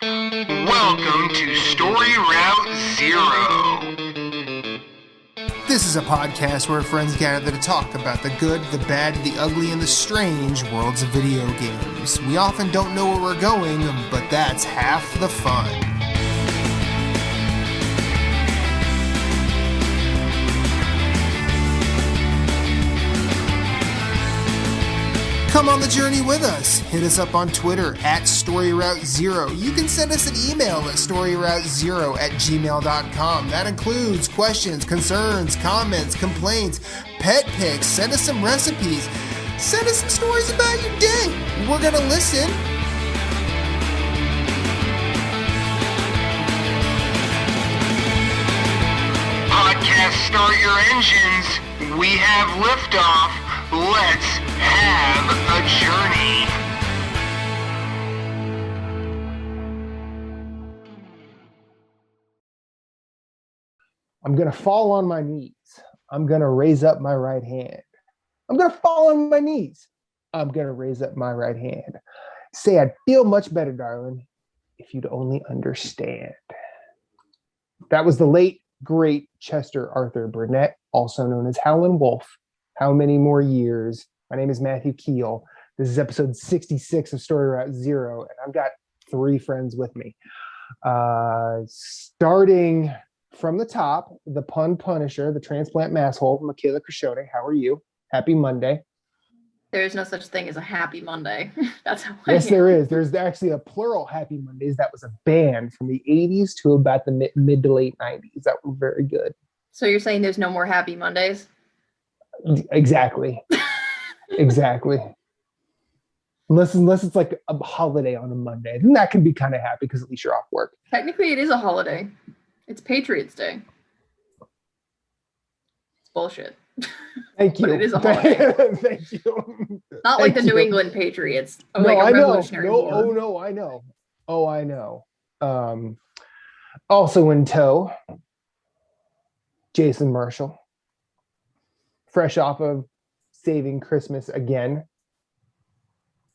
Welcome to Story Route Zero. This is a podcast where friends gather to talk about the good, the bad, the ugly, and the strange worlds of video games. We often don't know where we're going, but that's half the fun. Come on the journey with us. Hit us up on Twitter at StoryRoute0. You can send us an email at StoryRoute0@gmail.com. That includes questions, concerns, comments, complaints, pet pics. Send us some recipes. Send us some stories about your day. We're going to listen. Podcast, start your engines. We have liftoff. Let's have a journey. I'm going to fall on my knees. I'm going to raise up my right hand. I'm going to fall on my knees. I'm going to raise up my right hand. Say, I'd feel much better, darling, if you'd only understand. That was the late, great Chester Arthur Burnett, also known as Howlin' Wolf. How many more years? My name is Matthew Keel. This is episode 66 of Story Route Zero, and I've got three friends with me. Starting from the top, the pun punisher, the transplant masshole, Michaela. How are you? Happy Monday. There is no such thing as a happy Monday. That's how I Yes, am. there is. There's actually a plural Happy Mondays. That was a band from the 80s to about the mid to late 90s. That was very good. So you're saying there's no more happy Mondays? Exactly. Exactly. Unless it's like a holiday on a Monday, then that can be kind of happy because at least you're off work. Technically, it is a holiday. It's Patriots Day. It's bullshit. Thank you. But it is a holiday. Thank you. Not like the Thank New you. England Patriots. No, Like a I know. Revolutionary No, War. oh no, I know. Oh, I know. Also in tow, Jason Marshall. Fresh off of Saving Christmas again.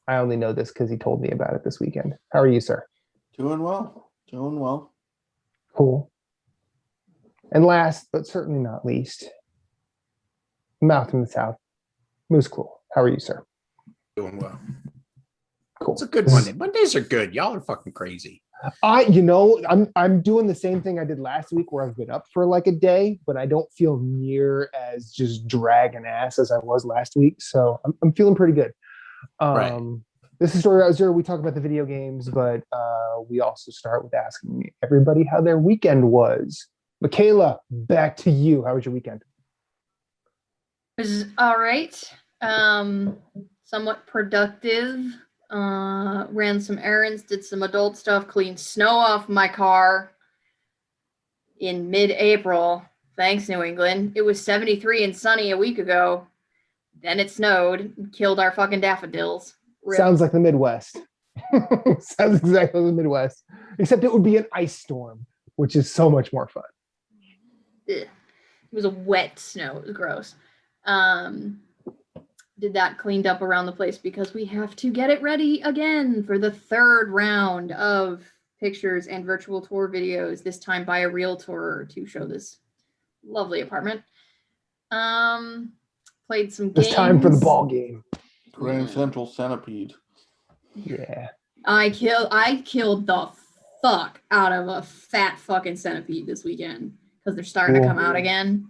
I only know this because he told me about it this weekend. How are you, sir? Doing well. Cool. And last, but certainly not least, Mouth from the South, Moose Cool. How are you, sir? Doing well. Cool. It's a good Monday. Mondays are good. Y'all are fucking crazy. I'm doing the same thing I did last week where I've been up for like a day, but I don't feel near as just dragging ass as I was last week. So I'm feeling pretty good. Right. This is Story Route Zero. We talk about the video games, but we also start with asking everybody how their weekend was. Michaela, back to you. How was your weekend? It was all right. Somewhat productive. Ran some errands, did some adult stuff, cleaned snow off my car in mid-April. Thanks, New England. It was 73 and sunny a week ago. Then it snowed and killed our fucking daffodils. Rip. Sounds like the Midwest. Sounds exactly like the Midwest. Except it would be an ice storm, which is so much more fun. Ugh. It was a wet snow. It was gross. Did that cleaned up around the place because we have to get it ready again for the third round of pictures and virtual tour videos, this time by a realtor to show this lovely apartment. Played some games. It's time for the ball game. Grand Central Centipede. Yeah. I killed the fuck out of a fat fucking centipede this weekend because they're starting to come out again.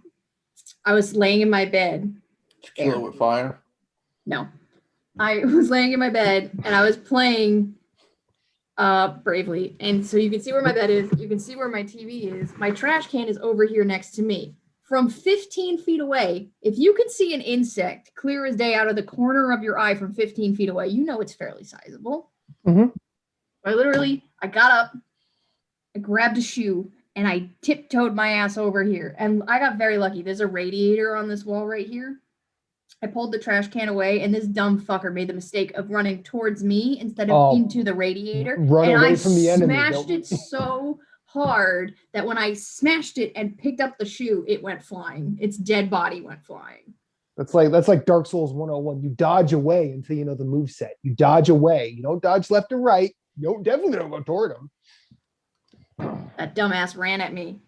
I was laying in my bed. Did you kill it with fire? No. I was laying in my bed and I was playing Bravely. And so you can see where my bed is. You can see where my TV is. My trash can is over here next to me. From 15 feet away, if you can see an insect clear as day out of the corner of your eye from 15 feet away, you know it's fairly sizable. Mm-hmm. I got up, I grabbed a shoe, and I tiptoed my ass over here. And I got very lucky. There's a radiator on this wall right here. I pulled the trash can away, and this dumb fucker made the mistake of running towards me instead of into the radiator. Run and away I from the enemy. smashed it so hard that when I smashed it and picked up the shoe, it went flying. Its dead body went flying. That's like Dark Souls 101. You dodge away until you know the move set. You dodge away. You don't dodge left or right. definitely don't go toward him. That dumbass ran at me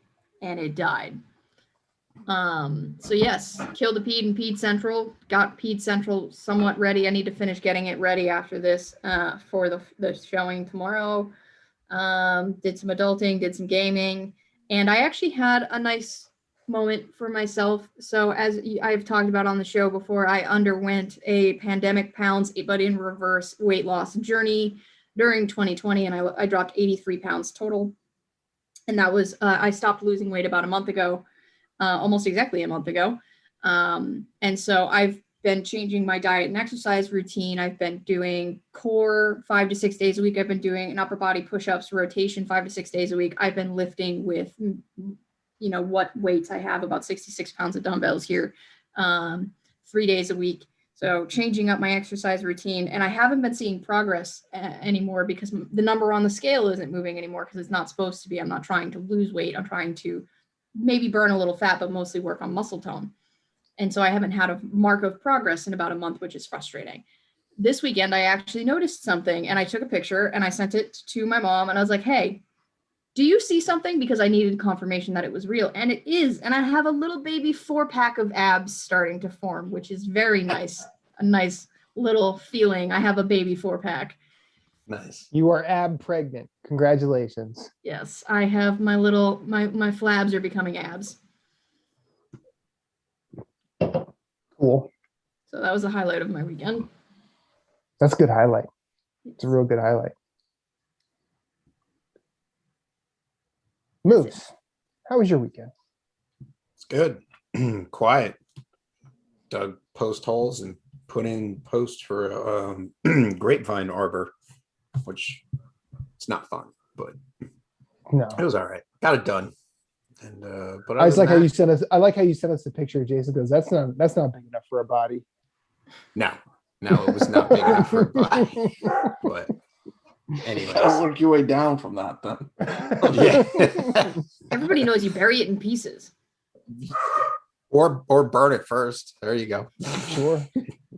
and it died. So yes, killed the Pede in Pede Central, got Pede Central somewhat ready. I need to finish getting it ready after this for the showing tomorrow. Did some adulting, did some gaming, and I actually had a nice moment for myself. So as I've talked about on the show before, I underwent a pandemic pounds but in reverse weight loss journey during 2020, and I dropped 83 pounds total. And that was I stopped losing weight about a month ago. Almost exactly a month ago. And so I've been changing my diet and exercise routine. I've been doing core 5 to 6 days a week. I've been doing an upper body push-ups rotation 5 to 6 days a week. I've been lifting with, what weights I have, about 66 pounds of dumbbells here, 3 days a week. So changing up my exercise routine, and I haven't been seeing progress anymore because the number on the scale isn't moving anymore because it's not supposed to be. I'm not trying to lose weight. I'm trying to maybe burn a little fat, but mostly work on muscle tone. And so I haven't had a mark of progress in about a month, which is frustrating. This weekend, I actually noticed something and I took a picture and I sent it to my mom and I was like, hey, do you see something? Because I needed confirmation that it was real. And it is. And I have a little baby 4-pack of abs starting to form, which is very nice. A nice little feeling. I have a baby 4-pack. Nice. You are ab pregnant. Congratulations. Yes, I have my little, my flabs are becoming abs. Cool. So that was the highlight of my weekend. That's a good highlight. It's a real good highlight. Moose, how was your weekend? It's good. Quiet. Dug post holes and put in posts for grapevine arbor, which it's not fun, but No. it was all right. Got it done. And but I just like how you sent us. I like how you sent us the picture. Jason goes, "That's not big enough for a body." No, it was not big enough for a body. But anyways, Gotta work your way down from that then. yeah. Everybody knows you bury it in pieces. or burn it first. There you go. Sure.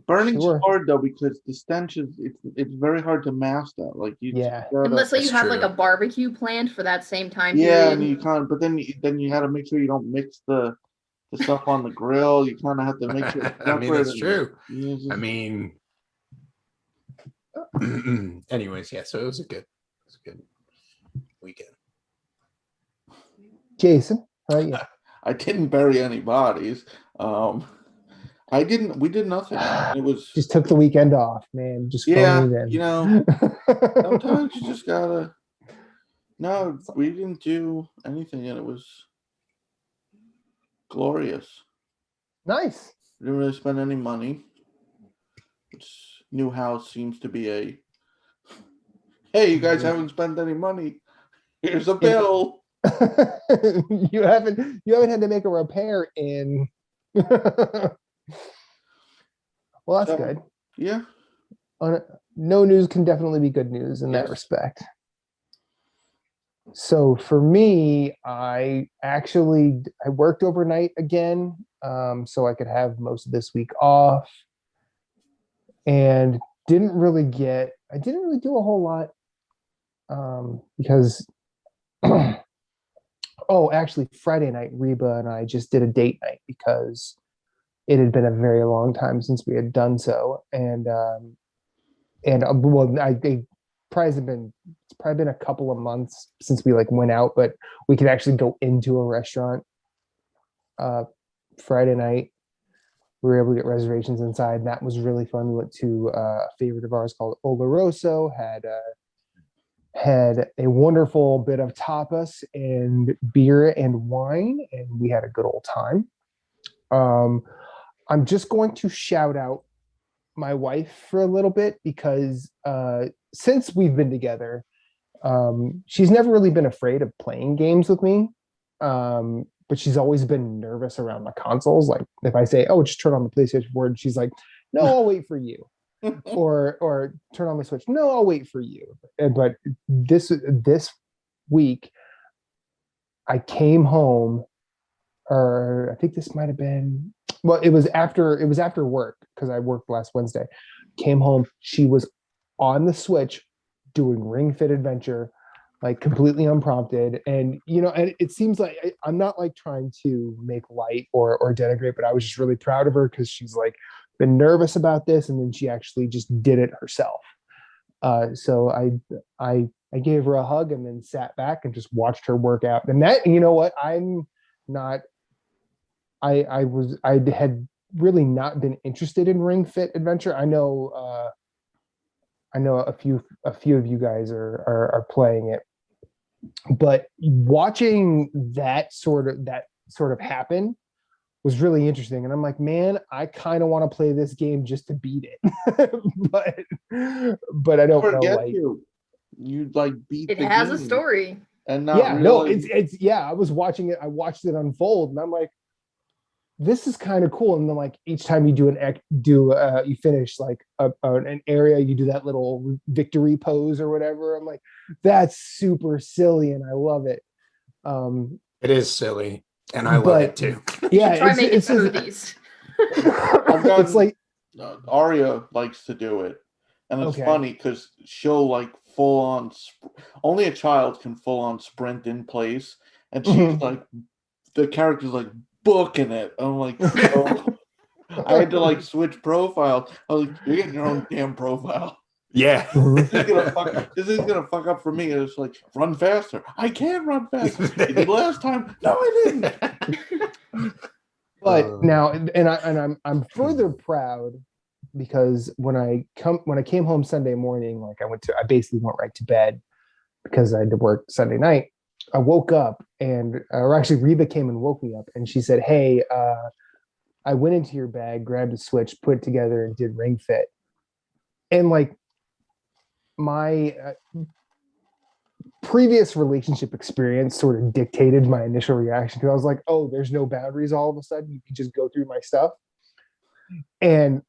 Burning's Sure. hard though because the stench is it's very hard to mask that. Like you just Yeah. gotta, Unless you That's have true. like a barbecue planned for that same time yeah, period. and you can't. But then you got to make sure you don't mix the stuff on the grill. You kind of have to make sure. It's I mean, that's separate true. and it's I just- mean, anyways, yeah. So it was a good weekend. Jason, how about you? I didn't bury any bodies. I didn't. We did nothing. It was Just took the weekend off, man. Just yeah. phoned it in. You know, sometimes you just gotta. No, we didn't do anything, and it was glorious. Nice. We didn't really spend any money. This new house seems to be a. Hey, you guys haven't spent any money. Here's a bill. you haven't had to make a repair in. Well, that's So, good. Yeah. No news can definitely be good news in that Yes. respect. So for me, I worked overnight again, so I could have most of this week off, and didn't really do a whole lot, because actually Friday night, Reba and I just did a date night because it had been a very long time since we had done so, and it's probably been a couple of months since we went out, but we could actually go into a restaurant Friday night. We were able to get reservations inside, and that was really fun. We went to a favorite of ours called Oloroso, had a wonderful bit of tapas and beer and wine, and we had a good old time. I'm just going to shout out my wife for a little bit because since we've been together, she's never really been afraid of playing games with me, but she's always been nervous around the consoles. Like if I say, "Oh, just turn on the PlayStation 4," and she's like, "No, I'll wait for you," or "Turn on the Switch." "No, I'll wait for you." But this week, I came home, or I think this might have been. Well, it was after work because I worked last Wednesday. Came home, she was on the Switch doing Ring Fit Adventure, like completely unprompted. And and it seems like I'm not like trying to make light or denigrate, but I was just really proud of her because she's like been nervous about this, and then she actually just did it herself. So I gave her a hug and then sat back and just watched her work out. And that, you know what, I'm not. I had really not been interested in Ring Fit Adventure. I know a few of you guys are playing it, but watching that sort of happen was really interesting. And I'm like, man, I kind of want to play this game just to beat it. but I don't know. Like, you like beat It the has a game story. and not yeah, no, realize- it's I was watching it. I watched it unfold, and I'm like, this is kind of cool. And then like each time you you finish like an area, you do that little victory pose or whatever. I'm like, that's super silly, and I love it. It is silly, and I love it too. Yeah, Try making it's smoothies. it's like Arya likes to do it, and it's Okay. funny because she'll like full on. Only a child can full on sprint in place, and she's Mhm. like, the character's like booking it. I'm like, oh. I had to like switch profiles. I was like, you're getting your own damn profile. Yeah. Mhm. This is gonna fuck up for me. And it's like, run faster. I can't run faster. You did last time. No, I didn't. But now, and I'm further proud because when I came home Sunday morning, like I basically went right to bed because I had to work Sunday night. I woke up or actually Reba came and woke me up, and she said, "Hey, I went into your bag, grabbed a Switch, put it together, and did Ring Fit." And like my previous relationship experience sort of dictated my initial reaction, because I was like, "Oh, there's no boundaries. All of a sudden, you can just go through my stuff." And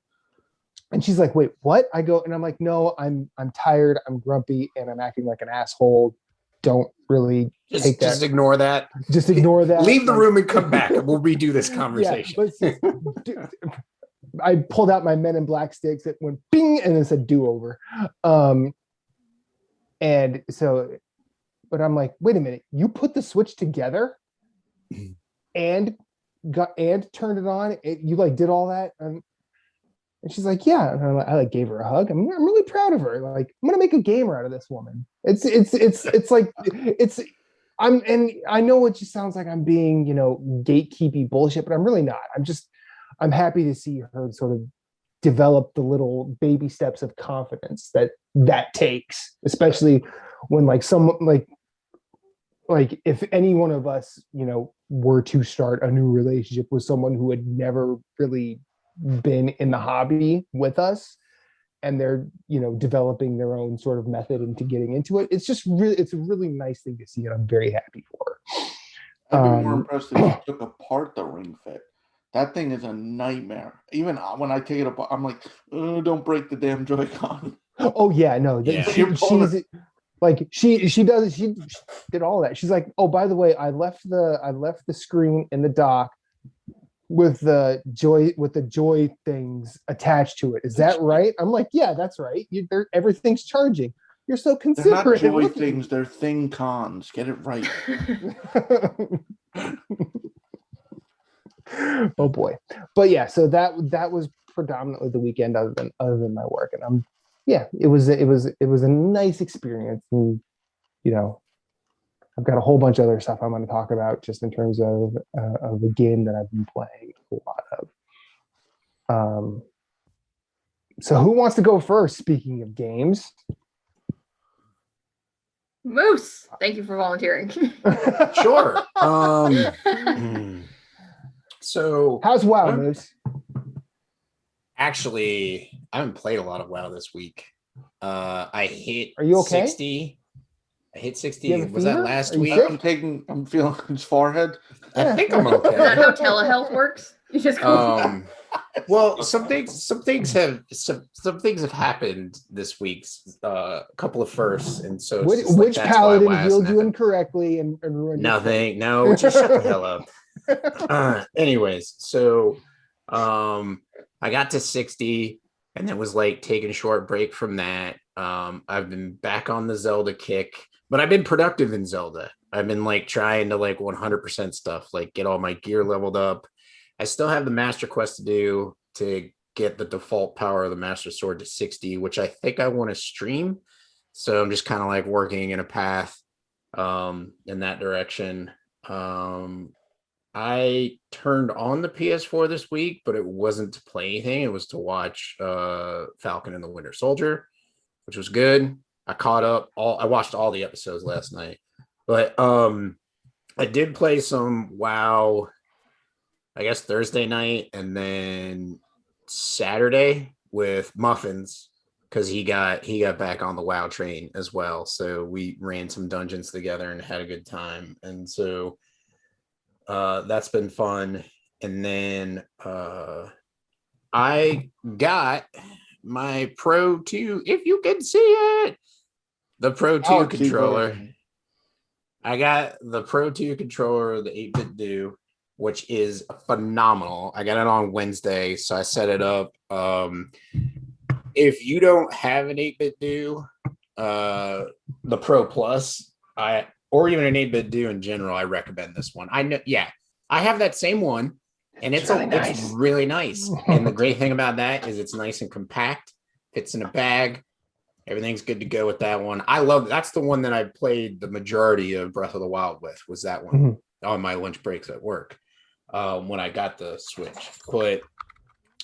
she's like, "Wait, what?" I go, and I'm like, "No, I'm tired. I'm grumpy, and I'm acting like an asshole. Don't really take that. Just ignore that. Just ignore that. Leave the Like, room and come back, and we'll redo this yeah, conversation. I pulled out my Men in Black sticks. It went bing, and then said "do over." And so, but I'm like, wait a minute, you put the Switch together and turned it on. You like did all that, and she's like, yeah. And I like gave her a hug. I'm really proud of her. Like, I'm gonna make a gamer out of this woman. And I know it just sounds like I'm being, gatekeepy bullshit, but I'm really not. I'm happy to see her sort of develop the little baby steps of confidence that takes, especially when like someone like if any one of us, were to start a new relationship with someone who had never really been in the hobby with us, and they're developing their own sort of method into getting into it. It's a really nice thing to see, and I'm very happy for her. I'd be more impressed if you took apart the Ring Fit. That thing is a nightmare. Even when I take it apart, I'm like, oh, don't break the damn Joy-Con. Oh yeah, no, Yeah. she's like she did all that. She's like, oh, by the way, I left the screen in the dock with the joy things attached to it. Is that right? I'm like, yeah, that's right. Everything's charging. You're so They're not considerate. Joy things, they're thing cons. Get it right. Oh boy. But yeah, so that was predominantly the weekend other than my work. And it was a nice experience. And I've got a whole bunch of other stuff I'm going to talk about just in terms of the game that I've been playing a lot of. So who wants to go first? Speaking of games, Moose, thank you for volunteering. Sure. So how's WoW, Moose? actually, I haven't played a lot of WoW this week. I hit Are you okay? 60. I hit 60. You have a Was that fever? last Are you week? sick? I'm feeling his forehead. I think I'm Is that okay. how telehealth works? You just go. Well, some things have happened this week. A couple of firsts, and so it's just Which that's why paladin WoW healed you hasn't- incorrectly and ruined your Nothing. No, just shut the hell up. Anyways, so I got to 60, and then was like taking a short break from that. I've been back on the Zelda kick, but I've been productive in Zelda. I've been like trying to like 100% stuff, like get all my gear leveled up. I still have the Master Quest to do to get the default power of the Master Sword to 60, which I think I want to stream. So I'm just kind of like working in a path in that direction. I turned on the PS4 this week, but it wasn't to play anything. It was to watch Falcon and the Winter Soldier, which was good. I caught up I watched all the episodes last night. But I did play some WoW, I guess Thursday night, and then Saturday with Muffins, because he got back on the WoW train as well. So we ran some dungeons together and had a good time. And so that's been fun. And then I got my Pro 2, if you can see it, the Pro 2 controller. I got the Pro 2 controller, the 8-bit do, which is phenomenal. I got it on Wednesday, so I set it up. If you don't have an 8-bit do, the Pro Plus, or even an 8-bit do in general, I recommend this one. I know, yeah, I have that same one, and it's really nice. And the great thing about that is it's nice and compact, fits in a bag. Everything's good to go with that one. I love that's the one that I played the majority of Breath of the Wild with, was that one on my lunch breaks at work when I got the Switch. But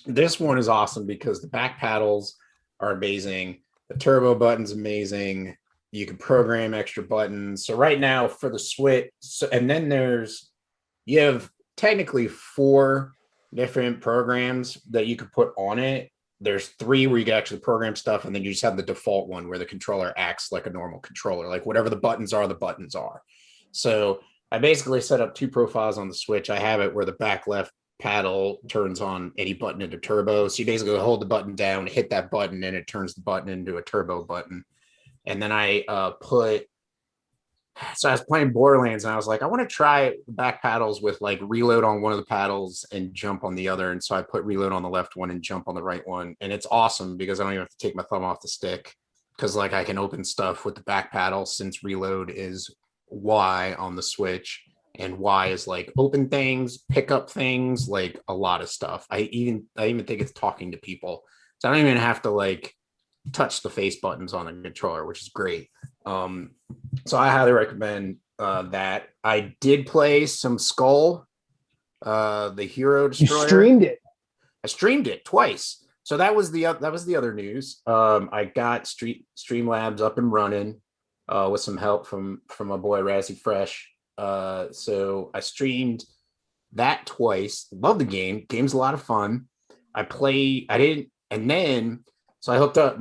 this one is awesome because the back paddles are amazing. The turbo button's amazing. You can program extra buttons. So right now for the Switch, and then you have technically 4 different programs that you could put on it. There's 3 where you can actually program stuff, and then you just have the default one where the controller acts like a normal controller. Like whatever the buttons are, the buttons are. So I basically set up 2 profiles on the Switch. I have it where the back left paddle turns on any button into turbo. So you basically hold the button down, hit that button, and it turns the button into a turbo button. And then I so I was playing Borderlands, and I was like, I want to try back paddles with like reload on one of the paddles and jump on the other. And so I put reload on the left one and jump on the right one. And it's awesome because I don't even have to take my thumb off the stick, because like I can open stuff with the back paddle, since reload is Y on the Switch, and Y is like open things, pick up things, like a lot of stuff. I even think it's talking to people. So I don't even have to like touch the face buttons on the controller, which is great. So I highly recommend that. I did play some Skull, the Hero Destroyer. You streamed it. I streamed it twice. So that was the other news. I got Streamlabs up and running with some help from my boy Razzie Fresh. So I streamed that twice. Love the game. Game's a lot of fun. I hooked up.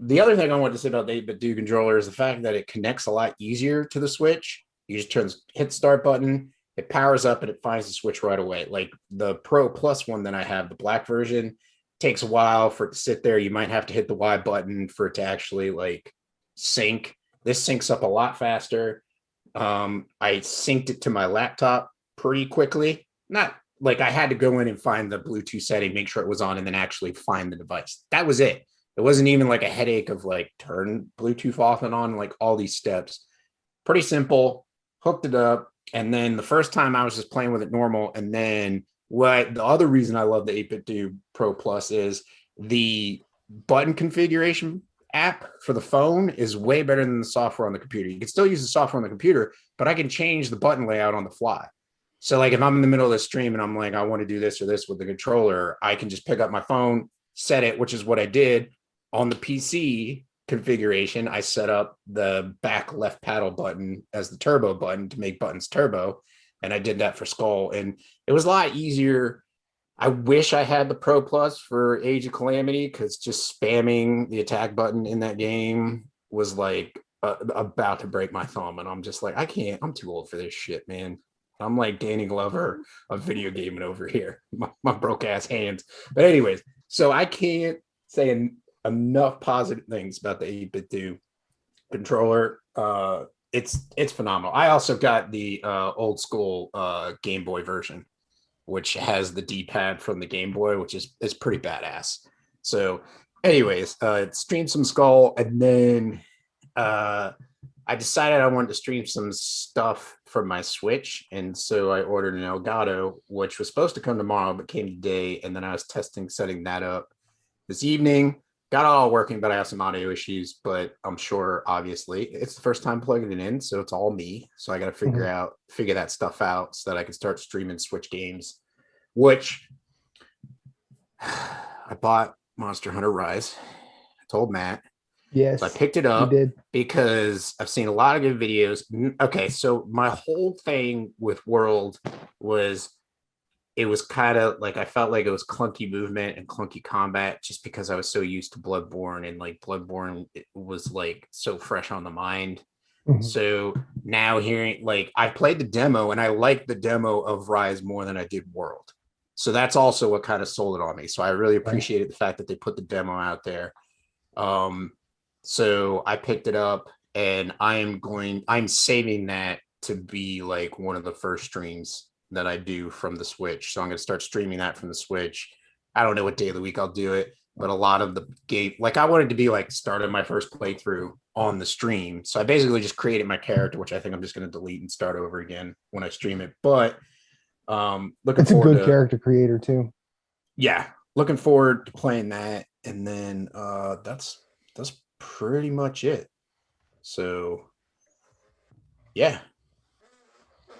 The other thing I wanted to say about the 8-bit do controller is the fact that it connects a lot easier to the Switch. You just hit the start button, it powers up, and it finds the Switch right away. Like the Pro Plus one that I have, the black version, takes a while for it to sit there. You might have to hit the Y button for it to actually like sync. This syncs up a lot faster. I synced it to my laptop pretty quickly. Not like I had to go in and find the Bluetooth setting, make sure it was on, and then actually find the device. That was it. It wasn't even like a headache of like turn Bluetooth off and on, like all these steps. Pretty simple. Hooked it up. And then the first time I was just playing with it normal. And then the other reason I love the 8-bit do Pro Plus is the button configuration app for the phone is way better than the software on the computer. You can still use the software on the computer, but I can change the button layout on the fly. So like if I'm in the middle of the stream and I'm like, I want to do this or this with the controller, I can just pick up my phone, set it, which is what I did. On the PC configuration, I set up the back left paddle button as the turbo button to make buttons turbo. And I did that for Skull. And it was a lot easier. I wish I had the Pro Plus for Age of Calamity, because just spamming the attack button in that game was like about to break my thumb. And I'm just like, I can't, I'm too old for this shit, man. I'm like Danny Glover of video gaming over here, my broke ass hands. But anyways, so I can't say enough positive things about the 8-bit do controller. It's phenomenal. I also got the old school Game Boy version, which has the D-pad from the Game Boy, which is pretty badass. So anyways, streamed some Skull, and then I decided I wanted to stream some stuff from my Switch, and so I ordered an Elgato, which was supposed to come tomorrow, but came today, and then I was setting that up this evening. Got it all working, but I have some audio issues, but I'm sure, obviously, it's the first time plugging it in, so it's all me. So I got to figure that stuff out so that I can start streaming Switch games, which I bought Monster Hunter Rise. I told Matt. Yes. So I picked it up because I've seen a lot of good videos. Okay, so my whole thing with World was it was kind of like I felt like it was clunky movement and clunky combat just because I was so used to Bloodborne, and like Bloodborne was like so fresh on the mind. Mm-hmm. So now hearing, like, I played the demo and I liked the demo of Rise more than I did World. So that's also what kind of sold it on me. So I really appreciated the fact that they put the demo out there. So I picked it up, and I'm saving that to be like one of the first streams that I do from the Switch. So I'm going to start streaming that from the Switch. I don't know what day of the week I'll do it, but a lot of the game, like I wanted to be like starting my first playthrough on the stream. So I basically just created my character, which I think I'm just going to delete and start over again when I stream it. But looking it's forward a good character creator too. Yeah, looking forward to playing that, and then that's pretty much it. So yeah.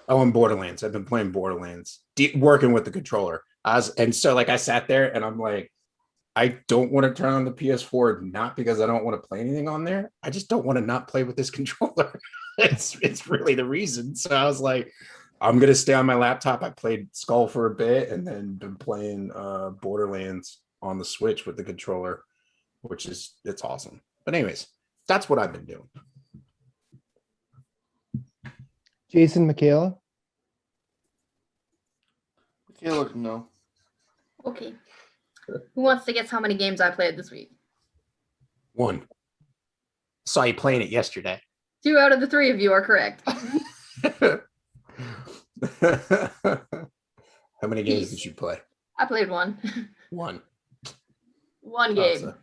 Oh, and Borderlands. I've been playing Borderlands, working with the controller. And so like I sat there and I'm like, I don't want to turn on the PS4, not because I don't want to play anything on there. I just don't want to not play with this controller. It's really the reason. So I was like, I'm gonna stay on my laptop. I played Skull for a bit, and then been playing Borderlands on the Switch with the controller, it's awesome. But anyways, that's what I've been doing. Jason, Michaela? Michaela, no. Okay. Who wants to guess how many games I played this week? 1. Saw you playing it yesterday. 2 out of the 3 of you are correct. How many games did you play? I played 1. 1. 1 game. Awesome.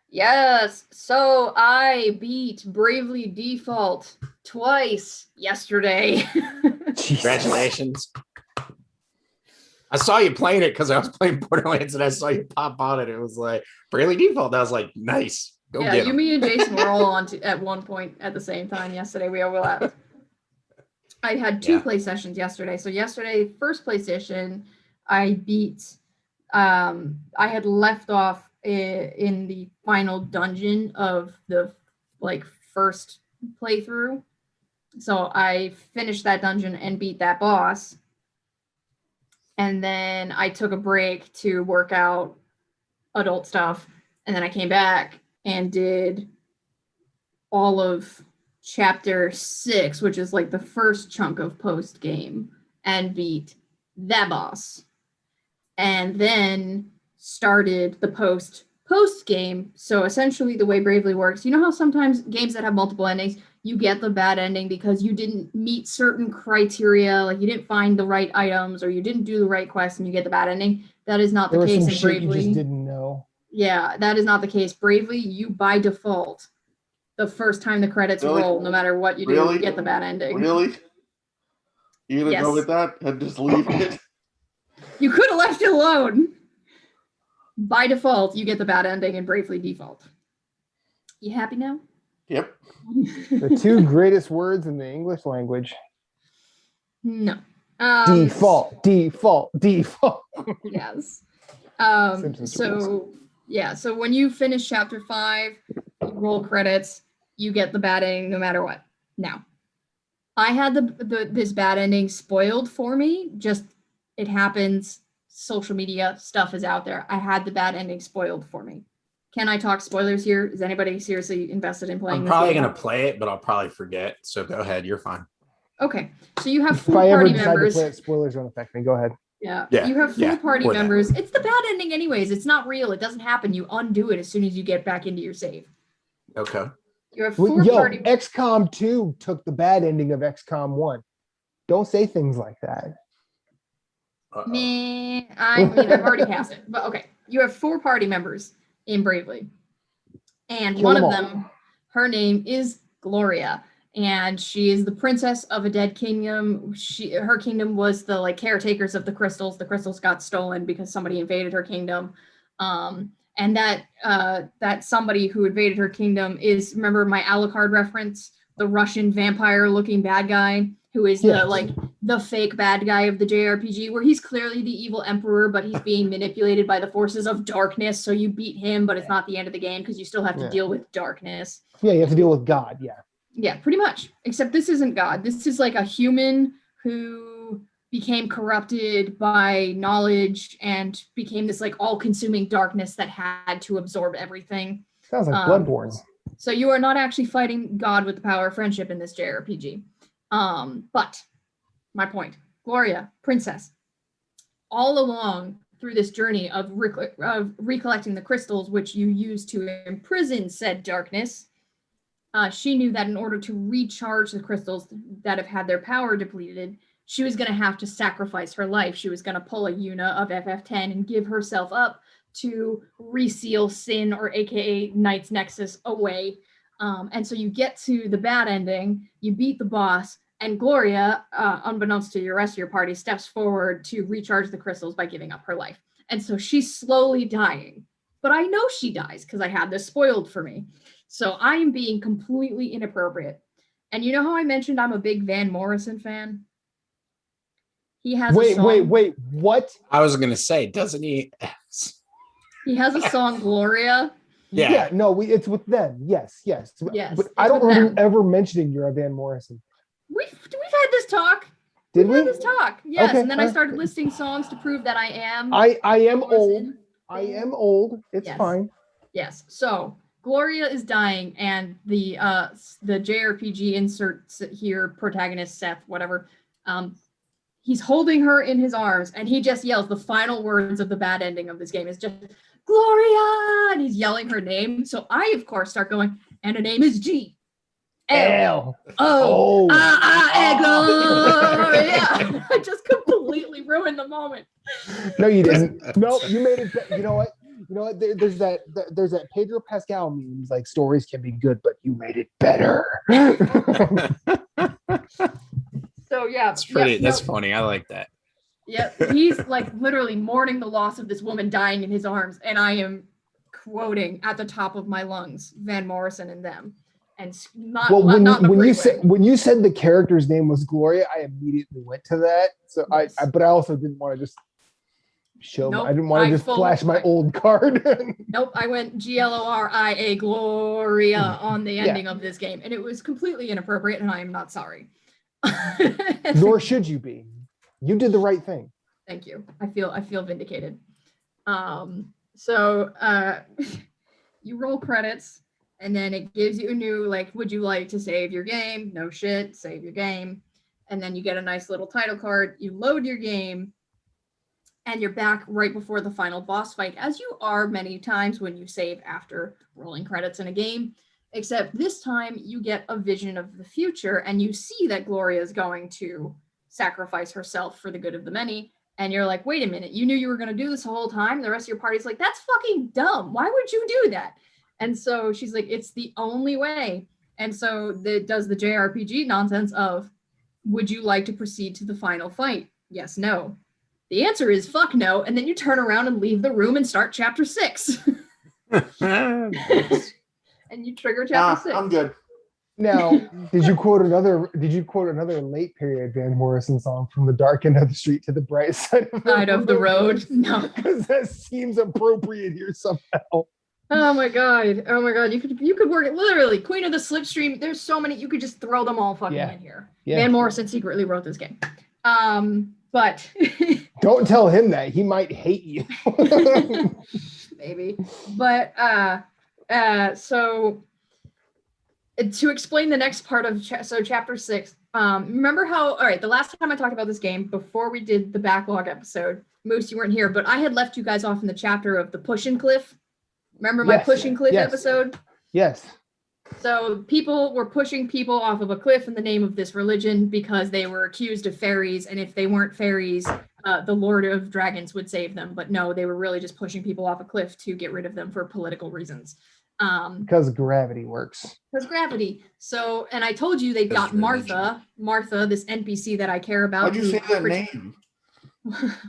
Yes. So I beat Bravely Default twice yesterday. Congratulations. I saw you playing it because I was playing Borderlands and I saw you pop on it. It was like Bravely Default. I was like, nice. Go get you, me, and Jason were all on at one point at the same time yesterday. We overlapped. I had 2 play sessions yesterday. So yesterday, first play session, I beat. I had left off in the final dungeon of the first playthrough. So I finished that dungeon and beat that boss. And then I took a break to work out adult stuff. And then I came back and did all of chapter 6, which is like the first chunk of post game, and beat that boss. And then started the post game. So essentially the way Bravely works, you know how sometimes games that have multiple endings, you get the bad ending because you didn't meet certain criteria, like you didn't find the right items or you didn't do the right quest and you get the bad ending. That is not the case in Bravely. You just didn't know. Yeah, that is not the case. Bravely, you by default, the first time the credits roll, no matter what you do, you get the bad ending. Really? You gonna go with that and just leave it? You could have left it alone. By default, you get the bad ending in Bravely Default. You happy now? Yep. The 2 greatest words in the English language. No. Default. Yes. So when you finish chapter 5, you roll credits, you get the bad ending no matter what. Now, I had this bad ending spoiled for me. Just, it happens. Social media stuff is out there. I had the bad ending spoiled for me. Can I talk spoilers here? Is anybody seriously invested in playing I'm this probably game? going to play it, but I'll probably forget. So go ahead. You're fine. Okay. So you have 4 if I ever party decide members. To play it, spoilers don't affect me. Go ahead. Yeah. You have 4 party members. It's the bad ending anyways. It's not real. It doesn't happen. You undo it as soon as you get back into your save. Okay. You have 4 party. XCOM 2 took the bad ending of XCOM 1. Don't say things like that. I mean, I've already passed it. But okay. You have 4 party members. in Bravely. And Kill one them of all. them, her name is Gloria. And she is the princess of a dead kingdom. Her kingdom was the like caretakers of the crystals. The crystals got stolen because somebody invaded her kingdom. And that somebody who invaded her kingdom is, remember my Alucard reference, the Russian vampire looking bad guy who is the fake bad guy of the JRPG, where he's clearly the evil emperor, but he's being manipulated by the forces of darkness. So you beat him, but it's not the end of the game because you still have to deal with darkness. Yeah, you have to deal with God. Yeah. Yeah, pretty much. Except this isn't God. This is like a human who became corrupted by knowledge and became this like all-consuming darkness that had to absorb everything. Sounds like Bloodborne. So you are not actually fighting God with the power of friendship in this JRPG. But my point, Gloria, princess, all along through this journey of recollecting the crystals, which you use to imprison said darkness, she knew that in order to recharge the crystals that have had their power depleted, she was going to have to sacrifice her life. She was going to pull a Yuna of FF10 and give herself up to reseal Sin, or aka Knight's Nexus, away. And so you get to the bad ending, you beat the boss, and Gloria, unbeknownst to the rest of your party, steps forward to recharge the crystals by giving up her life. And so she's slowly dying. But I know she dies because I had this spoiled for me. So I am being completely inappropriate. And you know how I mentioned I'm a big Van Morrison fan? He has a song. Wait, what? I was gonna say, doesn't he? He has a song, Gloria. Yeah. No, it's with them. Yes. But I don't with remember them. ever mentioning you're a Van Morrison. We've had this talk. Did we? We've had this talk. Yes, Okay, and then I started listing songs to prove that I am. I am Morrison. old. I am old. It's fine. Yes. So Gloria is dying, and the JRPG inserts here, protagonist Seth, whatever. He's holding her in his arms, and he just yells the final words of the bad ending of this game is just Gloria, and he's yelling her name. So I, of course, start going, and her name is G. L. Gloria. I just completely ruined the moment. No, you didn't. No, you made it. You know what? There's that Pedro Pascal memes like stories can be good, but you made it better. So yeah, That's pretty. That's funny. I like that. Yep, he's like literally mourning the loss of this woman dying in his arms, and I am quoting at the top of my lungs Van Morrison and them, and not. Well, not when you said the character's name was Gloria, I immediately went to that. So yes. but I also didn't want to just show. Nope, I didn't want to just flash my old card. Nope, I went Gloria Gloria on the ending of this game, and it was completely inappropriate, and I am not sorry. Nor should you be. You did the right thing. Thank you. I feel vindicated. So you roll credits, and then it gives you a new, like, would you like to save your game? No shit, save your game. And then you get a nice little title card. You load your game, and you're back right before the final boss fight, as you are many times when you save after rolling credits in a game. Except this time you get a vision of the future, and you see that Gloria is going to sacrifice herself for the good of the many. And you're like, wait a minute, you knew you were going to do this the whole time? The rest of your party's like, that's fucking dumb. Why would you do that? And so she's like, it's the only way. And so it does the JRPG nonsense of, would you like to proceed to the final fight? Yes, no. The answer is fuck no. And then you turn around and leave the room and start chapter 6. And you trigger chapter 6. I'm good. Now, did you quote another late period Van Morrison song, from the dark end of the street to the bright side of the road? No, because that seems appropriate here somehow. Oh my god! You could work it literally. Queen of the Slipstream. There's so many. You could just throw them all fucking in here. Yeah. Van Morrison secretly wrote this game. But don't tell him that. He might hate you. Maybe. But so to explain the next part of chapter 6. Remember how? All right. The last time I talked about this game, before we did the backlog episode, Moose, you weren't here, but I had left you guys off in the chapter of the Pushing Cliff. Remember my Pushing Cliff episode? Yes. So people were pushing people off of a cliff in the name of this religion because they were accused of fairies, and if they weren't fairies, the Lord of Dragons would save them, but no, they were really just pushing people off a cliff to get rid of them for political reasons. Because gravity works. Because gravity. So, and I told you they got religion. Martha, this NPC that I care about. Why'd you say that name?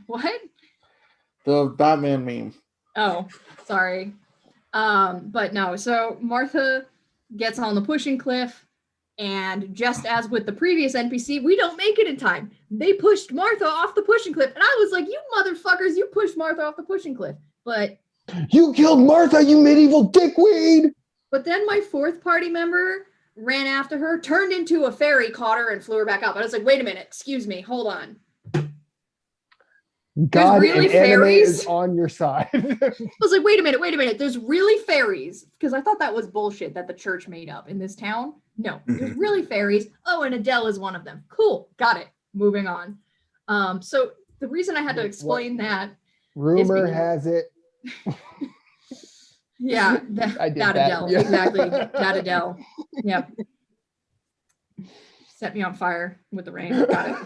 What? The Batman meme. Oh, sorry. But no, so Martha gets on the pushing cliff, and just as with the previous NPC, we don't make it in time. They pushed Martha off the pushing cliff, and I was like, you motherfuckers, you pushed Martha off the pushing cliff. But you killed Martha, you medieval dickweed! But then my fourth party member ran after her, turned into a fairy, caught her, and flew her back up. I was like, wait a minute, excuse me, hold on. God really and anime fairies? is on your side. I was like, wait a minute. There's really fairies. Because I thought that was bullshit that the church made up in this town. No, there's really fairies. Oh, and Adele is one of them. Cool, got it. Moving on. So the reason I had to explain that. Rumor has it. Yeah, I did that Adele. yeah. Exactly. That Adele. Yep. Set me on fire with the rain. Got it.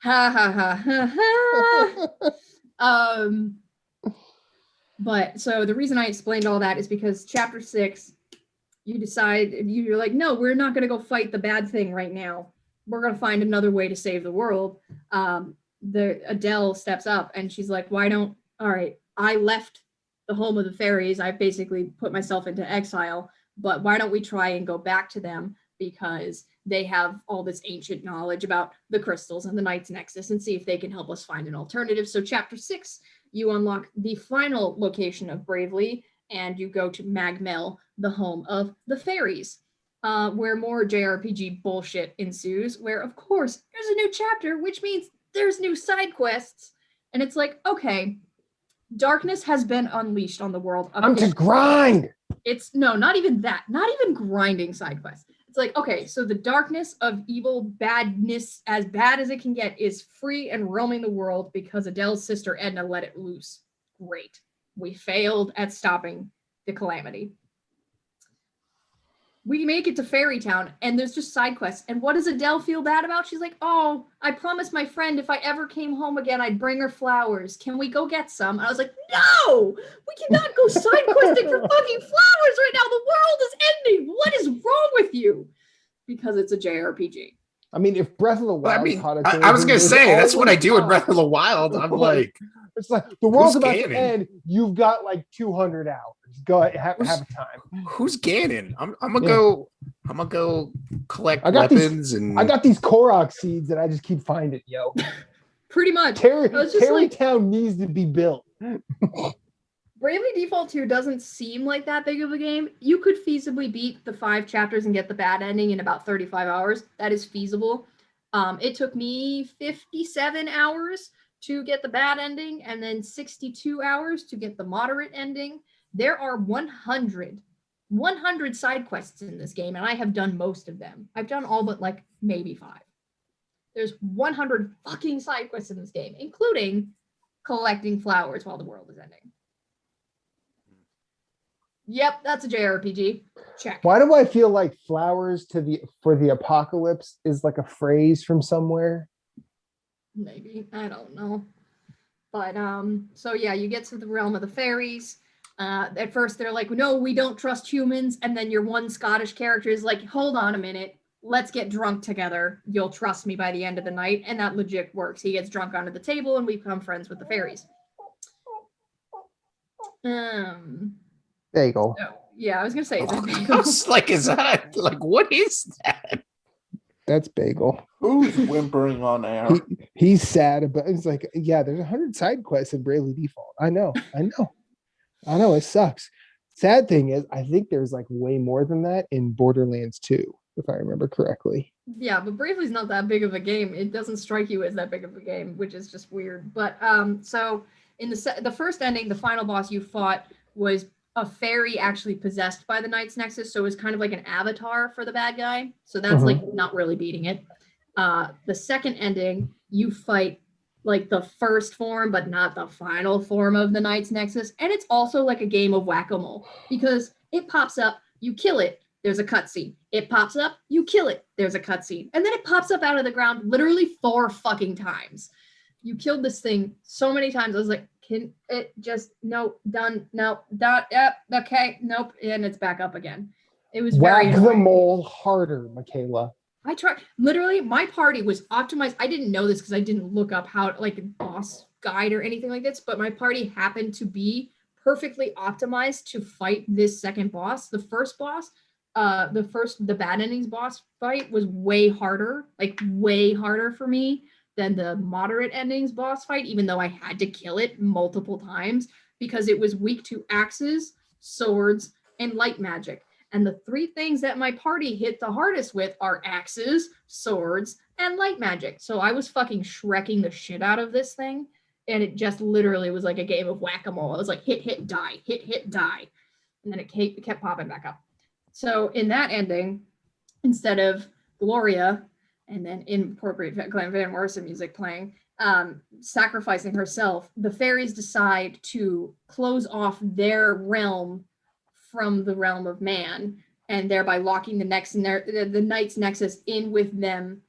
Ha ha ha ha ha. But so the reason I explained all that is because chapter 6, you're like, no, we're not going to go fight the bad thing right now. We're going to find another way to save the world. The Adele steps up and she's like, all right, I left the home of the fairies. I basically put myself into exile, but why don't we try and go back to them, because they have all this ancient knowledge about the crystals and the Night's Nexus, and see if they can help us find an alternative. So chapter 6, you unlock the final location of Bravely, and you go to Magmel, the home of the fairies, where more JRPG bullshit ensues, where of course there's a new chapter, which means there's new side quests. And it's like, okay, darkness has been unleashed on the world. I'm to grind. It's no, not even that, not even grinding side quests. It's like, okay, so the darkness of evil badness, as bad as it can get, is free and roaming the world because Adele's sister Edna let it loose. Great. We failed at stopping the calamity. We make it to Fairy Town, and there's just side quests. And what does Adele feel bad about? She's like, oh, I promised my friend if I ever came home again, I'd bring her flowers. Can we go get some? And I was like, no! We cannot go side questing for fucking flowers right now! The world is ending! What is wrong with you? Because it's a JRPG. I mean, if Breath of the Wild taught us I was going to say, that's what I do in time. Breath of the Wild. I'm like... It's like, the world's who's about Ganon? to end. You've got like 200 hours. Go ahead, have a time. Who's Ganon? I'm gonna go collect I got weapons and I got these Korok seeds that I just keep finding, yo. Pretty much. Terry like, Town needs to be built. Bravely Default 2 doesn't seem like that big of a game. You could feasibly beat the 5 chapters and get the bad ending in about 35 hours. That is feasible. It took me 57 hours to get the bad ending, and then 62 hours to get the moderate ending. There are 100 side quests in this game, and I have done most of them. I've done all but like maybe 5. There's 100 fucking side quests in this game, including collecting flowers while the world is ending. Yep, that's a JRPG. Check. Why do I feel like flowers for the apocalypse is like a phrase from somewhere? Maybe, I don't know. But so yeah, you get to the realm of the fairies. At first they're like, no, we don't trust humans, and then your one Scottish character is like, hold on a minute, let's get drunk together, you'll trust me by the end of the night. And that legit works. He gets drunk onto the table and we become friends with the fairies. Bagel. So, yeah, I was gonna say, is that I bagel? was like, is that like, what is that? That's Bagel. Who's whimpering on air? He's sad about it's like, yeah, there's 100 side quests in Bravely Default. I know, it sucks. Sad thing is, I think there's like way more than that in Borderlands 2, if I remember correctly. Yeah, but Bravely's not that big of a game. It doesn't strike you as that big of a game, which is just weird. But so in the first ending, the final boss you fought was a fairy actually possessed by the Night's Nexus, so it was kind of like an avatar for the bad guy. So that's like not really beating it. The second ending, you fight like the first form, but not the final form of the Night's Nexus. And it's also like a game of whack-a-mole, because it pops up, you kill it, there's a cutscene. It pops up, you kill it, there's a cutscene. And then it pops up out of the ground literally 4 fucking times. You killed this thing so many times. I was like, can it just, no, done, no, done, yep, okay, nope. And it's back up again. It was very Whack the annoying. mole harder, Michaela. I tried, literally, my party was optimized. I didn't know this because I didn't look up how, like, a boss guide or anything like this, but my party happened to be perfectly optimized to fight this second boss. The first boss, the bad endings boss fight was way harder for me than the moderate endings boss fight, even though I had to kill it multiple times because it was weak to axes, swords, and light magic. And the three things that my party hit the hardest with are axes, swords, and light magic. So I was fucking shrekking the shit out of this thing. And it just literally was like a game of whack-a-mole. I was like, hit, hit, die, hit, hit, die. And then it kept popping back up. So in that ending, instead of Gloria, and then inappropriate Glenn Van Morrison music playing, sacrificing herself, the fairies decide to close off their realm from the realm of man, and thereby locking the Knight's Nexus in with them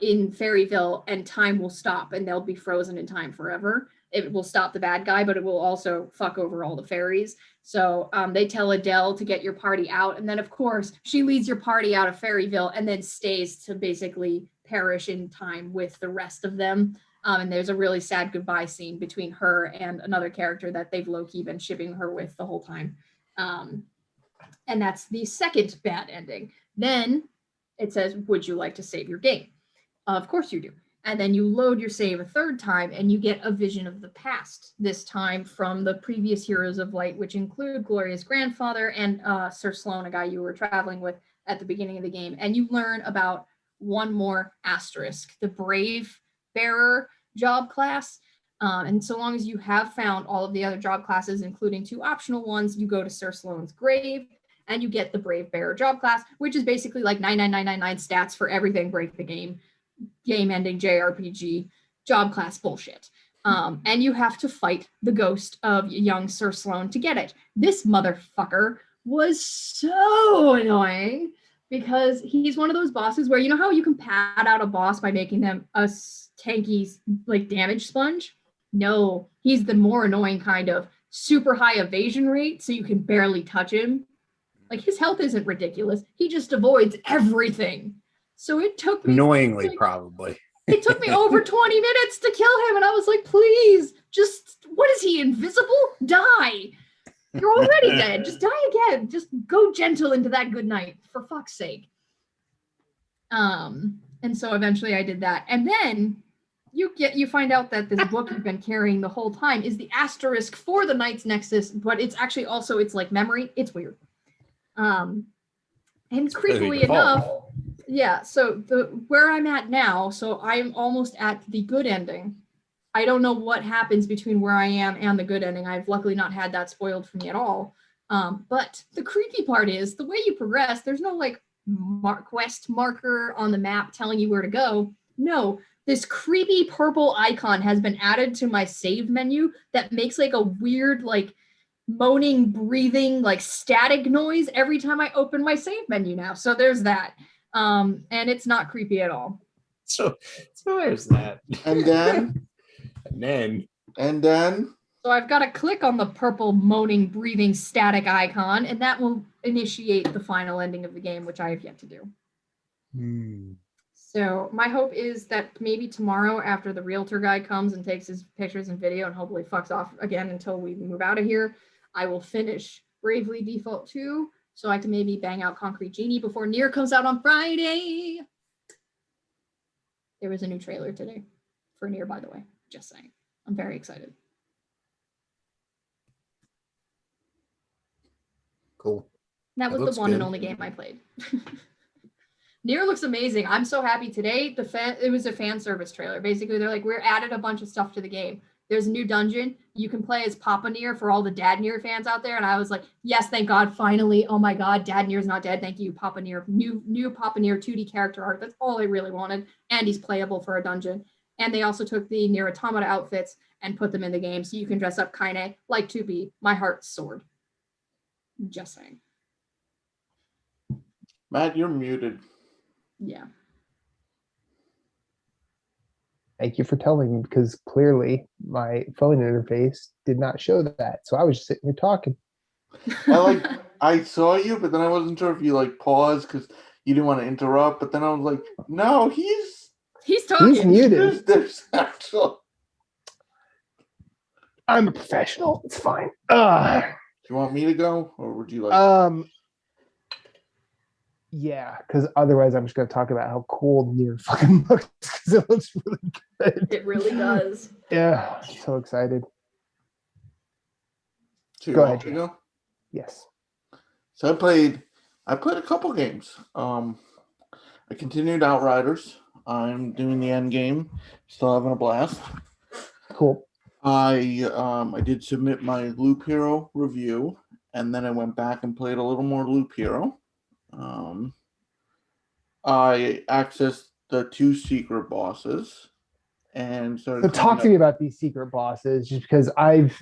in Fairyville, and time will stop, and they'll be frozen in time forever. It will stop the bad guy, but it will also fuck over all the fairies. So they tell Adele to get your party out, and then of course she leads your party out of Fairyville and then stays to basically perish in time with the rest of them. And there's a really sad goodbye scene between her and another character that they've low-key been shipping her with the whole time. And that's the second bad ending. Then it says, would you like to save your game? Of course you do. And then you load your save a third time and you get a vision of the past, this time from the previous Heroes of Light, which include Gloria's grandfather and Sir Sloan, a guy you were traveling with at the beginning of the game. And you learn about one more asterisk, the Brave Bearer job class. And so long as you have found all of the other job classes, including 2 optional ones, you go to Sir Sloan's grave and you get the Brave Bearer job class, which is basically like 99999 stats for everything Break the Game ending JRPG job class bullshit. And you have to fight the ghost of young Sir Sloan to get it. This motherfucker was so annoying because he's one of those bosses where, you know how you can pad out a boss by making them a tanky like damage sponge? No, he's the more annoying kind of super high evasion rate, so you can barely touch him. Like, his health isn't ridiculous. He just avoids everything. So it took me Annoyingly, probably. It took me over 20 minutes to kill him, and I was like, please, just, what is he, invisible? Die. You're already dead. Just die again. Just go gentle into that good night, for fuck's sake. And so eventually I did that. And then you find out that this book you've been carrying the whole time is the asterisk for the Knight's Nexus, but it's actually also it's like memory. It's weird. And creepily enough, yeah, so where I'm at now, so I'm almost at the good ending. I don't know what happens between where I am and the good ending. I've luckily not had that spoiled for me at all. But the creepy part is the way you progress, there's no like quest marker on the map telling you where to go. No, this creepy purple icon has been added to my save menu that makes like a weird like moaning, breathing, like static noise every time I open my save menu now. So there's that. And it's not creepy at all. So there's that. And then? And then? So I've got to click on the purple moaning, breathing, static icon, and that will initiate the final ending of the game, which I have yet to do. So my hope is that maybe tomorrow, after the realtor guy comes and takes his pictures and video and hopefully fucks off again until we move out of here, I will finish Bravely Default 2 so I can maybe bang out Concrete Genie before Nier comes out on Friday. There was a new trailer today for Nier, by the way. Just saying. I'm very excited. Cool. That was the one and only game I played. Nier looks amazing. I'm so happy today. It was a fan service trailer. Basically, they're like, we're added a bunch of stuff to the game. There's a new dungeon. You can play as Papa Nier for all the Dad Nier fans out there. And I was like, yes, thank God, finally. Oh my God, Dad Nier's not dead. Thank you, Papa Nier. New Papa Nier 2D character art. That's all I really wanted. And he's playable for a dungeon. And they also took the Nier Automata outfits and put them in the game so you can dress up Kaine like 2B, my heart's sword. Just saying. Matt, you're muted. Yeah. Thank you for telling me, because clearly my phone interface did not show that. So I was just sitting here talking. I saw you, but then I wasn't sure if you like paused because you didn't want to interrupt. But then I was like, no, He's He's talking. muted. there's actual. I'm a professional. It's fine. Do you want me to go, or would you like? Yeah, because otherwise I'm just gonna talk about how cool Nier fucking looks, because it looks really good. It really does. Yeah, I'm so excited. So you Go want ahead, me to Jay. go? Yes. So I played a couple games. I continued Outriders. I'm doing the end game. Still having a blast. Cool. I did submit my Loop Hero review, and then I went back and played a little more Loop Hero. I accessed the 2 secret bosses and started. So talk to me about these secret bosses, just because I've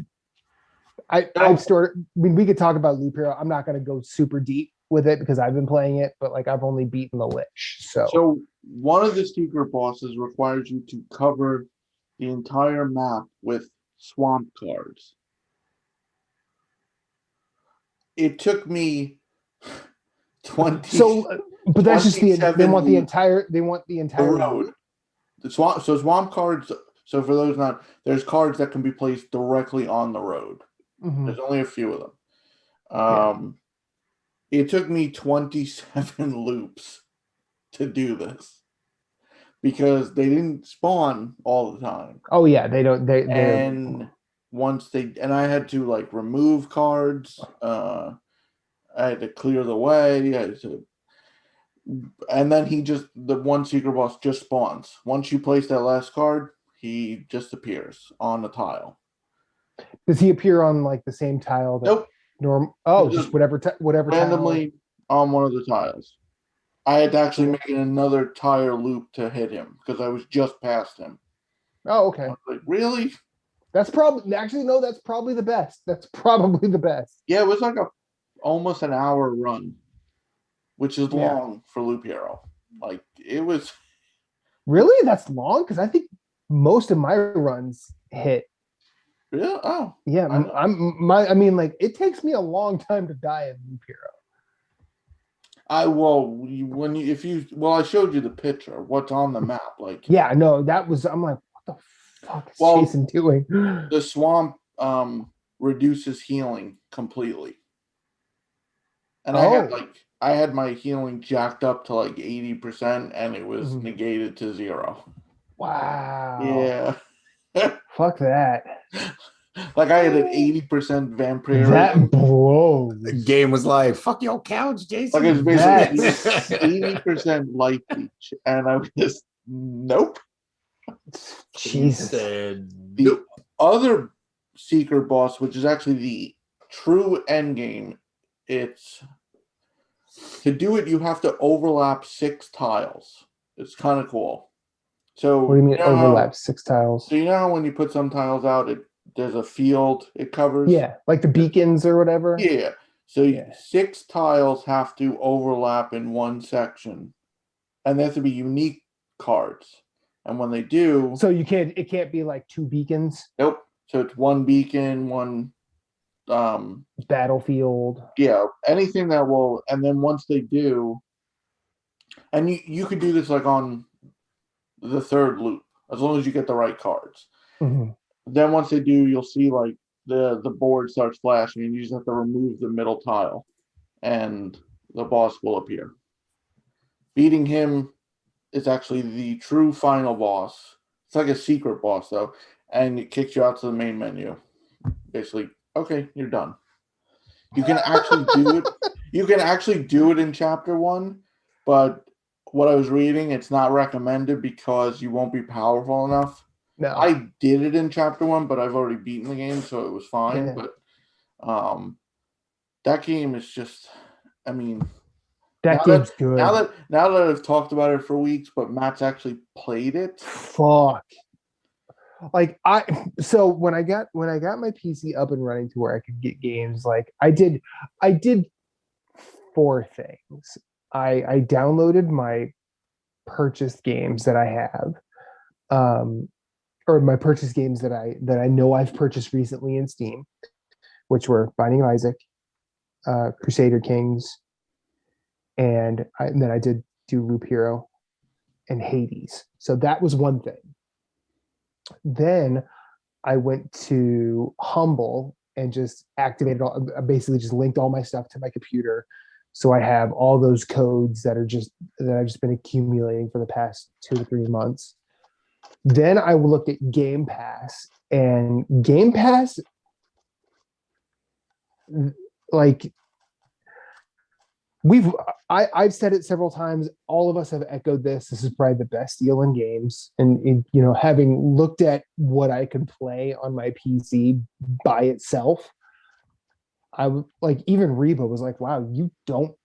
started. I mean, we could talk about Loop Hero. I'm not going to go super deep with it because I've been playing it, but like I've only beaten the Lich. So one of the secret bosses requires you to cover the entire map with swamp cards. It took me 20. So, but that's just they want the entire road. The swamp cards. So for those not, there's cards that can be placed directly on the road. Mm-hmm. There's only a few of them. It took me 27 loops to do this because they didn't spawn all the time. Oh yeah, they don't. And once I had to like remove cards. I had to clear the way. And then the one secret boss just spawns. Once you place that last card, he just appears on the tile. Does he appear on like the same tile? Nope. Just whatever randomly tile. On one of the tiles. I had to actually make another tire loop to hit him because I was just past him. Oh, okay. I was like, really? That's probably that's probably the best. That's probably the best. Yeah, it was like almost an hour run, which is long for Loop Hero. Like it was. Really? That's long? Because I think most of my runs hit. Yeah. Oh. Yeah. I mean, like it takes me a long time to die in Loop Hero. I showed you the picture. What's on the map? Like. Yeah. No, that was. I'm like, what the fuck is Jason doing? The swamp reduces healing completely, and I had my healing jacked up to like 80%, and it was negated to 0. Wow. Yeah. Fuck that. Like I had an 80% vampire. That blows. The game was like, fuck your couch, Jason. Like it was basically 80% life leech, and I was just nope. Jesus. The other secret boss, which is actually the true end game, it's to do it you have to overlap 6 tiles. It's kind of cool. So what do you mean overlap 6 tiles? So you know how when you put some tiles out, there's a field it covers? Yeah, like the beacons or whatever. Yeah. So 6 tiles have to overlap in one section. And they have to be unique cards. And when they do, so it can't be like 2 beacons. Nope. So it's 1 beacon, 1 battlefield. Yeah, anything that will. And then once they do, and you could do this like on the 3rd loop, as long as you get the right cards. Mm-hmm. Then once they do, you'll see like the board starts flashing, and you just have to remove the middle tile, and the boss will appear. Beating him is actually the true final boss. It's like a secret boss though, and it kicks you out to the main menu. Basically, okay, you're done. You can actually do it. You can actually do it in chapter 1, but what I was reading, it's not recommended because you won't be powerful enough. No. I did it in chapter 1, but I've already beaten the game, so it was fine. Yeah. But that game is just, I mean, that game's good. Now that I've talked about it for weeks, but Matt's actually played it. Fuck. Like so when I got my PC up and running to where I could get games, like I did 4 things. I downloaded my purchased games that I have. or my purchase games that I know I've purchased recently in Steam, which were Binding of Isaac, Crusader Kings, and then I did do Loop Hero and Hades. So that was one thing. Then I went to Humble and just activated all, I basically just linked all my stuff to my computer. So I have all those codes that I've just been accumulating for the past 2 to 3 months. Then I looked at Game Pass, and Game Pass, like I've said it several times. All of us have echoed this. This is probably the best deal in games. And having looked at what I can play on my PC by itself, I would like, even Reba was like, wow, you don't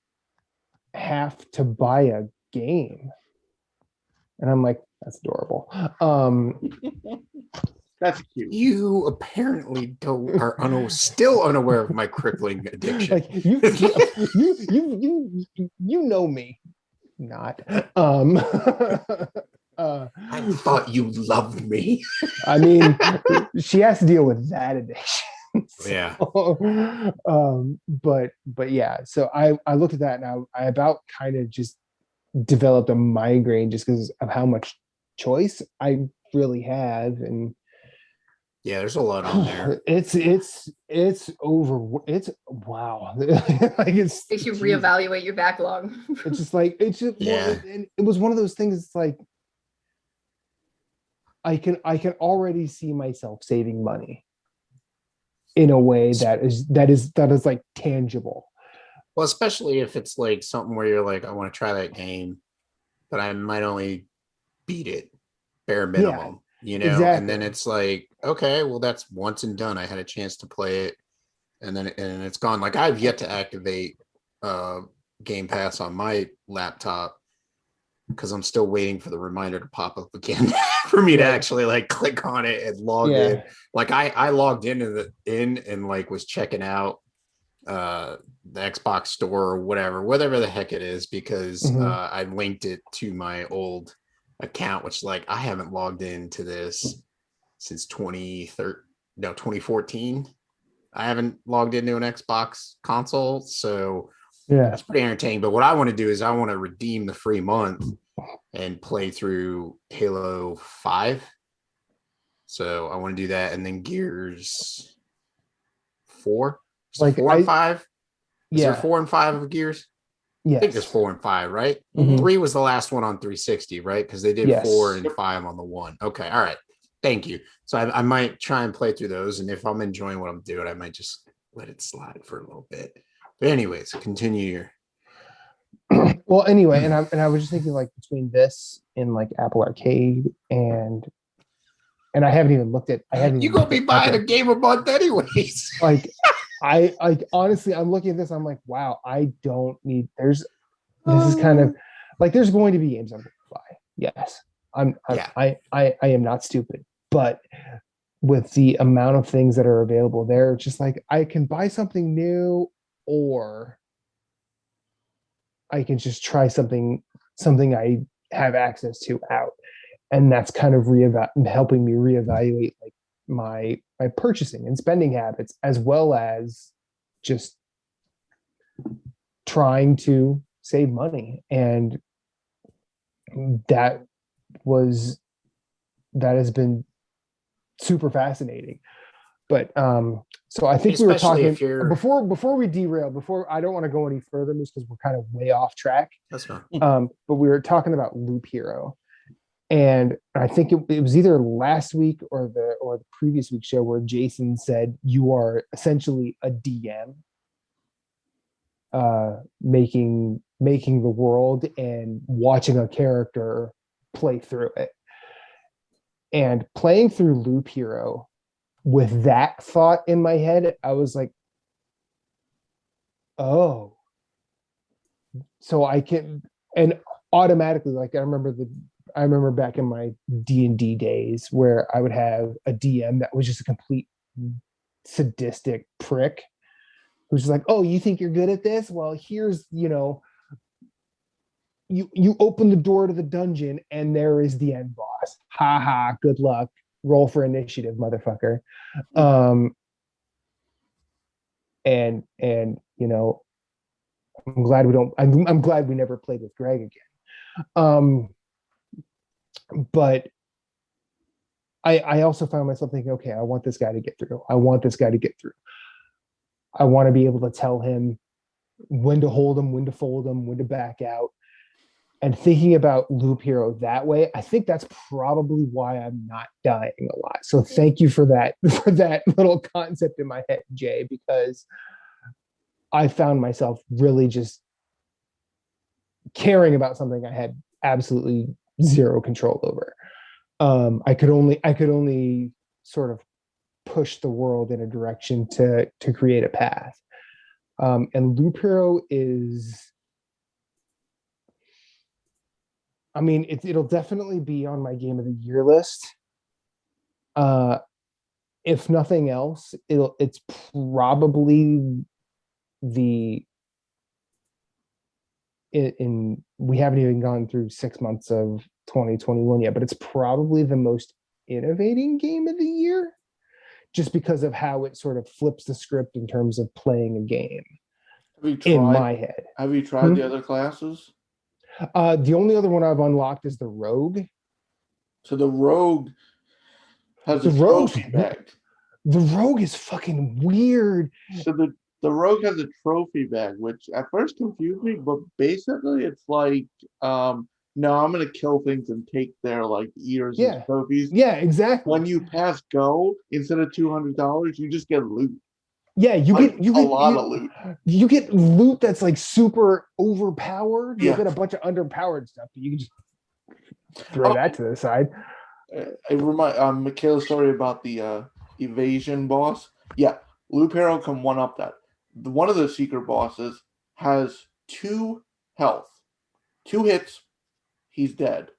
have to buy a game. And I'm like, that's adorable. That's cute. You apparently still unaware of my crippling addiction. Like you know me. Not. I thought you loved me. I mean, she has to deal with that addiction. Yeah. But yeah, so I looked at that and I about kind of just developed a migraine just because of how much choice I really have. And yeah, there's a lot on there. It's wow. Like Makes you reevaluate your backlog. It's just like Yeah. it was one of those things. It's like I can already see myself saving money in a way that is like tangible. Well, especially if it's like something where you're like, I want to try that game, but I might only beat it bare minimum, exactly. And then it's like, okay, well, that's once and done. I had a chance to play it, and it's gone. Like, I've yet to activate Game Pass on my laptop because I'm still waiting for the reminder to pop up again for me to actually like click on it and log in. Like I logged in and like was checking out the Xbox store or whatever the heck it is, because I linked it to my old account, which like I haven't logged into this since 2014. I haven't logged into an Xbox console, so that's pretty entertaining. But what I want to do is I want to redeem the free month and play through Halo 5. So I want to do that, and then Gears 4. Like 4 and 5? Is there 4 and 5 of Gears? Yeah, I think there's 4 and 5, right? 3 was the last one on 360, right? Because they did 4 and 5 on the one. Okay, all right. Thank you. So I might try and play through those, and if I'm enjoying what I'm doing, I might just let it slide for a little bit. But anyways, continue your. Well, anyway, and I was just thinking, like, between this and like Apple Arcade and I haven't even looked at. You're gonna be buying a game a month anyways. Like, I honestly, I'm looking at this. I'm like, wow, I don't need. This is kind of like, there's going to be games I'm going to buy. Yes, I am not stupid, but with the amount of things that are available there, it's just like I can buy something new, or I can just try something I have access to out, and that's kind of helping me reevaluate like my purchasing and spending habits, as well as just trying to save money. And that has been super fascinating. But so I think especially we were talking before we derail, I don't want to go any further because we're kind of way off track. That's fine. But we were talking about Loop Hero. And I think it was either last week or the previous week's show where Jason said you are essentially a DM, making the world and watching a character play through it. And playing through Loop Hero with that thought in my head, I was like, oh, so I can, and automatically, like, I remember back in my D&D days where I would have a DM that was just a complete sadistic prick who's just like, oh, you think you're good at this? Well, here's, you open the door to the dungeon and there is the end boss. boss. Ha ha, good luck. Roll for initiative, motherfucker. And you know, I'm glad we don't. I'm glad we never played with Greg again. But I also found myself thinking, okay, I want this guy to get through. I want this guy to get through. I want to be able to tell him when to hold him, when to fold him, when to back out. And thinking about Loop Hero that way, I think that's probably why I'm not dying a lot. So thank you for that little concept in my head, Jay, because I found myself really just caring about something I had absolutely zero control over. I could only sort of push the world in a direction to create a path. And Loop Hero is, I mean, it'll definitely be on my game of the year list. If nothing else, it's probably we haven't even gone through 6 months of 2021 yet, but it's probably the most innovating game of the year, just because of how it sort of flips the script in terms of playing a game. In my head. Have you tried the other classes? The only other one I've unlocked is the Rogue. So the Rogue has a trophy bag. The Rogue is fucking weird. So the Rogue has a trophy bag, which at first confused me, but basically it's like, no, I'm gonna kill things and take their like ears and trophies. Yeah, exactly. When you pass go, instead of $200, you just get loot. Yeah, you get a lot of loot. You get loot that's like super overpowered. You Yeah. get a bunch of underpowered stuff, but you can just throw that to the side. It remind Michaela's story about the evasion boss. Yeah, Loop Hero can one up that. One of the secret bosses has 2 health, 2 hits, he's dead.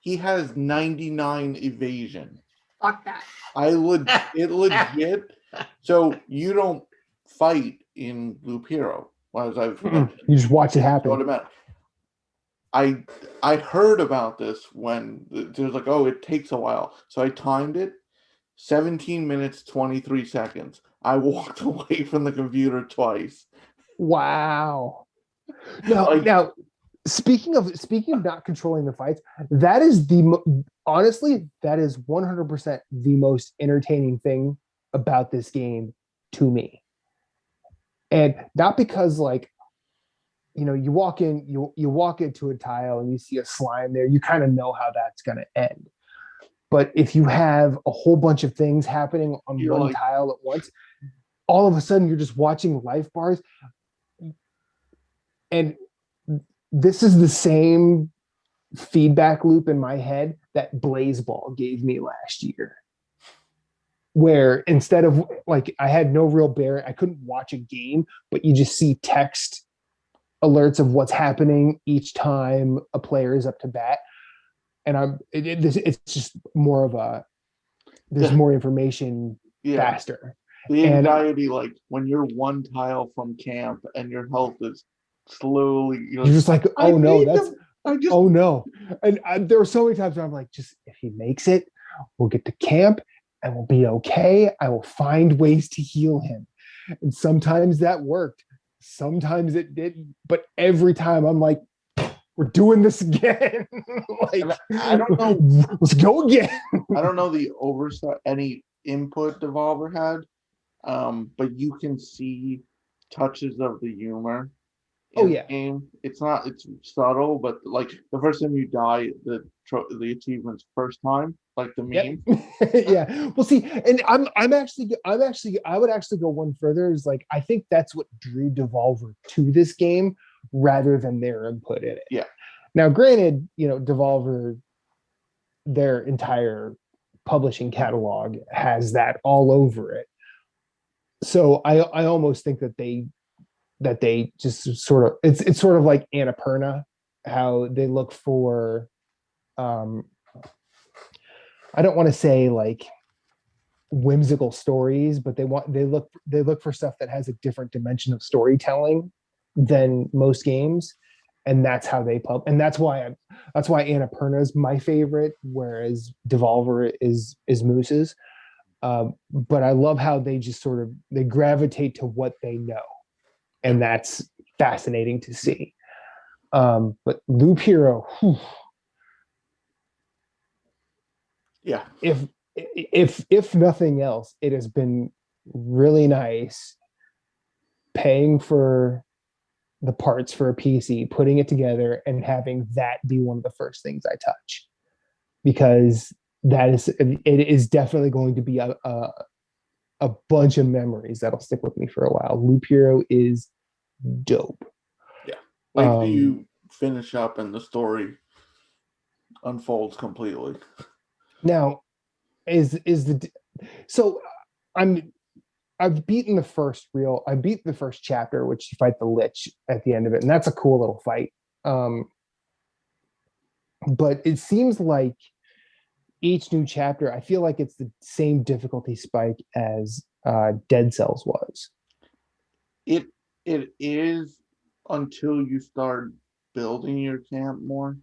He has 99 evasion. Fuck that. It legit. So you don't fight in Loop Hero, as I've mentioned. You just watch it happen. I heard about this when it was like, oh, it takes a while. So I timed it, 17 minutes, 23 seconds. I walked away from the computer twice. Wow. Now, speaking of not controlling the fights, that is honestly, that is 100% the most entertaining thing about this game to me. And not because, like, you know, you walk into a tile and you see a slime there, you kind of know how that's going to end. But if you have a whole bunch of things happening on one tile at once, all of a sudden you're just watching life bars. And this is the same feedback loop in my head that Blaze Ball gave me last year, where instead of, like, I had no real bearing, I couldn't watch a game, but you just see text alerts of what's happening each time a player is up to bat. And it's just more of there's more information faster. The anxiety, like when you're one tile from camp and your health is slowly, you're just like, oh no. And there were so many times where I'm like, just if he makes it, we'll get to camp and we'll be okay. I will find ways to heal him. And sometimes that worked. Sometimes it didn't. But every time I'm like, we're doing this again. Like, I don't know. Let's go again. I don't know the oversight, any input Devolver had, but you can see touches of the humor in the game. It's subtle, but like the first time you die, the achievement's first time, like the meme. Yeah. Well, see, and I would actually go one further. Is like, I think that's what drew Devolver to this game rather than their input in it. Yeah. Now, granted, you know, Devolver, their entire publishing catalog has that all over it. So I almost think that they just sort of, it's sort of like Annapurna, how they look for, I don't want to say like whimsical stories, but they look for stuff that has a different dimension of storytelling than most games. and that's how they pub. And that's why Annapurna is my favorite, whereas Devolver is Moose's. But I love how they just sort of they gravitate to what they know, and that's fascinating to see. But Loop Hero, whew, Yeah. if nothing else, it has been really nice paying for the parts for a PC, putting it together, and having that be one of the first things I touch, because it is definitely going to be a bunch of memories that'll stick with me for a while. Loop Hero is dope. Yeah. Wait till you finish up and the story unfolds completely. Now, so I've beaten the first chapter, which you fight the Lich at the end of it, and that's a cool little fight. But it seems like each new chapter, I feel like it's the same difficulty spike as Dead Cells was. It is until you start building your camp more.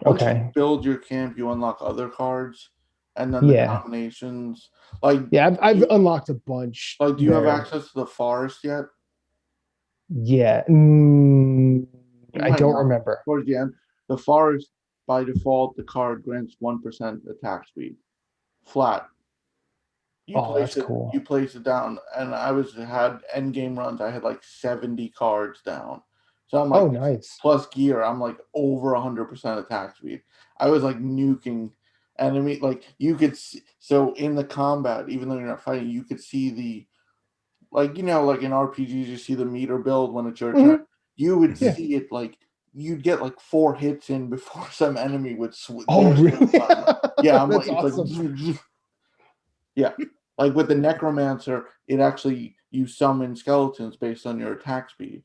Once you build your camp, you unlock other cards, and then the combinations. Like I've unlocked a bunch. Like, do you have access to the forest yet? Yeah, I don't remember. Towards the end, the forest by default, the card grants 1% attack speed, flat. That's cool. You place it down, and I had end game runs. I had like 70 cards down, so I'm like, nice. Plus gear, I'm like over 100% attack speed. I was like nuking enemy. Like you could see, so in the combat, even though you're not fighting, you could see the like in RPGs, you see the meter build when it's your turn. You would see it like you'd get like 4 hits in before some enemy would switch. Oh, really? Yeah, I'm That's like, awesome. Yeah. Like with the Necromancer, it actually you summon skeletons based on your attack speed.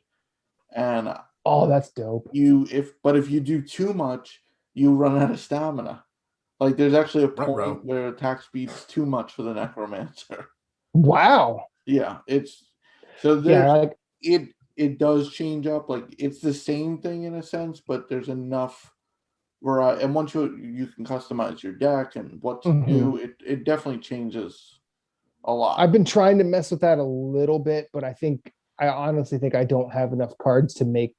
And that's dope. If you do too much, you run out of stamina. Like there's actually a point where attack speed's too much for the Necromancer. Wow. Yeah, it's so there's it does change up. Like it's the same thing in a sense, but there's enough variety. And once you can customize your deck and what to do, it definitely changes a lot. I've been trying to mess with that a little bit, but I honestly think I don't have enough cards to make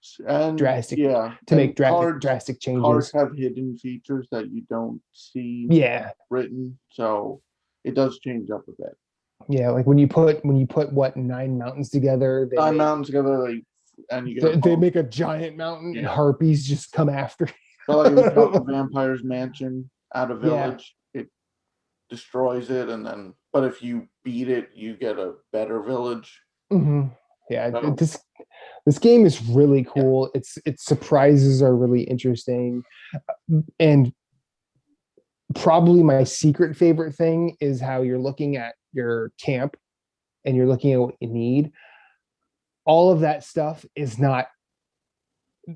drastic changes. Cards have hidden features that you don't see written, so it does change up a bit. Yeah, like when you put what 9 mountains together, and you get they make a giant mountain and harpies just come after. So like if you drop the vampire's mansion at a village, it destroys it, and then but if you beat it, you get a better village. Yeah, so, this game is really cool. Its surprises are really interesting, and probably my secret favorite thing is how you're looking at your camp and you're looking at what you need. All of that stuff is not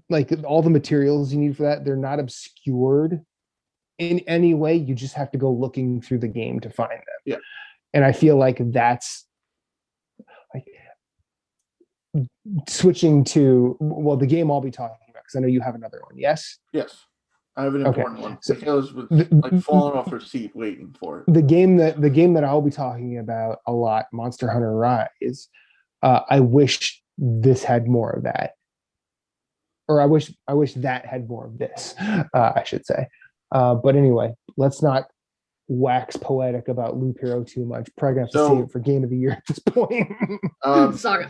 like all the materials you need for that. They're not obscured in any way. You just have to go looking through the game to find them. Yeah. And I feel like that's like switching to the game I'll be talking about, because I know you have another one. Yes. I have an important one. So Michaela's like falling off her seat waiting for it. The game that I'll be talking about a lot, Monster Hunter Rise. I wish this had more of that, or I wish that had more of this. I should say. But anyway, let's not wax poetic about Loop Hero too much. Probably have to save it for Game of the Year at this point. Saga.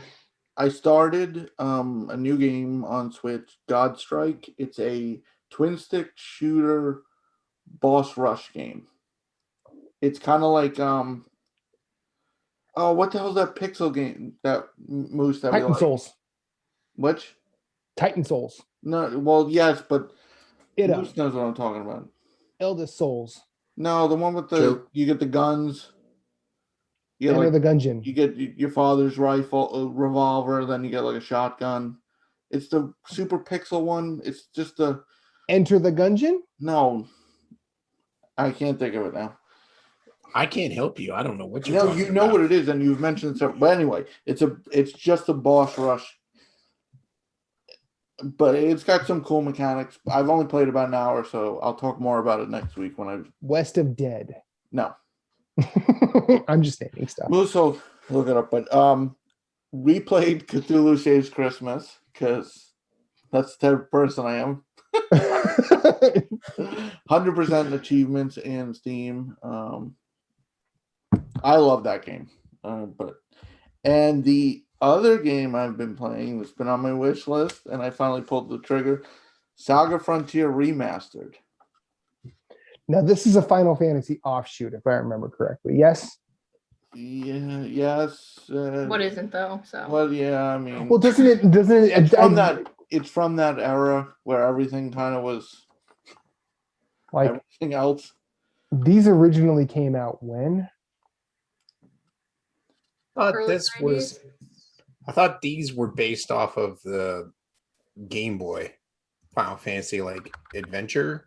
I started a new game on Switch, Godstrike. It's a twin stick shooter boss rush game. It's kind of like what the hell's that pixel game that Moose that Titan Souls. Which? Titan Souls. No, well, yes, but Moose knows what I'm talking about. Eldest Souls. No, the one with you get the guns. Enter the Gungeon. You get your father's revolver, then you get like a shotgun. It's the super pixel one. It's just the Enter the Gungeon? No. I can't think of it now. I can't help you. I don't know what you're talking about. You know what it is, and you've mentioned it. But anyway, it's just a boss rush. but it's got some cool mechanics. I've only played about an hour, so I'll talk more about it next week when I. West of Dead. No, I'm just naming stuff. we'll so look it up. But replayed Cthulhu Saves Christmas because that's the type of person I am. 100% achievements in Steam. I love that game. And the other game I've been playing that's been on my wish list, and I finally pulled the trigger, Saga Frontier Remastered. Now, this is a Final Fantasy offshoot, if I remember correctly. Yes? Yeah, yes. What isn't though? So Well, yeah, I mean, Well, doesn't it? it's from that era where everything kind of was Like, everything else. these originally came out when? Early 90s? I thought these were based off of the Game Boy Final Fantasy like adventure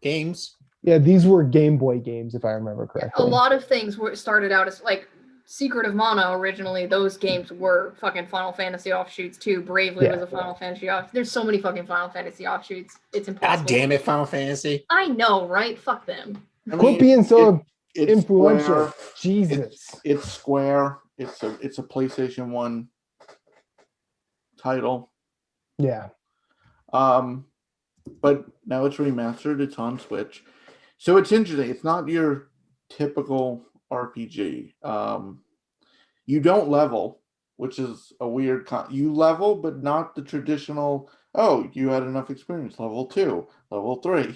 games. Yeah, these were Game Boy games, if I remember correctly. A lot of things started out as like Secret of Mana originally. Those games were fucking Final Fantasy offshoots too. Bravely was a Final Fantasy off. There's so many fucking Final Fantasy offshoots. It's impossible. God damn it, Final Fantasy! I know, right? Fuck them. Quit being so it's influential. Square. Jesus. It's Square. It's a PlayStation 1 title. Yeah. But now it's remastered. It's on Switch. So it's interesting. It's not your typical RPG. You don't level, which is a weird. You level, but not the traditional. Oh, you had enough experience. Level 2, level 3.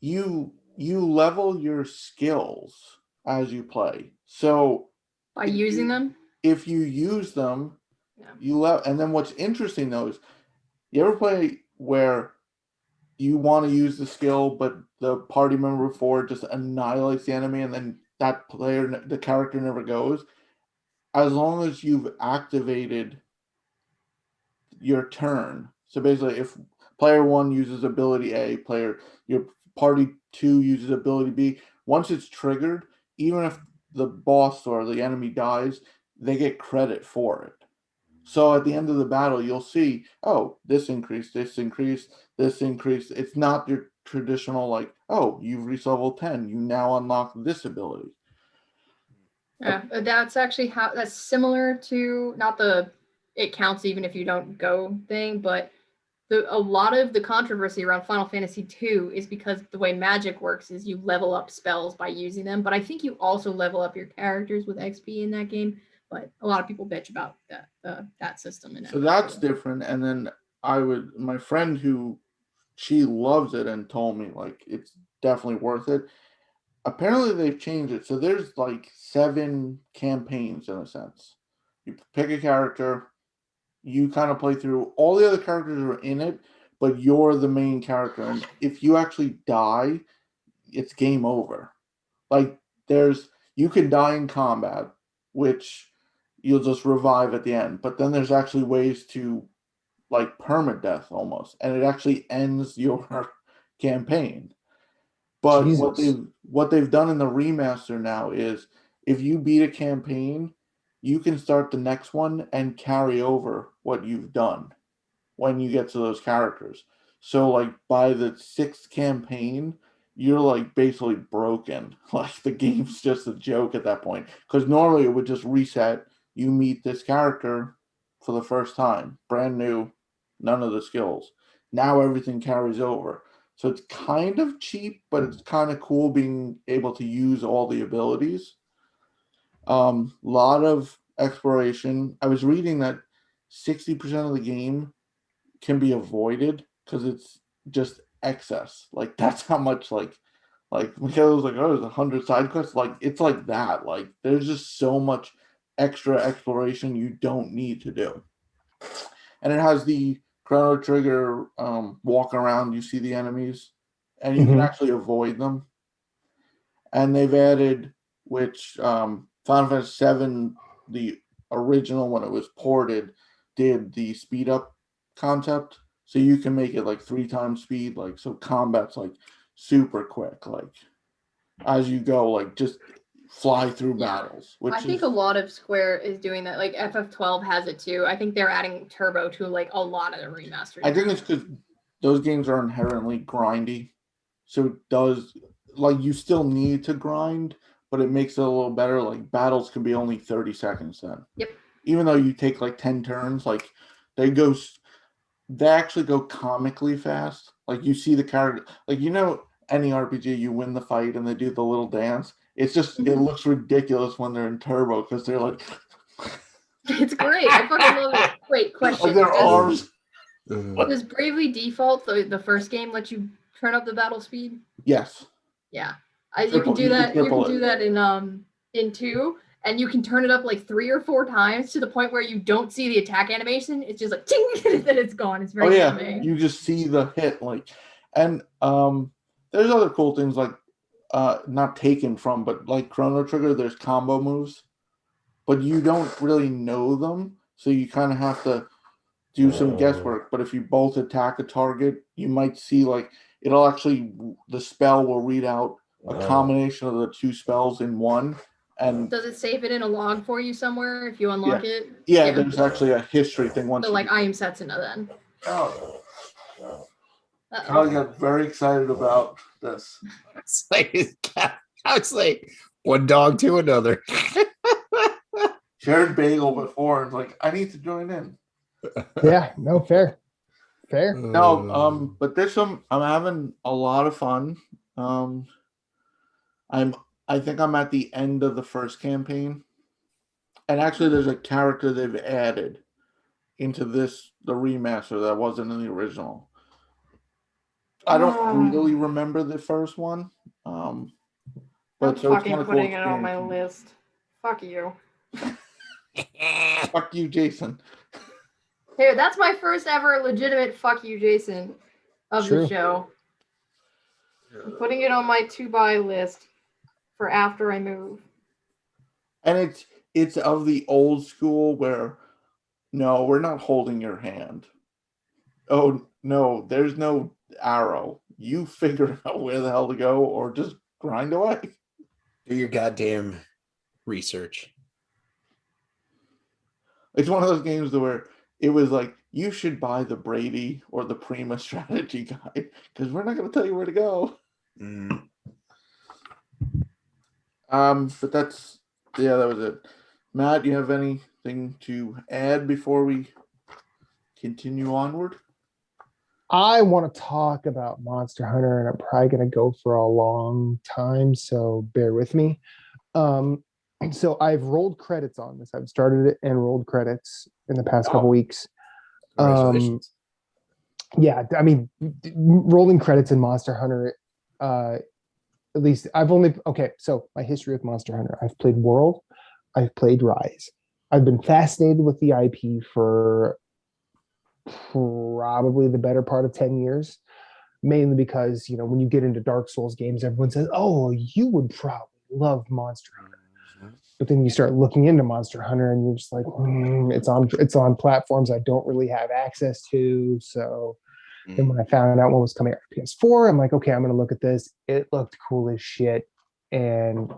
You level your skills as you play. So by using them. If you use them, you level. And then what's interesting though is, you ever play where you want to use the skill, but the party member before just annihilates the enemy, and then the character never goes? As long as you've activated your turn. So basically, if player 1 uses ability A, your party 2 uses ability B, once it's triggered, even if the boss or the enemy dies, they get credit for it. So at the end of the battle, you'll see, oh, this increased, this increased, this increased. It's not your traditional like, oh, you've reached level 10, you now unlock this ability. Yeah, that's actually that's similar to it counts even if you don't go thing, but a lot of the controversy around Final Fantasy II is because the way magic works is you level up spells by using them, but I think you also level up your characters with XP in that game. But a lot of people bitch about that system. So that's different. And then my friend she loves it and told me like it's definitely worth it. Apparently they've changed it. So there's like 7 campaigns in a sense. You pick a character, you kind of play through. All the other characters are in it, but you're the main character. And if you actually die, it's game over. Like you can die in combat, which you'll just revive at the end. But then there's actually ways to like permadeath almost, and it actually ends your campaign. But what they've done in the remaster now is, if you beat a campaign, you can start the next one and carry over what you've done when you get to those characters. So like by the 6th campaign, you're like basically broken. Like the game's just a joke at that point. Because normally it would just reset. You meet this character for the first time, brand new, none of the skills. Now everything carries over. So it's kind of cheap, but it's kind of cool being able to use all the abilities. Lot of exploration. I was reading that 60% of the game can be avoided because it's just excess. Like that's how much like Michaela was like, oh, there's 100 side quests. Like it's like that. Like there's just so much extra exploration you don't need to do. And it has the Chrono Trigger walk around, you see the enemies, and you can actually avoid them. And they've added, which Final Fantasy VII, the original when it was ported, did the speed up concept. So you can make it like 3 times speed, like so combat's like super quick, like as you go, like just fly through Yeah. battles. Which I think a lot of Square is doing that. Like FF12 has it too. I think they're adding turbo to like a lot of the remasters. I think it's because those games are inherently grindy, so it does like you still need to grind, but it makes it a little better. Like battles can be only 30 seconds then. Yep. Even though you take like 10 turns, like they actually go comically fast. Like you see the character, like any RPG, you win the fight and they do the little dance. It's just it looks ridiculous when they're in turbo because they're like It's great. I fucking love it. Wait, question. like their arms. Does Bravely Default, the first game, let you turn up the battle speed? Yes. Yeah. You can do that. You can do that in 2, and you can turn it up like 3 or 4 times to the point where you don't see the attack animation. It's just like ting, and then it's gone. It's very anime. You just see the hit and there's other cool things like not taken from, but like Chrono Trigger, there's combo moves, but you don't really know them, so you kind of have to do some guesswork. But if you both attack a target, you might see like the spell will read out a combination of the 2 spells in one. And does it save it in a log for you somewhere if you unlock it? Yeah, there's actually a history thing once. So like I am Setsuna then. Oh. I got very excited about this. It's like one dog to another. Shared bagel before and like I need to join in. Yeah, no, fair. No, but I'm having a lot of fun. I think I'm at the end of the first campaign. And actually there's a character they've added into the remaster that wasn't in the original. I don't really remember the first one. But I'm so it's fucking kind of putting cool it on my list. Fuck you. Fuck you, Jason. Here, that's my first ever legitimate fuck you, Jason, of the show. I'm putting it on my to-buy list for after I move. And it's of the old school where, no, we're not holding your hand. Oh, no, there's no arrow. You figure out where the hell to go or just grind away. Do your goddamn research. It's one of those games where it was like, you should buy the Brady or the Prima strategy guide because we're not going to tell you where to go. But that was it. Matt, you have anything to add before we continue onward? I want to talk about Monster Hunter, and I'm probably going to go for a long time, so bear with me. So I've rolled credits on this. I've started it and rolled credits in the past couple weeks. Congratulations. Yeah, I mean, rolling credits in Monster Hunter, at least so my history with Monster Hunter, I've played World, I've played Rise. I've been fascinated with the IP for probably the better part of 10 years, mainly because, when you get into Dark Souls games, everyone says, oh, you would probably love Monster Hunter. But then you start looking into Monster Hunter and you're just like, it's on platforms I don't really have access to. So then when I found out what was coming out for PS4, I'm like, okay, I'm going to look at this. It looked cool as shit. And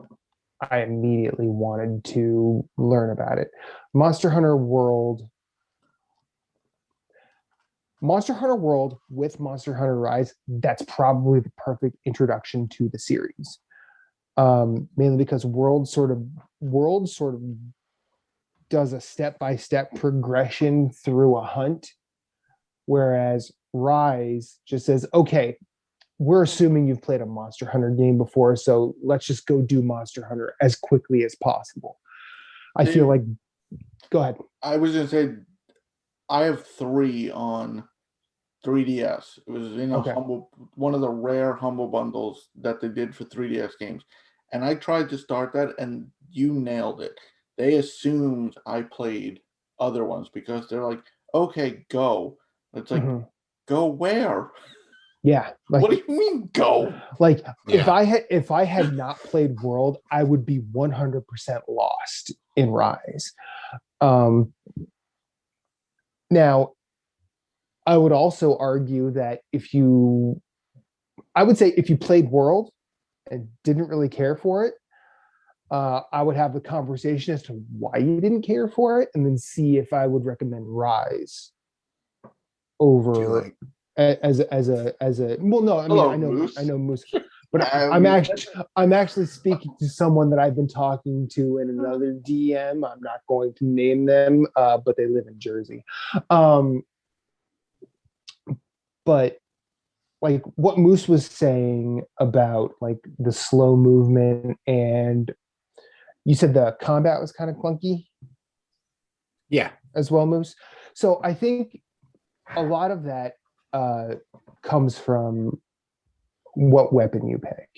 I immediately wanted to learn about it. Monster Hunter World with Monster Hunter Rise, that's probably the perfect introduction to the series. Mainly because World sort of does a step-by-step progression through a hunt, whereas Rise just says, okay, we're assuming you've played a Monster Hunter game before, so let's just go do Monster Hunter as quickly as possible. I feel like, go ahead. I was going to say, I have 3 on 3DS. It was in one of the rare humble bundles that they did for 3DS games. And I tried to start that and you nailed it. They assumed I played other ones because they're like, okay, go. It's like, go where? Yeah. Like, what do you mean go? Like if I had not played World, I would be 100% lost in Rise. Now, I would also argue that if you played World and didn't really care for it, I would have the conversation as to why you didn't care for it, and then see if I would recommend Rise over Do you like as a well, no, I mean, Hello, I know Moose. Moose, but Um, I'm actually speaking to someone that I've been talking to in another DM. I'm not going to name them, but they live in Jersey. But like what Moose was saying about like the slow movement, and you said the combat was kind of clunky Yeah. as well, Moose. So I think a lot of that comes from what weapon you pick.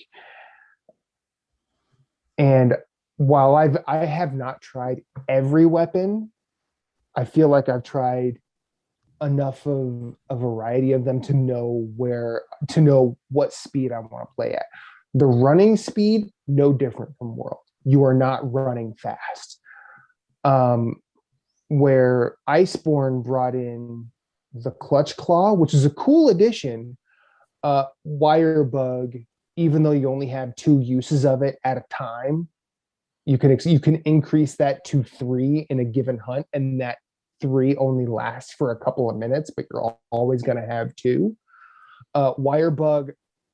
And while I have not tried every weapon, I feel like I've tried enough of a variety of them to know what speed I want to play at. The running speed, no different from World. You are not running fast. Where Iceborne brought in the Clutch Claw, which is a cool addition. Wire Bug, even though you only have 2 uses of it at a time, you can increase that to 3 in a given hunt, and that 3 only lasts for a couple of minutes, but you're always going to have 2. Wire Bug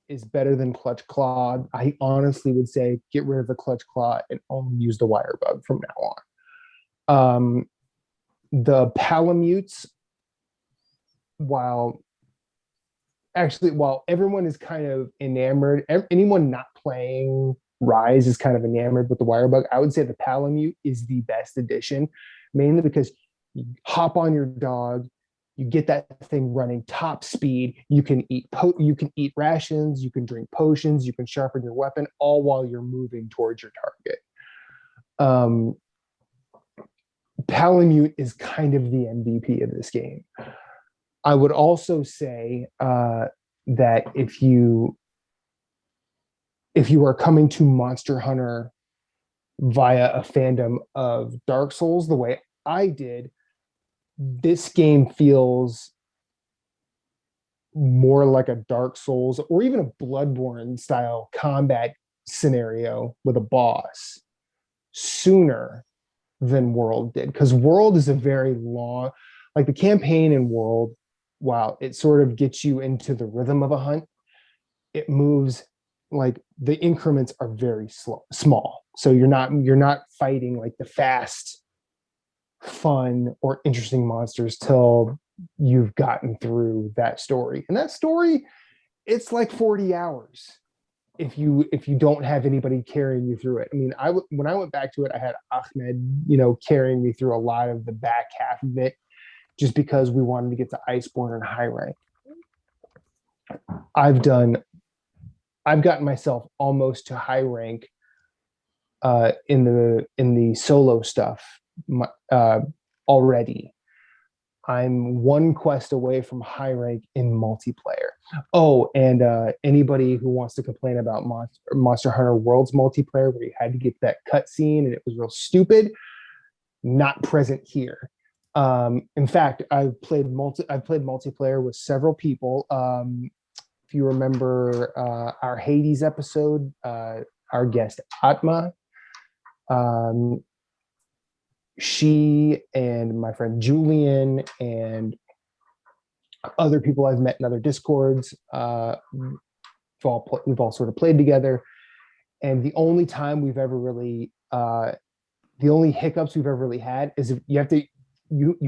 is better than Clutch Claw. I honestly would say get rid of the Clutch Claw and only use the Wire Bug from now on. The Palamutes, while everyone is kind of enamored, anyone not playing Rise is kind of enamored with the Wire Bug, I would say the Palamute is the best addition, mainly because you hop on your dog, you get that thing running top speed, you can eat rations, you can drink potions, you can sharpen your weapon, all while you're moving towards your target. Palamute is kind of the MVP of this game. I would also say that if you are coming to Monster Hunter via a fandom of Dark Souls the way I did, this game feels more like a Dark Souls or even a Bloodborne style combat scenario with a boss sooner than World did, because World is a very long, like the campaign in World, while it sort of gets you into the rhythm of a hunt, it moves, like the increments are very small, so you're not fighting like the fast, fun or interesting monsters till you've gotten through that story, and that story, it's like 40 hours if you don't have anybody carrying you through it. I mean, when I went back to it, I had Ahmed, carrying me through a lot of the back half of it, just because we wanted to get to Iceborne and high rank. I've gotten myself almost to high rank in the solo stuff already. I'm 1 quest away from high rank in multiplayer. Oh, and anybody who wants to complain about Monster Hunter World's multiplayer, where you had to get that cutscene and it was real stupid, not present here. In fact, I've played multiplayer with several people. If you remember our Hades episode, our guest Atma, she and my friend Julian and other people I've met in other Discords, we've all sort of played together. And the only time we've ever really, the only hiccups we've ever really had is if you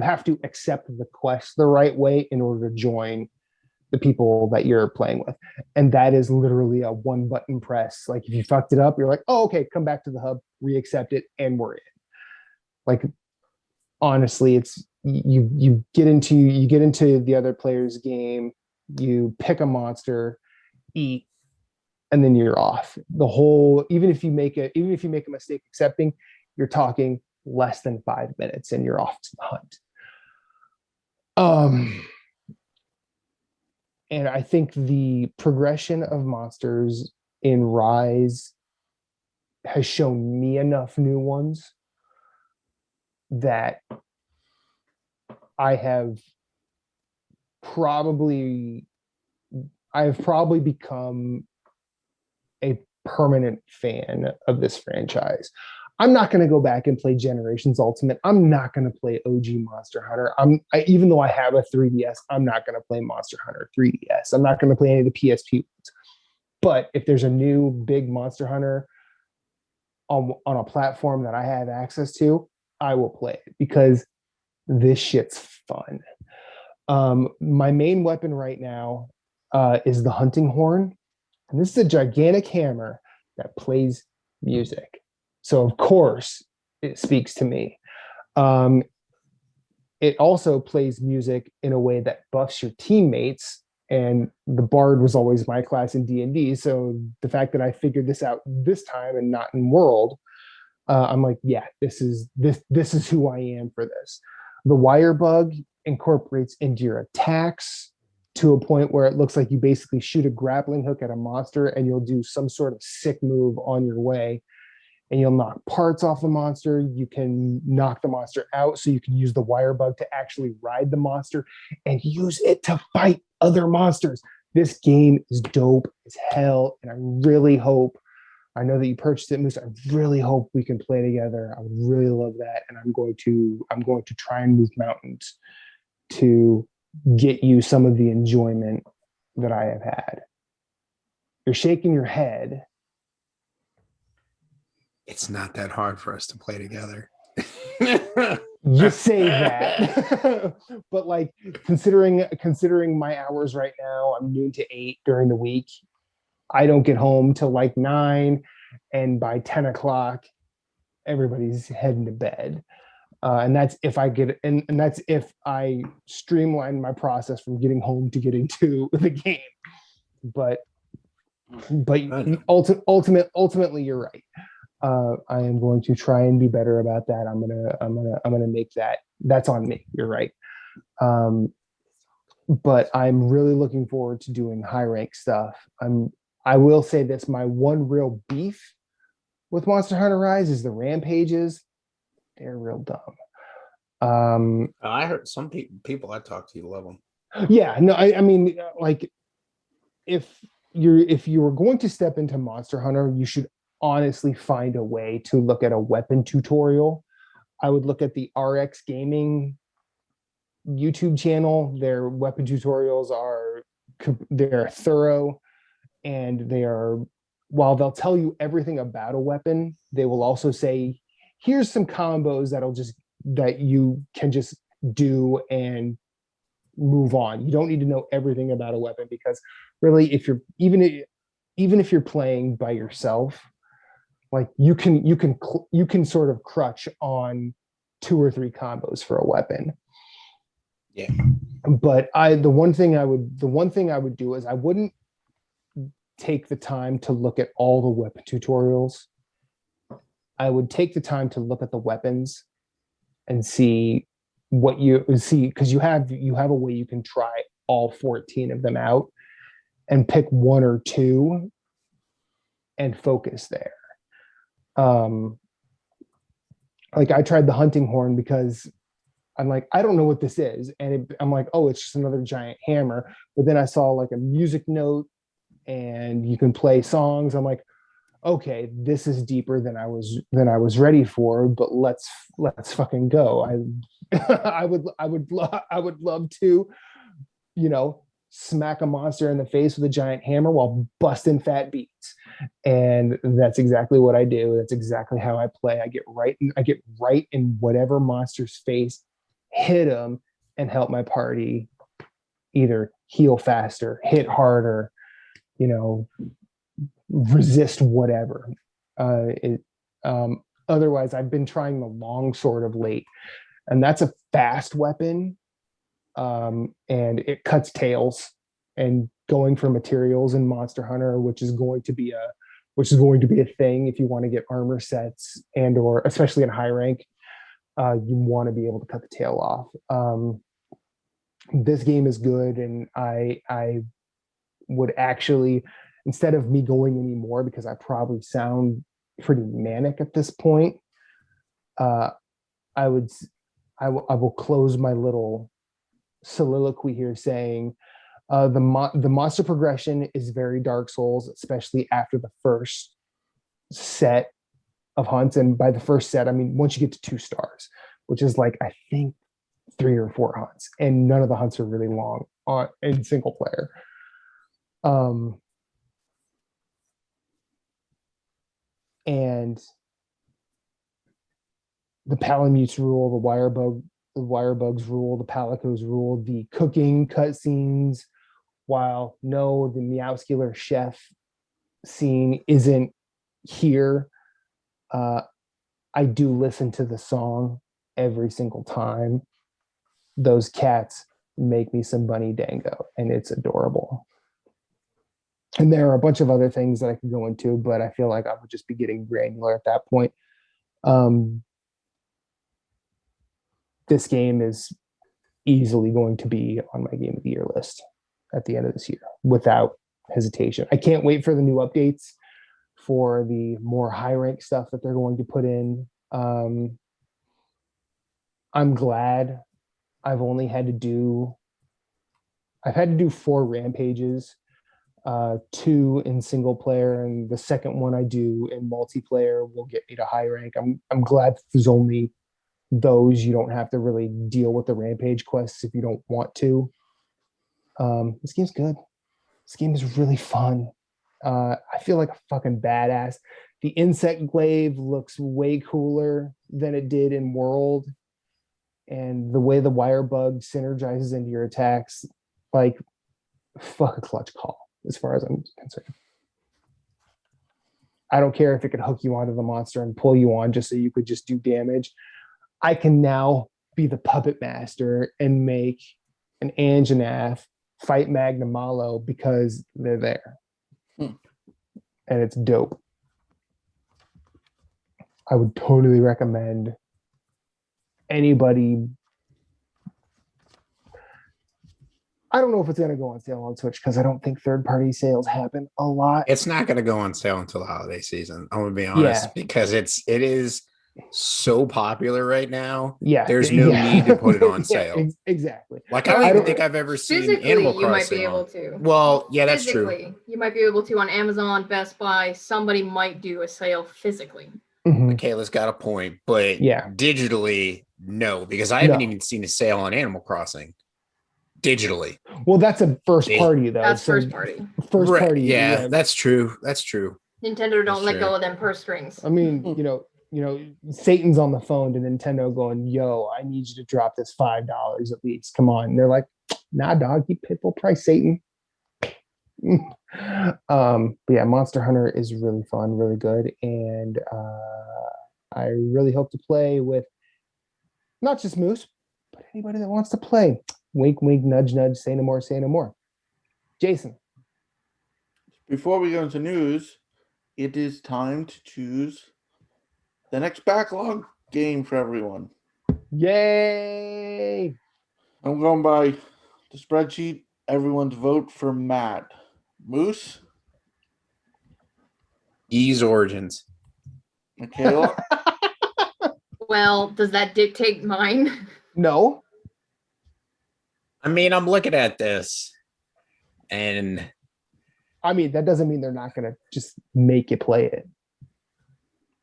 have to accept the quest the right way in order to join the people that you're playing with. And that is literally a 1 button press. Like if you fucked it up, you're like, oh, okay, come back to the hub, reaccept it, and we're in. Like, honestly, it's you get into the other player's game, you pick a monster, eat, and then you're off. Even if you make a mistake accepting, you're talking less than 5 minutes and you're off to the hunt. And I think the progression of monsters in Rise has shown me enough new ones that I have probably become a permanent fan of this franchise. I'm not going to go back and play Generations Ultimate. I'm not going to play OG Monster Hunter. Even though I have a 3DS, I'm not going to play Monster Hunter 3DS. I'm not going to play any of the PSP ones. But if there's a new big Monster Hunter on a platform that I have access to, I will play it because this shit's fun. My main weapon right now is the hunting horn. And this is a gigantic hammer that plays music. So, of course, it speaks to me. It also plays music in a way that buffs your teammates. And the bard was always my class in D&D. So the fact that I figured this out this time and not in World, I'm like, yeah, this is who I am for this. The wire bug incorporates into your attacks to a point where it looks like you basically shoot a grappling hook at a monster and you'll do some sort of sick move on your way. And you'll knock parts off the monster. You can knock the monster out, so you can use the wire bug to actually ride the monster and use it to fight other monsters. This game is dope as hell, and I really hope, I know that you purchased it, Moose. I really hope we can play together. I would really love that, and I'm going to try and move mountains to get you some of the enjoyment that I have had. You're shaking your head. It's not that hard for us to play together. You say that. But like considering my hours right now, I'm noon to 8 during the week. I don't get home till like 9, and by 10 o'clock, everybody's heading to bed. And that's if I get and that's if I streamline my process from getting home to getting to the game. But ultimately, you're right. I am going to try and be better about that. I'm gonna make that. That's on me. You're right. But I'm really looking forward to doing high rank stuff. I will say this: my one real beef with Monster Hunter Rise is the rampages. They're real dumb. I heard some people I talked to love them. Yeah, no, I mean, like, if you were going to step into Monster Hunter, you should honestly find a way to look at a weapon tutorial. I would look at the RX Gaming YouTube channel. Their weapon tutorials they're thorough, and they are, while they'll tell you everything about a weapon, they will also say, here's some combos that you can just do and move on. You don't need to know everything about a weapon, because really, if you're even if you're playing by yourself, like you can sort of crutch on 2 or 3 combos for a weapon. Yeah. But the one thing I would do is I wouldn't take the time to look at all the weapon tutorials. I would take the time to look at the weapons and see what you see, because you have a way you can try all 14 of them out and pick 1 or 2 and focus there. Like I tried the hunting horn because I'm like, I don't know what this is, and I'm like, oh, it's just another giant hammer. But then I saw like a music note and you can play songs. I'm like, okay, this is deeper than I was ready for, but let's fucking go. I would love to, smack a monster in the face with a giant hammer while busting fat beats. And that's exactly what I do. That's exactly how I play. I get right in whatever monster's face, hit them, and help my party either heal faster, hit harder, resist whatever. Otherwise, I've been trying the long sword of late, and that's a fast weapon, and it cuts tails. And going for materials in Monster Hunter, which is going to be a thing if you want to get armor sets, and or especially in high rank, you want to be able to cut the tail off. This game is good, and I would actually, instead of me going anymore, because I probably sound pretty manic at this point, I will close my little soliloquy here saying, The monster progression is very Dark Souls, especially after the first set of hunts. And by the first set, I mean once you get to 2 stars, which is like I think 3 or 4 hunts, and none of the hunts are really long on in single player. And the Palamutes rule, the wire bugs rule, the Palicos rule, the cooking cutscenes. While no, the Meowscular chef scene isn't here, I do listen to the song every single time. Those cats make me some bunny dango, and it's adorable. And there are a bunch of other things that I could go into, but I feel like I would just be getting granular at that point. This game is easily going to be on my game of the year list at the end of this year without hesitation. I can't wait for the new updates for the more high rank stuff that they're going to put in. I'm glad I've had to do 4 rampages, 2 in single player, and the second one I do in multiplayer will get me to high rank. I'm glad there's only those. You don't have to really deal with the rampage quests if you don't want to. This game's good. This game is really fun. I feel like a fucking badass. The insect glaive looks way cooler than it did in World. And the way the wire bug synergizes into your attacks, like, fuck a clutch call, as far as I'm concerned. I don't care if it could hook you onto the monster and pull you on just so you could just do damage. I can now be the puppet master and make an Anjanath fight Magna Malo because they're there. And it's dope. I would totally recommend anybody. I don't know if it's going to go on sale on Switch because I don't think third-party sales happen a lot. It's not going to go on sale until the holiday season. I'm going to be honest, because it is so popular right now. Yeah, there's no need to put it on sale. Exactly. Like I don't even think I've ever seen Animal Crossing. You might be able to. Well, yeah, that's true. You might be able to on Amazon, Best Buy. Somebody might do a sale physically. Mm-hmm. Michaela's got a point, but digitally, no, because I haven't even seen a sale on Animal Crossing digitally. Well, that's a first party though. That's first party. First party. Yeah, that's true. That's true. Nintendo don't let go of them purse strings. I mean, you know, Satan's on the phone to Nintendo going, "Yo, I need you to drop this $5 at least. Come on." And they're like, "Nah, dog, keep it full price, Satan." But yeah, Monster Hunter is really fun, really good, and I really hope to play with not just Moose, but anybody that wants to play. Wink, wink, nudge, nudge. Say no more. Say no more. Jason. Before we go into news, it is time to choose the next backlog game for everyone. Yay! I'm going by the spreadsheet. Everyone's vote for Matt. Moose? Ys Origins. Michaela? Well, does that dictate mine? No. I mean, I'm looking at this, and I mean, that doesn't mean they're not going to just make you play it.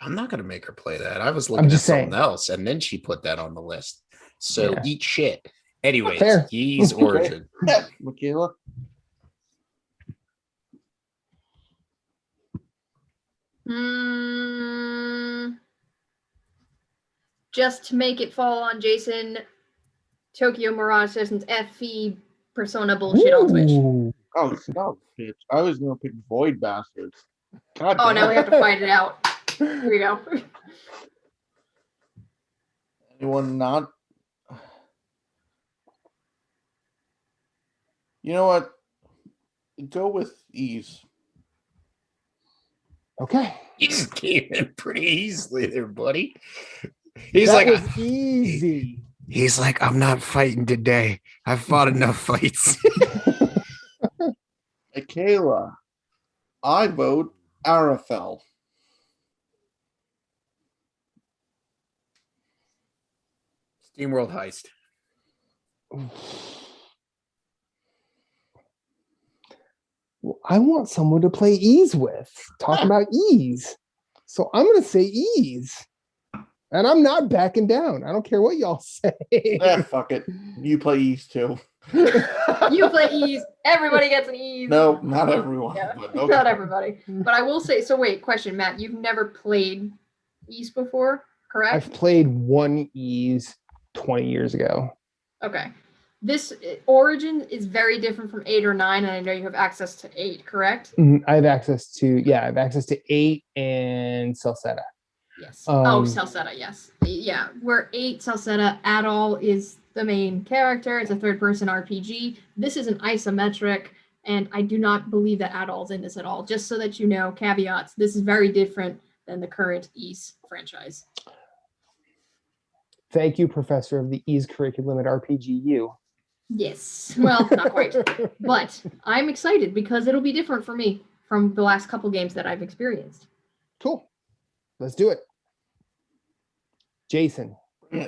I'm not going to make her play that. I was looking at something else, and then she put that on the list. So eat shit. Anyways, Ys Origin. Michaela? Just to make it fall on Jason, Tokyo Mirage Sessions FE Persona bullshit on Twitch. Oh, stop, bitch. I was going to pick Void Bastards. God oh, damn. now we have to fight it out. Here we go. Anyone not? You know what? Go with Ys. Okay. He's came in pretty easily there, buddy. That was easy. He's like, I'm not fighting today. I've fought enough fights. Michaela, I vote Arafel. SteamWorld Heist. Well, I want someone to play ease with. Talk about ease. So I'm going to say ease. And I'm not backing down. I don't care what y'all say. Fuck it. You play East too. You play ease. Everybody gets an ease. No, not everyone. Yeah, But okay. not everybody. But I will say, so wait, question, Matt. You've never played East before, correct? I've played one ease 20 years ago. Okay. This Origin is very different from 8 or 9, and I know you have access to 8, correct? I have access to 8 and Celceta. Yes. Um, Celceta, yes. Yeah, where 8 Celceta Adol is the main character. It's a third-person RPG. This is an isometric, and I do not believe that Adol's in this at all. Just so that you know, caveats, this is very different than the current East franchise. Thank you, Professor of the Ease Curriculum at RPGU. Yes. Well, not quite. But I'm excited because it'll be different for me from the last couple games that I've experienced. Cool. Let's do it. Jason. Yeah.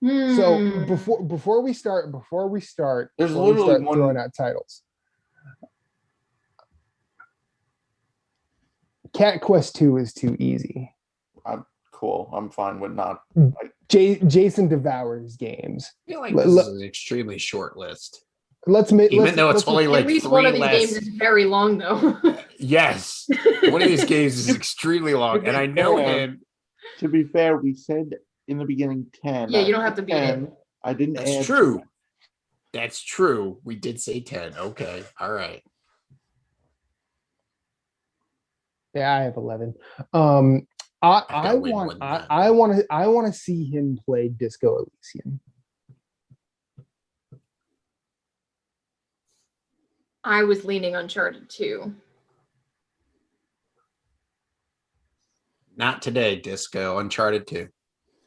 So before we start, There's before we literally start one- throwing out titles. Cat Quest 2 is too easy. Cool. I'm fine with not. Jason devours games. I feel like this is an extremely short list. Even though it's only like At least 3 one of these less. games is very long, though. Yes. One of these games is extremely long, and I know him. To be fair, we said in the beginning 10. Yeah, you don't have to beat it. 10. I didn't That's add true. to it. That's true. We did say 10. Okay. All right. Yeah, I have 11. I've I got way more want than that. I want to see him play Disco Elysium. I was leaning Uncharted 2. Not today, Disco. Uncharted 2.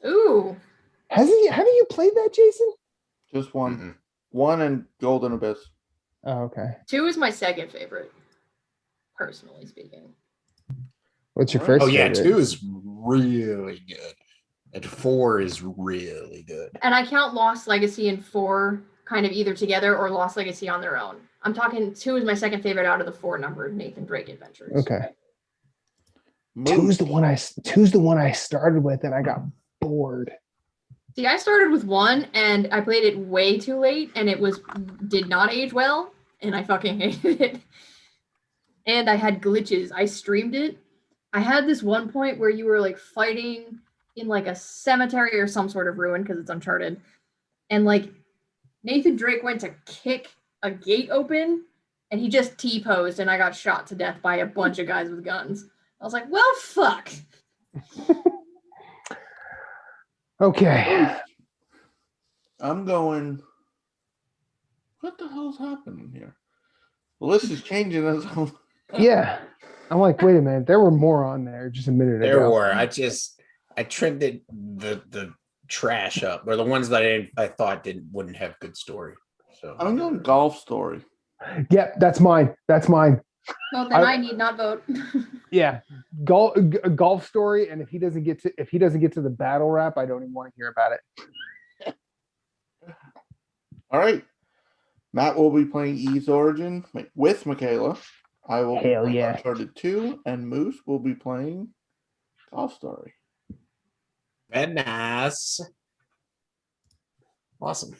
Ooh. Haven't you played that, Jason? Just one. Mm-mm. One and Golden Abyss. Oh, okay. 2 is my second favorite, personally speaking. What's your Oh, first? Oh, yeah. favorite? 2 is really good. And 4 is really good. And I count Lost Legacy and 4 kind of either together or Lost Legacy on their own. I'm talking 2 is my second favorite out of the 4 numbered Nathan Drake adventures. Okay. Moose. Two's the one I started with, and I got bored. See, I started with 1 and I played it way too late and it did not age well and I fucking hated it. And I had glitches. I streamed it. I had this one point where you were like fighting in like a cemetery or some sort of ruin because it's Uncharted. And like Nathan Drake went to kick a gate open and he just T-posed and I got shot to death by a bunch of guys with guns. I was like, well, fuck. Okay. I'm going. What the hell's happening here? The list is changing as I'm. Yeah. I'm like, wait a minute. There were more on there just a minute There ago. were. I trimmed the trash up, or the ones that I thought wouldn't have good story. So I'm going Golf Story. Yep, that's mine. That's mine. Well, then I need not vote. Yeah, golf story. And if he doesn't get to the battle rap, I don't even want to hear about it. All right. Matt will be playing Ease Origin with Michaela. I will be Hell playing yeah. Uncharted 2, and Moose will be playing Golf Story. very nice. Awesome.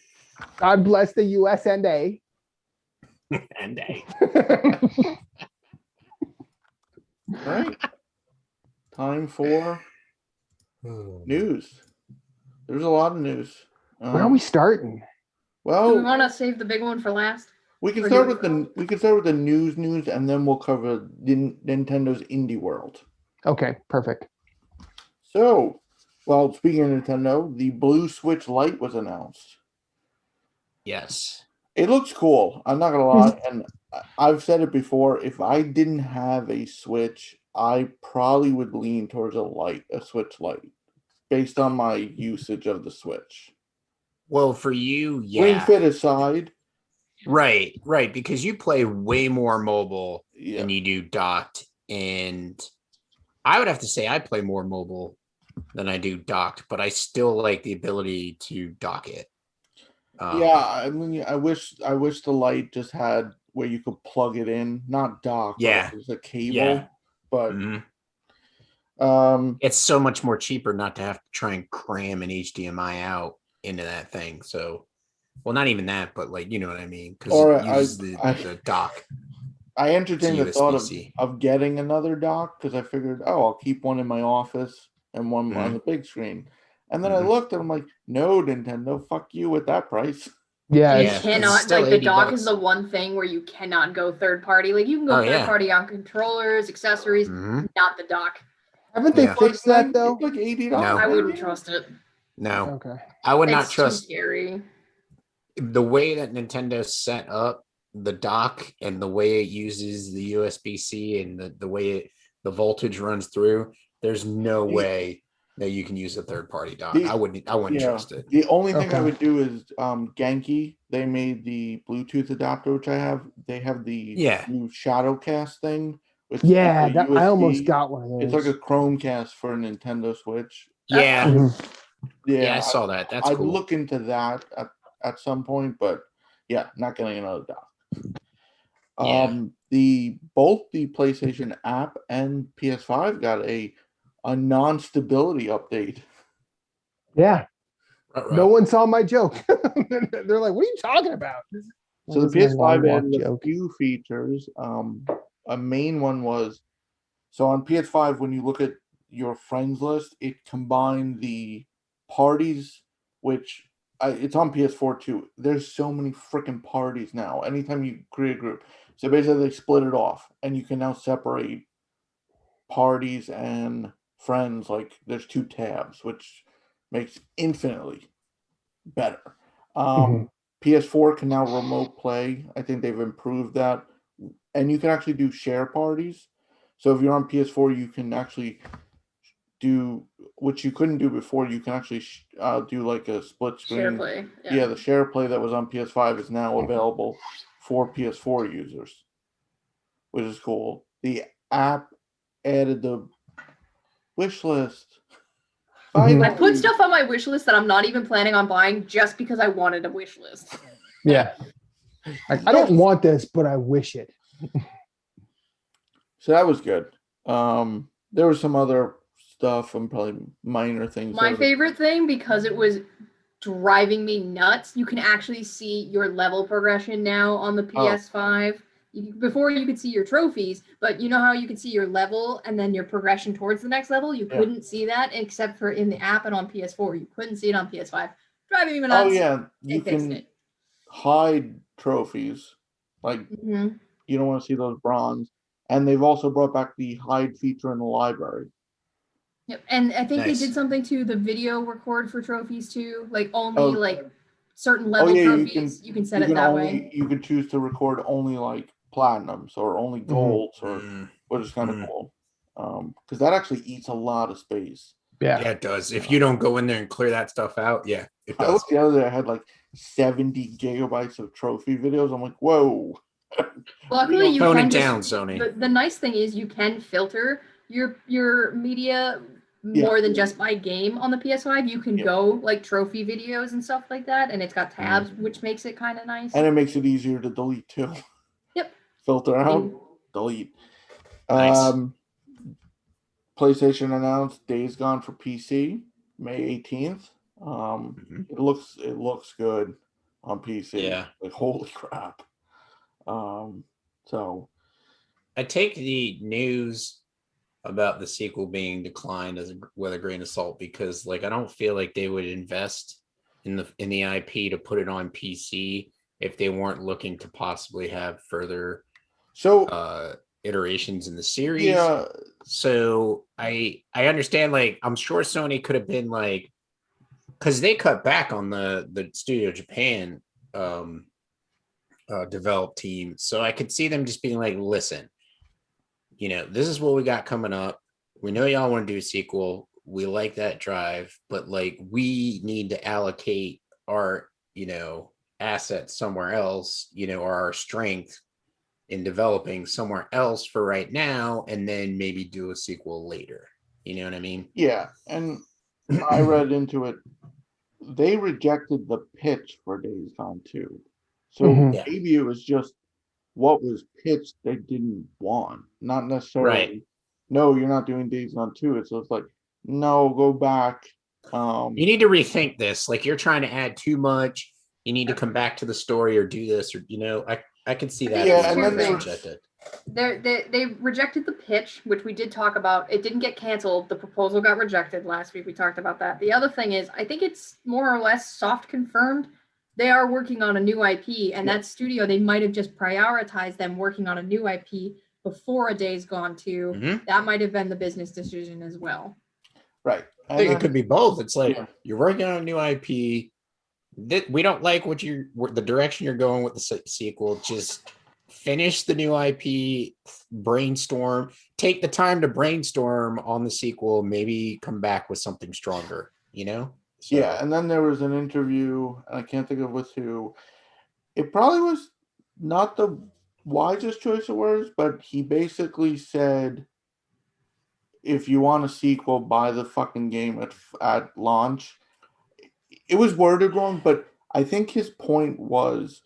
God bless the US and A. And All right. Time for news. There's a lot of news. Where are we starting? Do we Well, want to save the big one for last? we can or start do with the news, and then we'll cover Nintendo's Indie World. Okay, perfect. So, well, speaking of Nintendo, the Blue Switch Lite was announced. Yes. It looks cool. I'm not gonna lie, and I've said it before. If I didn't have a Switch, I probably would lean towards a Switch Lite, based on my usage of the Switch. Well, for you, Ring yeah. fit aside, Right, because you play way more mobile yeah. than you do docked, and I would have to say I play more mobile than I do docked, but I still like the ability to dock it. Yeah, I mean, I wish the light just had where you could plug it in, not dock, Yeah. but it's a cable. Yeah. But Mhm. um, It's so much more cheaper not to have to try and cram an HDMI out into that thing. So, well, not even that, but like, you know what I mean? Because or it uses the dock. I entertained the thought USB-C. of getting another dock because I figured, oh, I'll keep one in my office and one on the big screen. And then I looked and I'm like, no, Nintendo, fuck you with that price. Yeah, You Yeah, it's cannot, still like, the 80 dock is bucks. the one thing where you cannot go third party. Like, you can go Oh, third yeah. party on controllers, accessories, Mhm. not the dock. haven't they Yeah. fixed that though? It's like $80. No. I wouldn't trust it. No, Okay. I would not It's too trust scary. the way that Nintendo set up the dock and the way it uses the USB-C and the way the voltage runs through. There's no way that you can use a third party dock. I wouldn't trust it. The only thing I Okay. would do is Genki. They made the Bluetooth adapter, which I have. They have the new Shadowcast thing. Which Yeah, is a I almost USB. got one of those. It's like a Chromecast for a Nintendo Switch. Yeah. Mhm. Yeah, I saw that. That's I'd cool. look into that at some point, but yeah, not getting another dock. Both the PlayStation app and PS5 got a non-stability update. Yeah. No one saw my joke. They're like, "What are you talking about?" So the This is my PS5 long walk added a joke. few features. A main one was, so on PS5, when you look at your friends list, it combined the parties, which it's on PS4 too. There's so many freaking parties now. Anytime you create a group, so basically they split it off, and you can now separate parties and friends. Like there's two tabs, which makes infinitely better. Mhm. PS4 can now remote play. I think they've improved that, and you can actually do share parties. So if you're on PS4, you can actually do, which you couldn't do before. You can actually do like a split screen. Share play. Yeah, the share play that was on PS5 is now available for PS4 users, which is cool. The app added the wish list. Mhm. I put stuff on my wish list that I'm not even planning on buying just because I wanted a wish list. Yeah. Like, I don't want this, but I wish it. So that was good. There was some other stuff and probably minor things. My favorite thing, because it was driving me nuts, you can actually see your level progression now on the PS5. Before you could see your trophies, but you know how you could see your level and then your progression towards the next level? You couldn't see that except for in the app and on PS4. You couldn't see it on PS5. Driving me nuts. Oh yeah, you They fixed can it. hide trophies. Like Mhm. you don't want to see those bronze. And they've also brought back the hide feature in the library. Yep. And I think Nice. they did something to the video record for trophies too. Like only like certain level Oh, yeah, trophies. You can set it that way. You can choose to record only like platinums or only golds, or which is kind of cool. Because that actually eats a lot of space. Yeah, it does. If you don't go in there and clear that stuff out, yeah, it I does. looked the other day, I had like 70 gigabytes of trophy videos. I'm like, whoa. Luckily, you Tone can it just, down, Sony. The nice thing is you can filter your media more than just by game on the PS5. You can go like trophy videos and stuff like that, and it's got tabs, which makes it kind of nice. And it makes it easier to delete too. Yep. Filter out, delete. Nice. PlayStation announced Days Gone for PC, May 18th. It looks good on PC. Yeah. Like holy crap. So I take the news about the sequel being declined with a grain of salt, because like I don't feel like they would invest in the IP to put it on PC if they weren't looking to possibly have further iterations in the series. Yeah. So I understand, like I'm sure Sony could have been like, because they cut back on the Studio Japan developed team. So I could see them just being like, listen, this is what we got coming up. We know y'all want to do a sequel. We like that drive, but like we need to allocate our, assets somewhere else, or our strength in developing somewhere else for right now, and then maybe do a sequel later. You know what I mean? Yeah. And I read into it they rejected the pitch for Days Gone 2. So Mhm. Yeah. maybe it was just what was pitched they didn't want, not necessarily. Right. No, you're not doing Days Gone 2. It's just like, no, go back. You need to rethink this. Like you're trying to add too much. You need to come back to the story or do this, or I can see that. Yeah, being and then they were- rejected. They rejected the pitch, which we did talk about. It didn't get canceled. The proposal got rejected last week. We talked about that. The other thing is, I think it's more or less soft confirmed. They are working on a new IP, and that studio, they might have just prioritized them working on a new IP before a Days Gone 2. Mhm. That might have been the business decision as well. Right. I think it could be both. It's like Yeah. you're working on a new IP. We don't like the direction you're going with the sequel. Just finish the new IP, brainstorm, take the time to brainstorm on the sequel, maybe come back with something stronger, So, Yeah, and then there was an interview, and I can't think of with who. It probably was not the wisest choice of words, but he basically said, if you want a sequel, buy the fucking game at launch. It was worded wrong, but I think his point was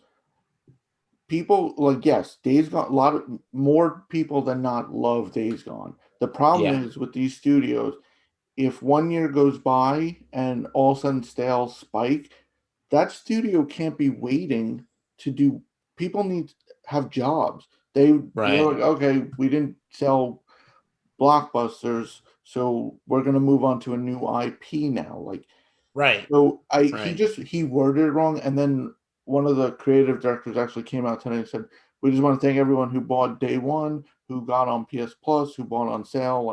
people like, yes, Days Gone, a lot of more people than not love Days Gone. The problem Yeah. is with these studios, if 1 year goes by and all of a sudden sales spike, that studio can't be waiting to do. People need to have jobs. They're like, okay, we didn't sell blockbusters, so we're gonna move on to a new IP now. Like, right. so he worded it wrong, and then one of the creative directors actually came out today and said, "We just want to thank everyone who bought day one, who got on PS Plus, who bought on sale.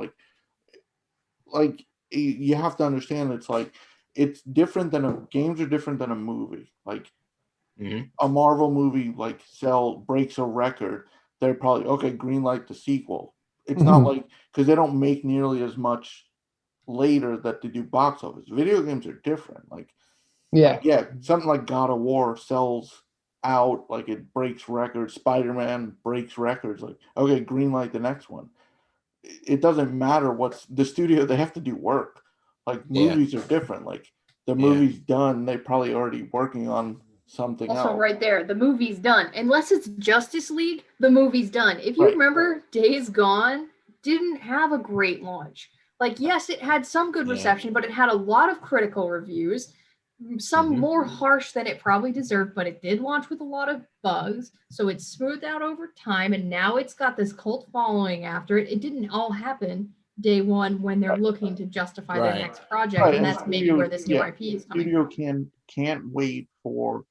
Like you have to understand, it's like it's different than games are different than a movie. Like a Marvel movie, like breaks a record, they're probably okay. Greenlight the sequel. It's not like because they don't make nearly as much later that they do box office. Video games are different. Like something like God of War sells out, like it breaks records. Spider-Man breaks records. Like, okay, greenlight the next one. It doesn't matter what's the studio, they have to do work. Like movies are different. Like the movie's done, they probably already working on something else. Also, right there, the movie's done. Unless it's Justice League, the movie's done. If you remember, Days Gone didn't have a great launch. Like, yes, it had some good reception, but it had a lot of critical reviews, some more harsh than it probably deserved, but it did launch with a lot of bugs, so it's smoothed out over time, and now it's got this cult following after it. It didn't all happen day one when they're looking to justify their next project, and that's maybe where this new IP is coming from. Studio can't wait for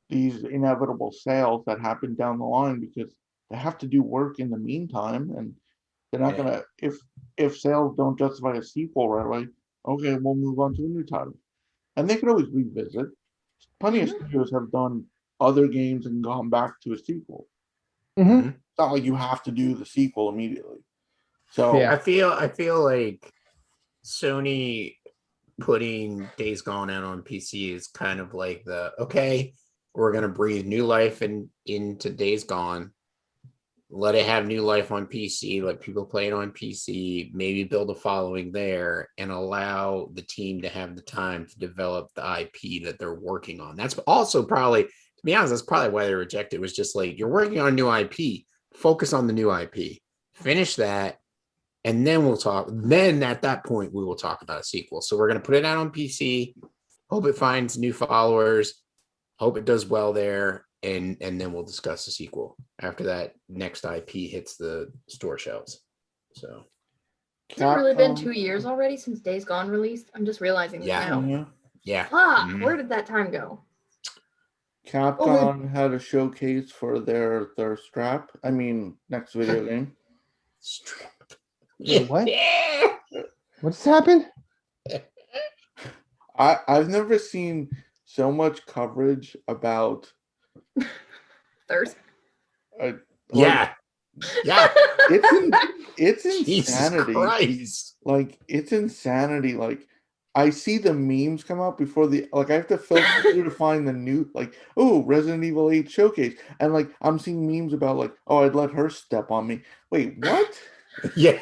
these inevitable sales that happen down the line because they have to do work in the meantime, and they're not gonna if sales don't justify a sequel right away. Okay, we'll move on to a new title, and they could always revisit. Plenty of studios have done other games and gone back to a sequel. It's not like you have to do the sequel immediately. So I feel like Sony putting Days Gone out on PC is kind of like we're gonna breathe new life into Days Gone, let it have new life on PC, let people play it on PC, maybe build a following there, and allow the team to have the time to develop the IP that they're working on. That's also probably, to be honest, that's probably why they rejected it. Was just like, you're working on a new IP, focus on the new IP, finish that, and then we'll talk. Then at that point, we will talk about a sequel. So we're going to put it out on PC, hope it finds new followers, hope it does well there, and then we'll discuss the sequel after that next IP hits the store shelves. So it's really been 2 years already since Days Gone released. I'm just realizing this now. Yeah. Where did that time go? Capcom had a showcase for their strap. I mean, next video game. Strap. What? What's happened? I've never seen so much coverage about Thirst. Yeah. It's insanity. Like it's insanity. Like I see the memes come out before I have to filter through to find the new Resident Evil 8 showcase, and like I'm seeing memes about like, I'd let her step on me. Wait, what? Yeah.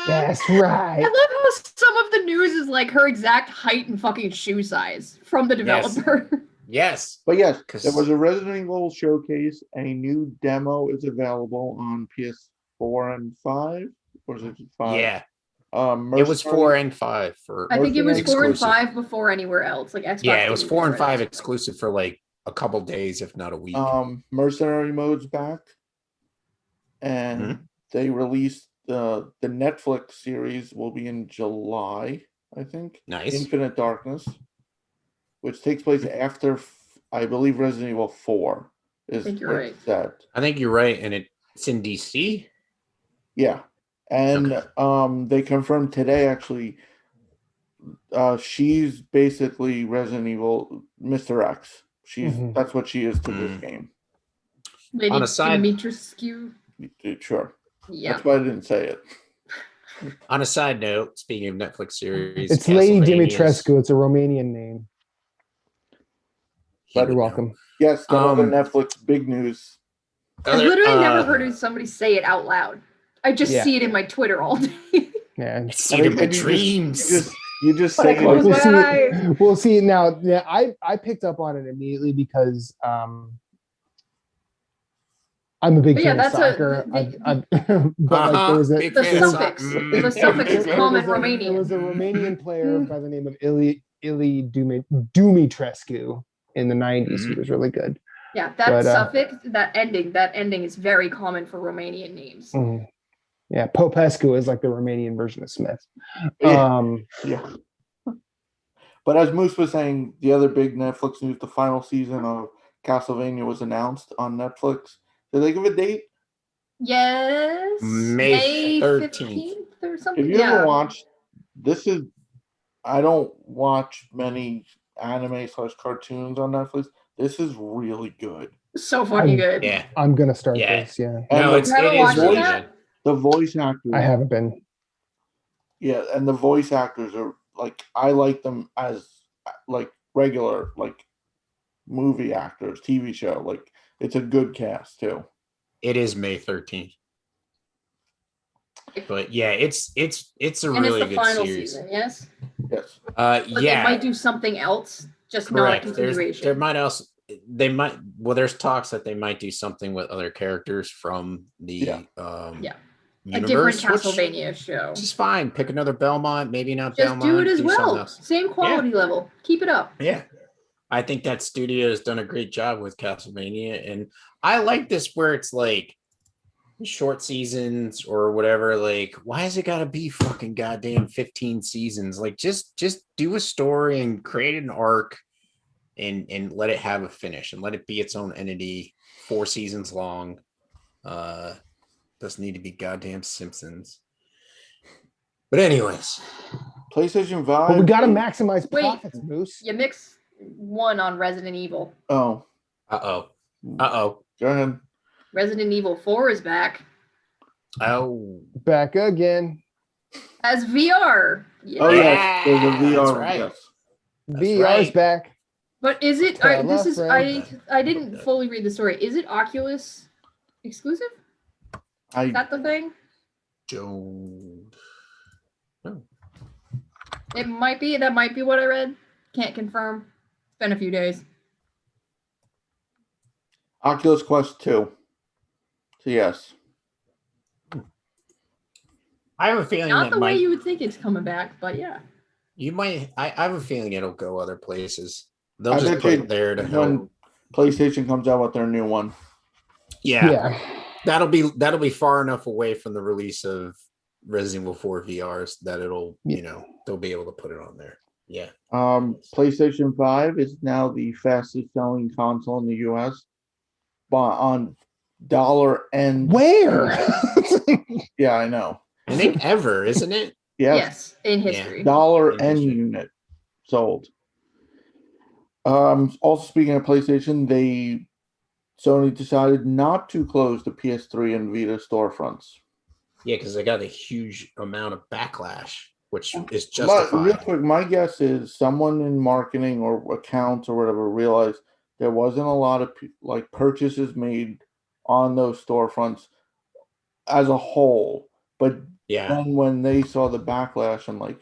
That's I right. love how some of the news is like her exact height and fucking shoe size from the Yes. developer. Yes. But yes, 'Cause- there was a Resident Evil showcase. A new demo is available on PS4 and 5. Or is it 5? Yeah. Mercenary, It was 4 and 5 for. I think it was 4 and Exclusive. 5 before anywhere else, like Xbox. Yeah, it was didn't 4 and cover that 5 shit. exclusive for like a couple days, if not a week. Mercenary mode's back, and Mhm. they released the Netflix series will be in July, I think. Nice. Infinite Darkness, which takes place after, I believe, Resident Evil 4 is think you're right. set. I think you're right, and it's in DC. Yeah, and Okay. they confirmed today actually. She's basically Resident Evil Mr. X. That's what she is to this game. Lady On a side- Dimitrescu. Sure. Yeah. That's why I didn't say it. On a side note, speaking of Netflix series, It's Lady Castlevania's- Dimitrescu. It's a Romanian name. He But would you're know. welcome. Yes, another Netflix big news. I've literally never heard somebody say it out loud. I just Yeah. see it in my Twitter all day. Yeah. I see it in my And dreams. You just When I say close it. my see eyes. it. We'll see it now. Yeah, I picked up on it immediately because I'm a big But yeah, fan of that's soccer. But like there was a Big The fan of suffix. soccer. The suffix is there common was Romanian. There was a Romanian player by the name of Ili Dumitrescu in the 90s who was really good. Yeah, that suffix, that ending is very common for Romanian names. Yeah, Popescu is like the Romanian version of Smith. Yeah. But as Moose was saying, the other big Netflix news, the final season of Castlevania was announced on Netflix. Did they give a date? Yes. May 15th or something. If you haven't watched, I don't watch many anime/cartoons on Netflix. This is really good. So fucking good. Yeah. I'm gonna start this. Yeah. And No, it is really good. The voice actors. I haven't been. Yeah, and the voice actors are like, I like them as like regular like movie actors, TV show. Like it's a good cast too. It is May 13th. But yeah, it's a And really it's the good final series. season, yes? Yes. But Yeah. they might do something else, just Correct. not a continuation. There's talks that they might do something with other characters from the a different universe, Castlevania show. which is fine. Pick another Belmont, maybe not Just Belmont. do it as something well. else. Same quality level. Keep it up. Yeah. I think that studio has done a great job with Castlevania, and I like this where it's like short seasons or whatever. Like, why has it got to be fucking goddamn 15 seasons? Like, just do a story and create an arc, and let it have a finish and let it be its own entity. 4 seasons long. Doesn't need to be goddamn Simpsons. But anyways, PlayStation 5. But we gotta maximize profits, Moose. You mix one on Resident Evil. Oh. Uh-oh. Go ahead. Resident Evil 4 is back. Oh. Back again. As VR. Oh yes, there's a VR. That's right. Yes. VR's right. back. But is it Tell this a is friend. I didn't fully read the story. Is it Oculus exclusive? Is that the thing? Joe. Oh. It might be. That might be what I read. Can't confirm. It's been a few days. Oculus Quest 2. So yes. I have a feeling Not that the way you would think it's coming back, but yeah. you might. I have a feeling it'll go other places. They'll I just bet put you it there to when help. PlayStation comes out with their new one. Yeah. That'll be far enough away from the release of Resident Evil 4 VRs that it'll, they'll be able to put it on there. Yeah. PlayStation 5 is now the fastest selling console in the US. But on dollar and Where? yeah, I know. I think ever, isn't it? Yes, in history. Dollar In and history. unit sold. Also speaking of PlayStation, Sony decided not to close the PS3 and Vita storefronts. Yeah, because they got a huge amount of backlash, which is justified. Real quick, my guess is someone in marketing or accounts or whatever realized there wasn't a lot of purchases made on those storefronts as a whole, but Yeah. then when they saw the backlash and like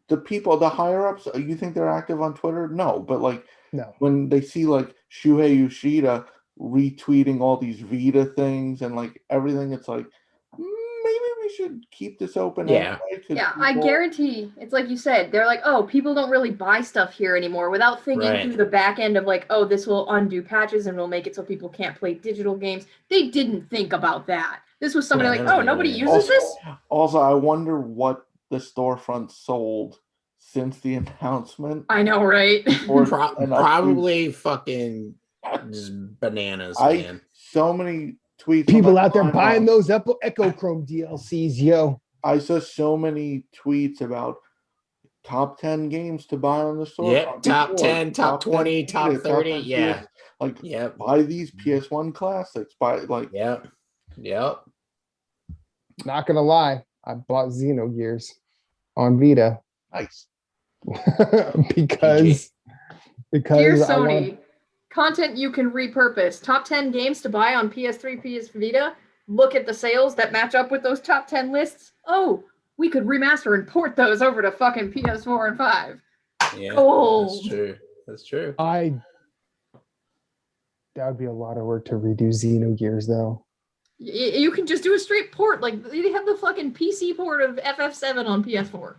the people, the higher ups, you think they're active on Twitter? No, but like No. when they see like Shuhei Yoshida retweeting all these Vita things and like everything, it's like maybe we should keep this open Yeah. anyway. 'Cause Yeah, I people- guarantee it's like you said. They're like, oh, people don't really buy stuff here anymore without thinking Right. through the back end of like, oh, this will undo patches and will make it so people can't play digital games. They didn't think about that. This was somebody Yeah, like, that's oh, nobody good. uses this. Also, I wonder what the storefront sold since the announcement. I know, right? Or an update. Probably fucking just bananas, man. So many tweets. People on out there my buying timeline. those Echo Chrome DLCs, yo. I saw so many tweets about top 10 games to buy on the store. Yeah, top 10, top 20, top 30. Yeah. PS, like, Yep. buy these PS1 classics. Buy, like, Yep. Yep. Not gonna lie, I bought Xenogears on Vita nice. because Dear I Sony, want content you can repurpose. Top 10 games to buy on PS3, PS Vita. Look at the sales that match up with those top 10 lists. Oh, we could remaster and port those over to fucking PS4 and 5. Yeah. Gold. That's true. That's true. that would be a lot of work to redo Xenogears though. You can just do a straight port. Like, they have the fucking PC port of FF7 on PS4.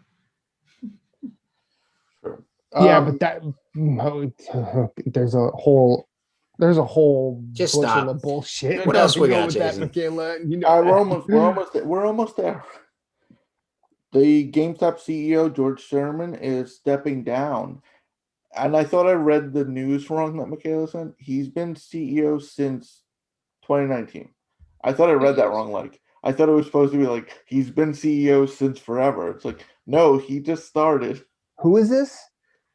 True. Yeah, but that there's a whole Just bushel stop. of bullshit. What else we got, with that, Jason? Michaela? You know we're almost there. The GameStop CEO, George Sherman, is stepping down. And I thought I read the news wrong that Michaela sent. He's been CEO since 2019. I thought I read that wrong. Like, I thought it was supposed to be like, he's been CEO since forever. It's like, no, he just started. Who is this?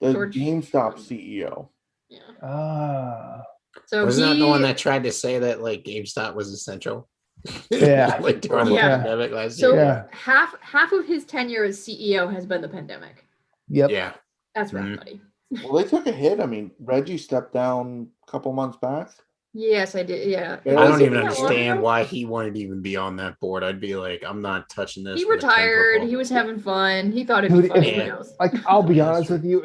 The George GameStop Sherman. CEO. Yeah. Ah, So Wasn't that the one that tried to say that like GameStop was essential? Yeah. Like during the Yeah. pandemic last So year. Yeah. half of his tenure as CEO has been the pandemic. yep. Yeah. That's rough, Mhm. buddy. Well, they took a hit. I mean, Reggie stepped down a couple months back. Yes, I did. Yeah. I I don't Was it even that long understand ago? why he wanted to even be on that board. I'd be like, I'm not touching this. He with a 10-foot retired. pole. He was having fun. He thought it'd be Dude, fun. if- Who Yeah. knows? Like, I'll be Yeah, that's honest true. with you.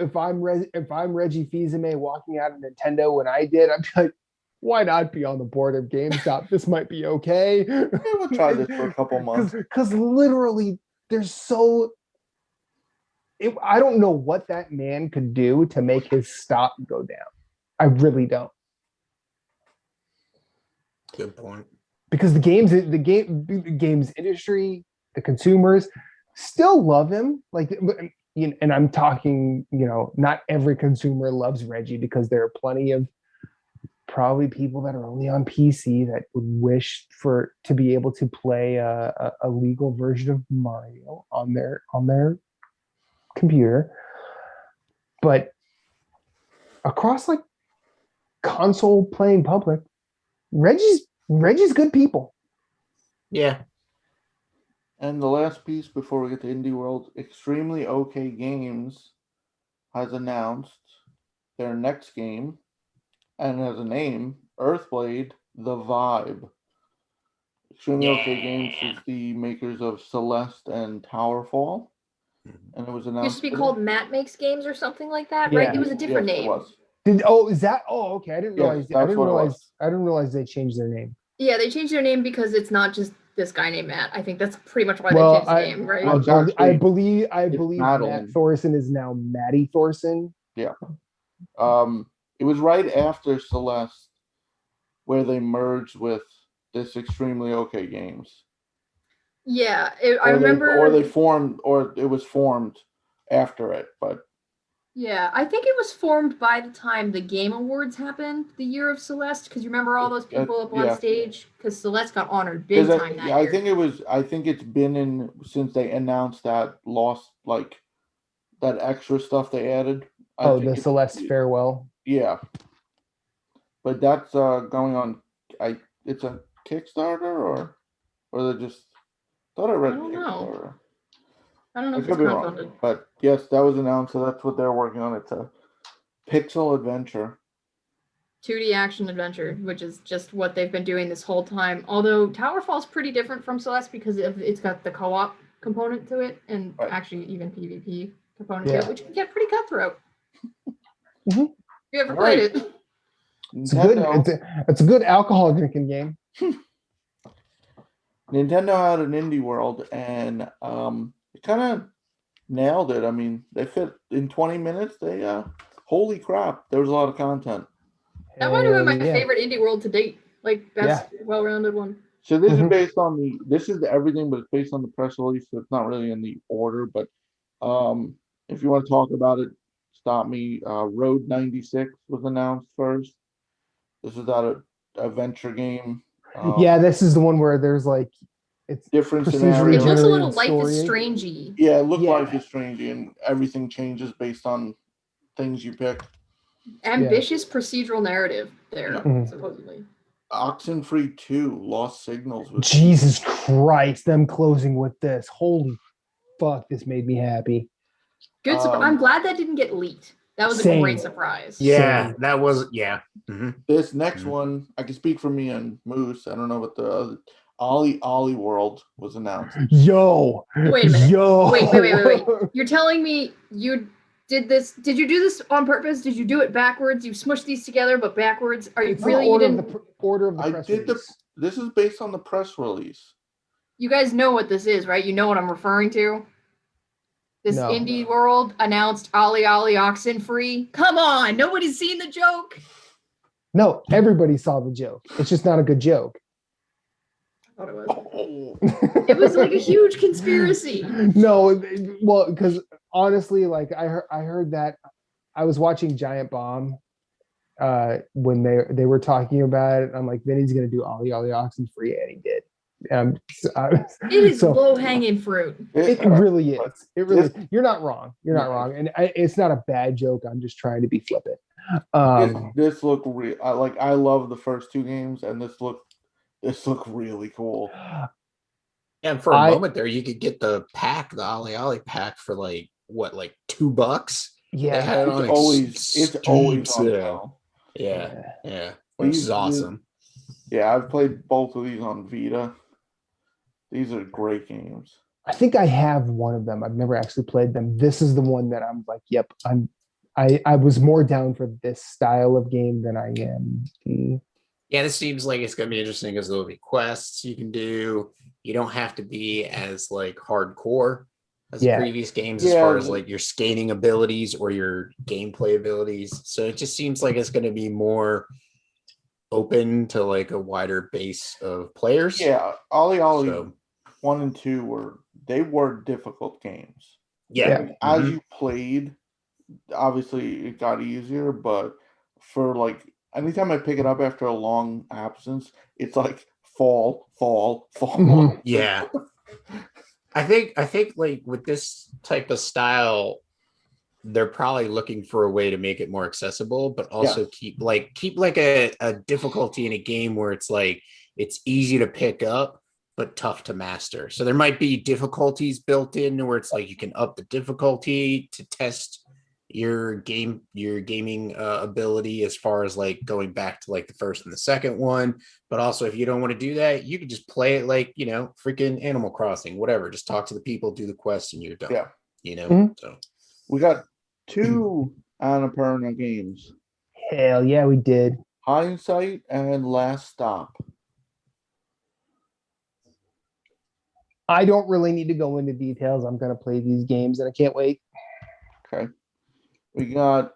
If I'm Reggie Fils-Aimé walking out of Nintendo when I did, I'd be like, why not be on the board of GameStop? This might be okay. Yeah, we'll try this for a couple months. Because literally, there's so. I don't know what that man could do to make his stock go down. I really don't. Good point. Because the games industry, the consumers still love him. Like, and I'm talking, not every consumer loves Reggie, because there are plenty of probably people that are only on PC that would wish to be able to play a legal version of Mario on their computer. But across like console playing public, Reggie's good people. Yeah. And the last piece before we get to Indie World, Extremely OK Games has announced their next game and has a name, Earthblade: The Vibe. Extremely OK Games is the makers of Celeste and Towerfall. And it was It announced. used to be called Matt Makes Games or something like that, Yeah. right? It was a different Yes, it name. was. Is that? Oh, okay. I didn't Yes, realize. I that's didn't what it realize. was. I didn't realize they changed their name. Yeah, they changed their name because it's not just this guy named Matt. I think that's pretty much why Well, they changed the name, right? Well, it's I actually- believe it's Matt Madeline. Thorson is now Maddie Thorson. It was right after Celeste where they merged with this Extremely OK Games. Yeah, I remember. Or they formed, or it was formed after it, but Yeah, I think it was formed by the time the Game Awards happened, the year of Celeste, because you remember all those people up on yeah. stage? Because Celeste got honored big time that yeah, year. I think it's been in since they announced that lost, like that extra stuff they added. I think The it's- Celeste farewell. Yeah, but that's going on. It's a Kickstarter or they just thought I read I don't know. Kickstarter. I don't know I if could it's be wrong, crowdfunded. but yes, that was announced. So that's what they're working on. It's a pixel adventure. 2D action adventure, which is just what they've been doing this whole time. Although Towerfall's pretty different from Celeste because it's got the co-op component to it, and Right. actually even PvP component to Yeah. it, which can get pretty cutthroat. Mhm. If you ever All played right. it. It's a good. Nintendo, It's a good alcohol drinking game. Nintendo had an indie world, and it kind of nailed it. I mean, they fit in 20 minutes. They holy crap, there was a lot of content. That might have been my Hell yeah. favorite indie world to date. Like best well-rounded one. So this is Mhm. based on this is everything, but it's based on the press release, so it's not really in the order. But if you want to talk about it, stop me. Road 96 was announced first. This is that adventure game. Yeah, this is the one where there's like it's Different It procedurally scenarios. looks a little generated Life is story. Strangey. Yeah, it looked Yeah. Life is Strange, and everything changes based on things you pick. Ambitious procedural narrative there, Mhm. supposedly. Oxenfree 2, Lost Signals. Was Jesus Christ, them closing with this. Holy fuck, this made me happy. Good. I'm glad that didn't get leaked. That was a Same. great surprise. Yeah, Same. that was Mhm. This next Mhm. one, I can speak for me and Moose. I don't know what the other. Ollie World was announced. Yo. Wait a minute. Yo. Wait. You're telling me you did this? Did you do this on purpose? Did you do it backwards? You smushed these together, but backwards? Are you It's the really? You order of didn't. the order of the I press did release. This is based on the press release. You guys know what this is, right? You know what I'm referring to. This No. indie world announced Ollie Oxenfree. Come on, nobody's seen the joke. No, everybody saw the joke. It's just not a good joke. I thought it was. Oh, It was like a huge conspiracy. No, well, because honestly, like I heard that I was watching Giant Bomb when they were talking about it. I'm like, then he's gonna do Ollie Oxenfree, and he did. It is so low hanging fruit. it really is. It really. This- You're not wrong. You're not wrong, and it's not a bad joke. I'm just trying to be flippant. this looked real. I love the first two games, and this looked really cool. And for a moment there, you could get the pack, the Ollie pack, for like what, like $2? They Yeah, had it on It's always on sale. sale. Yeah, which is awesome. Yeah, I've played both of these on Vita. These are great games. I think I have one of them. I've never actually played them. This is the one that I'm like, yep, I was more down for this style of game than I am the. Yeah, this seems like it's gonna be interesting because there'll be quests you can do. You don't have to be as like hardcore as the previous games as far as like your skating abilities or your gameplay abilities. So it just seems like it's gonna be more open to like a wider base of players. Yeah, Ollie 1 and 2 were difficult games. Yeah. As you played, obviously it got easier, but for like anytime I pick it up after a long absence, it's like fall. Mhm. Yeah. I think like with this type of style, they're probably looking for a way to make it more accessible, but also keep like a difficulty in a game where it's like it's easy to pick up but tough to master. So there might be difficulties built in where it's like you can up the difficulty to test your gaming ability as far as like going back to like the first and the second one. But also, if you don't want to do that, you can just play it like, you know, freaking Animal Crossing, whatever. Just talk to the people, do the quests, and you're done. Yeah. You know. Mhm. So we got 2 Annapurna games. Hell yeah, we did. Hindsight and Last Stop. I don't really need to go into details. I'm gonna play these games and I can't wait. Okay. We got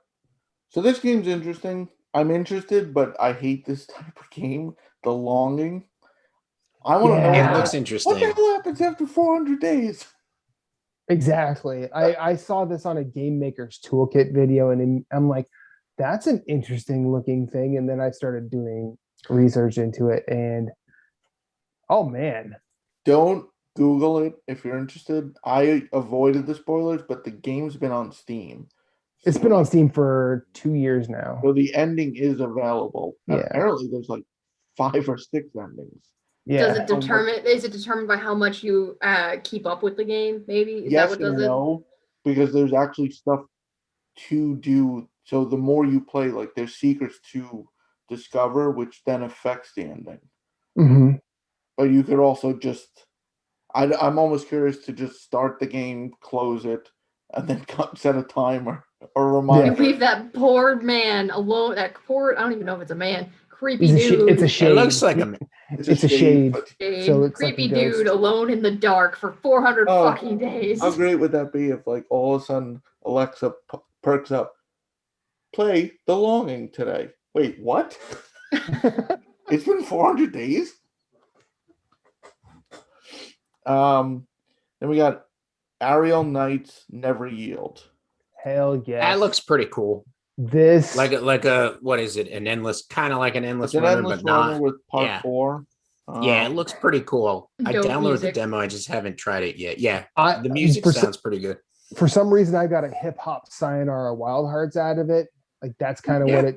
so this game's interesting. I'm interested, but I hate this type of game. The Longing. I want to know it looks interesting. what the hell happens after 400 days. Exactly. I saw this on a Game Maker's Toolkit video, and I'm like, that's an interesting looking thing. And then I started doing research into it, and oh man. Don't Google it if you're interested. I avoided the spoilers, but the game's been on Steam. It's been on Steam for 2 years now. So the ending is available. Yeah. Apparently there's like 5 or 6 endings. Yeah. Does it determine? Is it determined by how much you keep up with the game? Maybe is Yes that what and does no, because there's actually stuff to do. So the more you play, like there's secrets to discover, which then affects the ending. Hmm. But you could also just, I'm almost curious to just start the game, close it, and then set a timer or reminder. You leave that poor man alone. That poor, I don't even know if it's a man. Creepy It's dude. it's a It shade. looks like a It's a shade. but So it's like a creepy ghost. dude alone in the dark for 400 Oh, fucking days. how great would that be if, like, all of a sudden Alexa perks up, play The Longing today. Wait, what? It's been 400 days? Then we got Ariel Knight's Never Yield. Hell yeah. that looks pretty cool. This Like a what is it? An endless, kind of like an endless It's an runner, endless but runner not. with part yeah. 4. Yeah, it looks pretty cool. I Dope downloaded music. the demo. I just haven't tried it yet. Yeah, I, the music for, sounds pretty good. for some reason I got a hip hop Sayonara Wild Hearts out of it. Like that's kind of Yeah.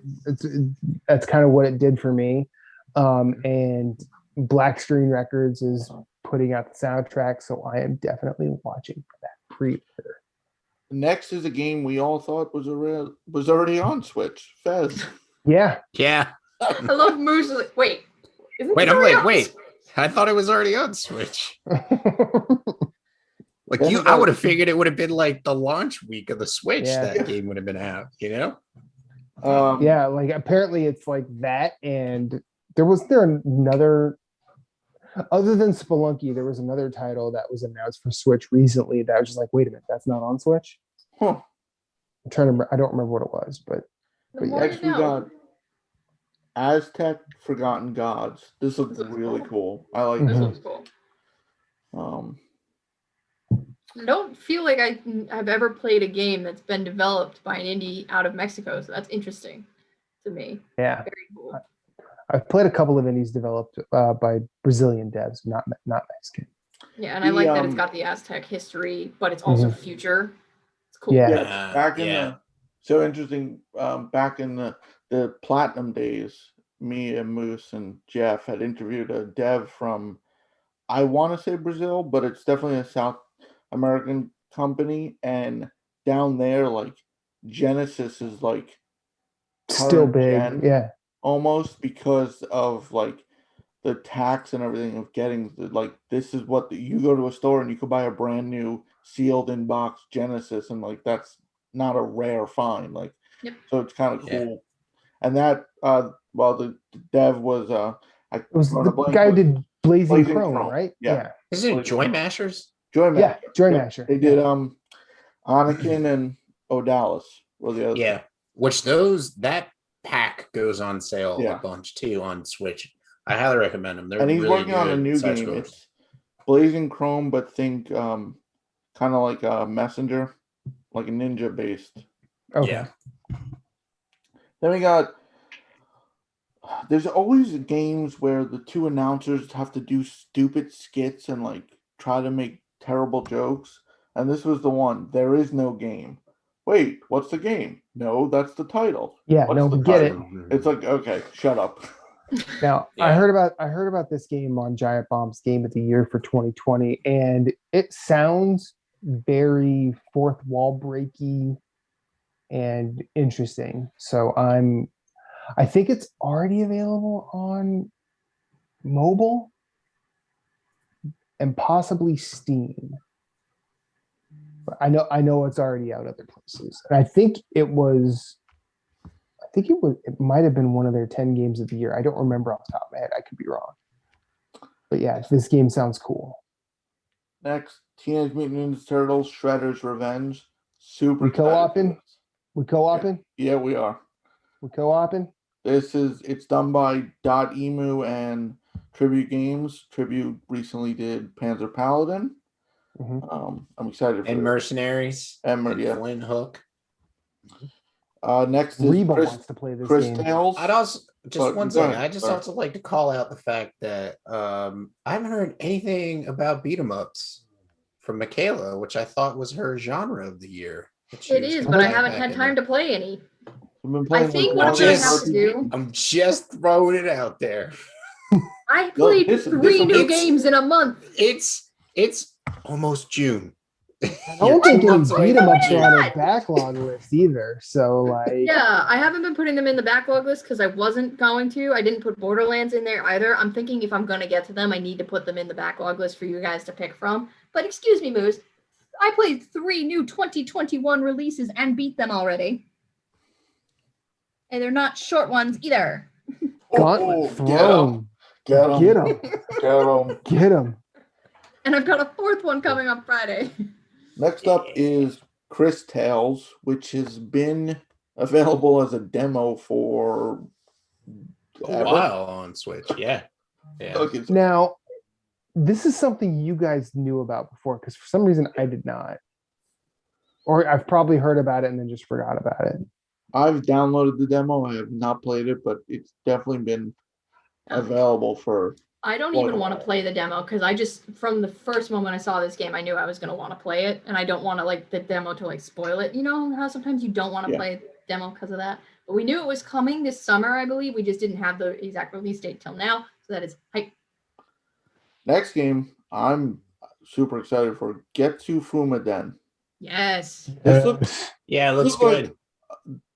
that's kind of what it did for me. And Black Screen Records is putting out the soundtrack, so I am definitely watching for that pre-order. Next is a game we all thought was already on Switch. Fez. Yeah. Yeah. I love Moose. Wait. Isn't Wait, it I'm already like, on? wait. I thought it was already on Switch. Like Then you, we I got- would have figured it would have been like the launch week of the Switch. Yeah. That game would have been out. You know? Yeah, like apparently it's like that, and was there another other than Spelunky, there was another title that was announced for Switch recently that I was just like, wait a minute, that's not on Switch? Huh. I'm trying to remember, I don't remember what it was, but The more Next you we know. got Aztec Forgotten Gods. This looks This looks really cool. I like This Mhm. looks cool. this. I don't feel like I've ever played a game that's been developed by an indie out of Mexico, so that's interesting to me. yeah. Very cool. I've played a couple of indies developed by Brazilian devs, not Mexican. Yeah, and I The, like that it's got the Aztec history, but it's also future. It's cool. Yeah. Yeah, back in the so interesting. Back in the Platinum days, me and Moose and Jeff had interviewed a dev from, I want to say Brazil, but it's definitely a South American company, and down there, like Genesis is like Still current big, gen, yeah. almost because of like the tax and everything of getting like this is what you go to a store and you could buy a brand new sealed in box Genesis, and like that's not a rare find, like Yep. so it's kind of Yeah. cool. And that well the dev was It was the guy who did Blazing Blazing Chrome, Chrome, right? yeah. Isn't it Joy Mashers? Joy Yeah, Master. Joy Yep. Masher. They did Anakin and Odalis were the other Yeah. Which that pack goes on sale Yeah. a bunch too on Switch. I highly recommend them. They're and he's really working on a good new side game. scrollers. It's Blazing Chrome, but think kind of like a Messenger, like a ninja based. Okay. Yeah. Then we got. There's always games where the two announcers have to do stupid skits and like try to make terrible jokes. And this was the one. There is no game. Wait, what's the game? No, that's the title. Yeah, What's no, the we get it. title? It's like, okay, shut up. Now, Yeah. I heard about this game on Giant Bomb's Game of the Year for 2020, and it sounds very fourth wall breaky and interesting. So I think it's already available on mobile and possibly Steam. But I know it's already out other places. And I think it might have been one of their 10 games of the year. I don't remember off the top of my head. I could be wrong. But yeah, this game sounds cool. Next, Teenage Mutant Ninja Turtles Shredder's Revenge. Super We co-oping? excited for this. We co-oping? Yeah, we are. We co-oping? It's done by .emu and Tribute Games. Tribute recently did Panzer Paladin. Mhm. I'm excited for And this. Mercenaries. And And yeah. Flint Hook. Next is Reba Chris, wants to play this Chris game. Tales. I'd also just But one go second. ahead, I just sorry. also like to call out the fact that I haven't heard anything about beat 'em ups from Michaela, which I thought was her genre of the year. It is, but I haven't had time to play any. I've been I playing think like what I'm gonna gonna have to do. I'm just throwing it out there. I played this- 3 new it's- games in a month. It's almost June. I don't think any beat 'em ups are on God. a backlog list either. So like, Yeah, I haven't been putting them in the backlog list because I wasn't going to. I didn't put Borderlands in there either. I'm thinking if I'm going to get to them, I need to put them in the backlog list for you guys to pick from. But excuse me, Moose. I played 3 new 2021 releases and beat them already. And they're not short ones either. gauntlet thrown. Get him. Get him. Get him. Get him. And I've got a 4th one coming up Friday. Next up is Chris Tales, which has been available as a demo for A while on Switch. Yeah. Okay, so Now, this is something you guys knew about before because for some reason I did not. Or I've probably heard about it and then just forgot about it. I've downloaded the demo. I have not played it, but it's definitely been available for. I don't even want to play the demo because I just, from the first moment I saw this game, I knew I was going to want to play it. And I don't want to like the demo to like spoil it. You know how sometimes you don't want to play a demo because of that? But we knew it was coming this summer, I believe. We just didn't have the exact release date till now. So that is hype. Next game, I'm super excited for Getsu Fumaden. Yes. This looks, Yeah, it looks This looks good.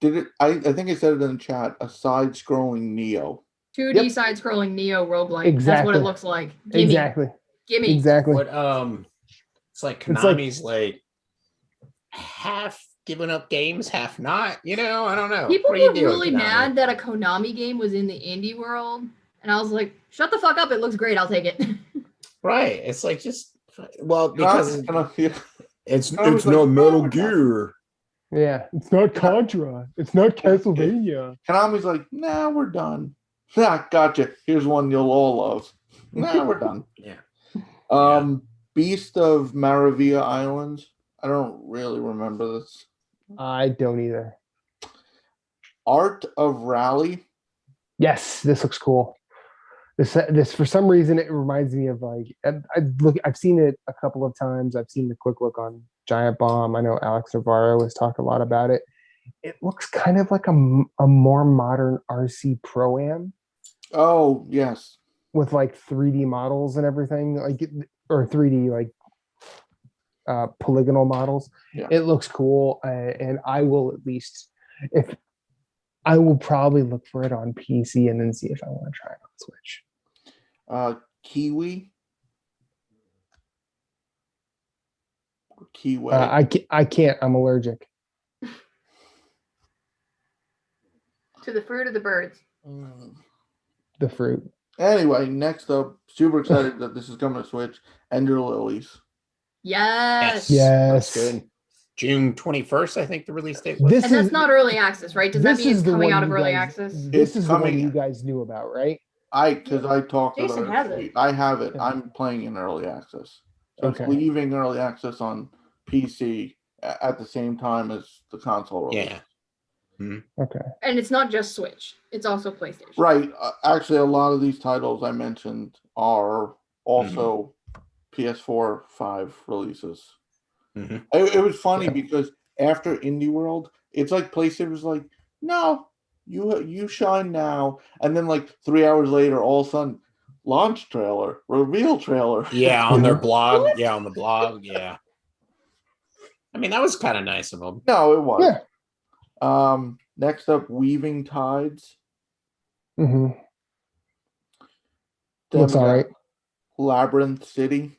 did it? I think I said it in the chat. A side-scrolling Neo. 2D Yep. side-scrolling Neo roguelike. That's Exactly. what it looks like. Gimme. Exactly. Gimme. Exactly. What it's like Konami's like half giving up games, half not. You know, I don't know. People What do you were do, really Konami? mad that a Konami game was in the indie world. And I was like, shut the fuck up. It looks great. I'll take it. Right. It's like just because it's Konami's not like, Metal "Oh, Gear. Yeah. It's not Contra. It's not Castlevania. Konami's like, nah, we're done. Ah, gotcha. Here's one you'll all love. Nah, we're done. Yeah. Beast of Maravilla Islands. I don't really remember this. I don't either. Art of Rally. Yes, this looks cool. This for some reason it reminds me of like I've seen it a couple of times. I've seen the quick look on Giant Bomb. I know Alex Navarro has talked a lot about it. It looks kind of like a more modern RC Pro-Am Oh, yes. with like 3D models and everything, or 3D like polygonal models. Yeah. It looks cool, and I will at least I will probably look for it on PC and then see if I want to try it on Switch. Kiwi. Kiwi. I can't. I'm allergic. To the fruit of the birds. The fruit. Anyway, next up, super excited that this is coming to Switch. Ender Lilies. Yes. Yes. That's good. June 21st, I think the release date was. This And that's is not early access, right? Does that this mean is it's the coming one out of you early guys- access? This It's is the one coming- you guys knew about, right? Because I talked to Jason the has it. I have it. Yeah. I'm playing in early access. So Okay. it's leaving early access on PC at the same time as the console release. Yeah. Okay. And it's not just Switch. It's also PlayStation. Right. Actually, a lot of these titles I mentioned are also PS4 5 releases. Mhm. It was funny Yeah. because after Indie World, it's like PlayStation was like, no, you shine now. And then like 3 hours later, all of a sudden, launch trailer, reveal trailer. Yeah, on their Mhm. blog. What? Yeah, on the blog. Yeah. I mean, that was kind of nice of them. No, it was. Yeah. Next up, Weaving Tides. Mm-hmm. Then Looks we all got right. Labyrinth City.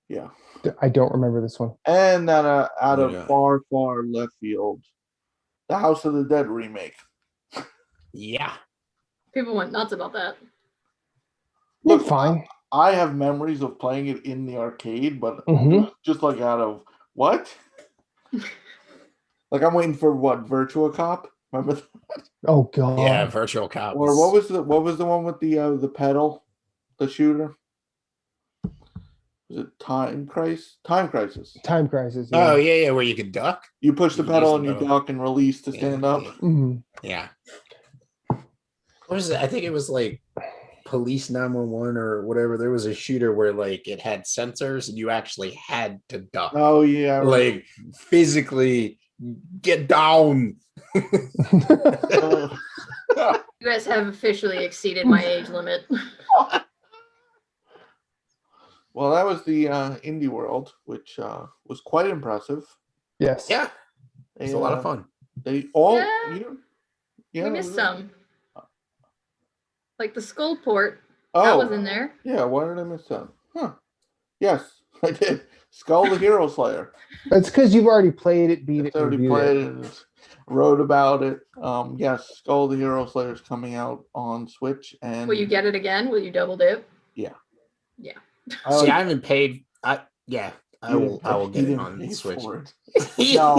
Yeah. I don't remember this one. And then out of Yeah. far, far left field, the House of the Dead remake. Yeah. People went nuts about that. Look Look, fine. I have memories of playing it in the arcade, but Mhm. just like out of what? Like I'm waiting for what? Virtua Cop? Remember that? Oh god. Yeah, Virtual Cop. Or what was the one with the pedal, the shooter? Was it Time Crisis? Time Crisis. Time Crisis. Oh, yeah, where you could duck. You push the You pedal use and the you pedal. duck and release to stand up. Mhm. Yeah. What was it? I think it was like Police 911 or whatever. There was a shooter where like it had sensors and you actually had to duck. Oh yeah, I remember. Like physically get down. Uh, You guys have officially exceeded my age limit. Well, that was the Indie World, which was quite impressive. Yes. Yeah, it's a lot of fun. They all, Yeah. yeah, We missed some. Like the Skull port. Oh, That was in there. Yeah, why did I miss that? Huh. Yes, I did. Skull the Hero Slayer. That's because you've already played it, beat it, Already reviewed played it. it, wrote about it. Yes, Skull the Hero Slayer is coming out on Switch, and Will you get it again? Will you double dip? Yeah. Yeah. See, I haven't paid. I will get it on pay Switch. for it. No,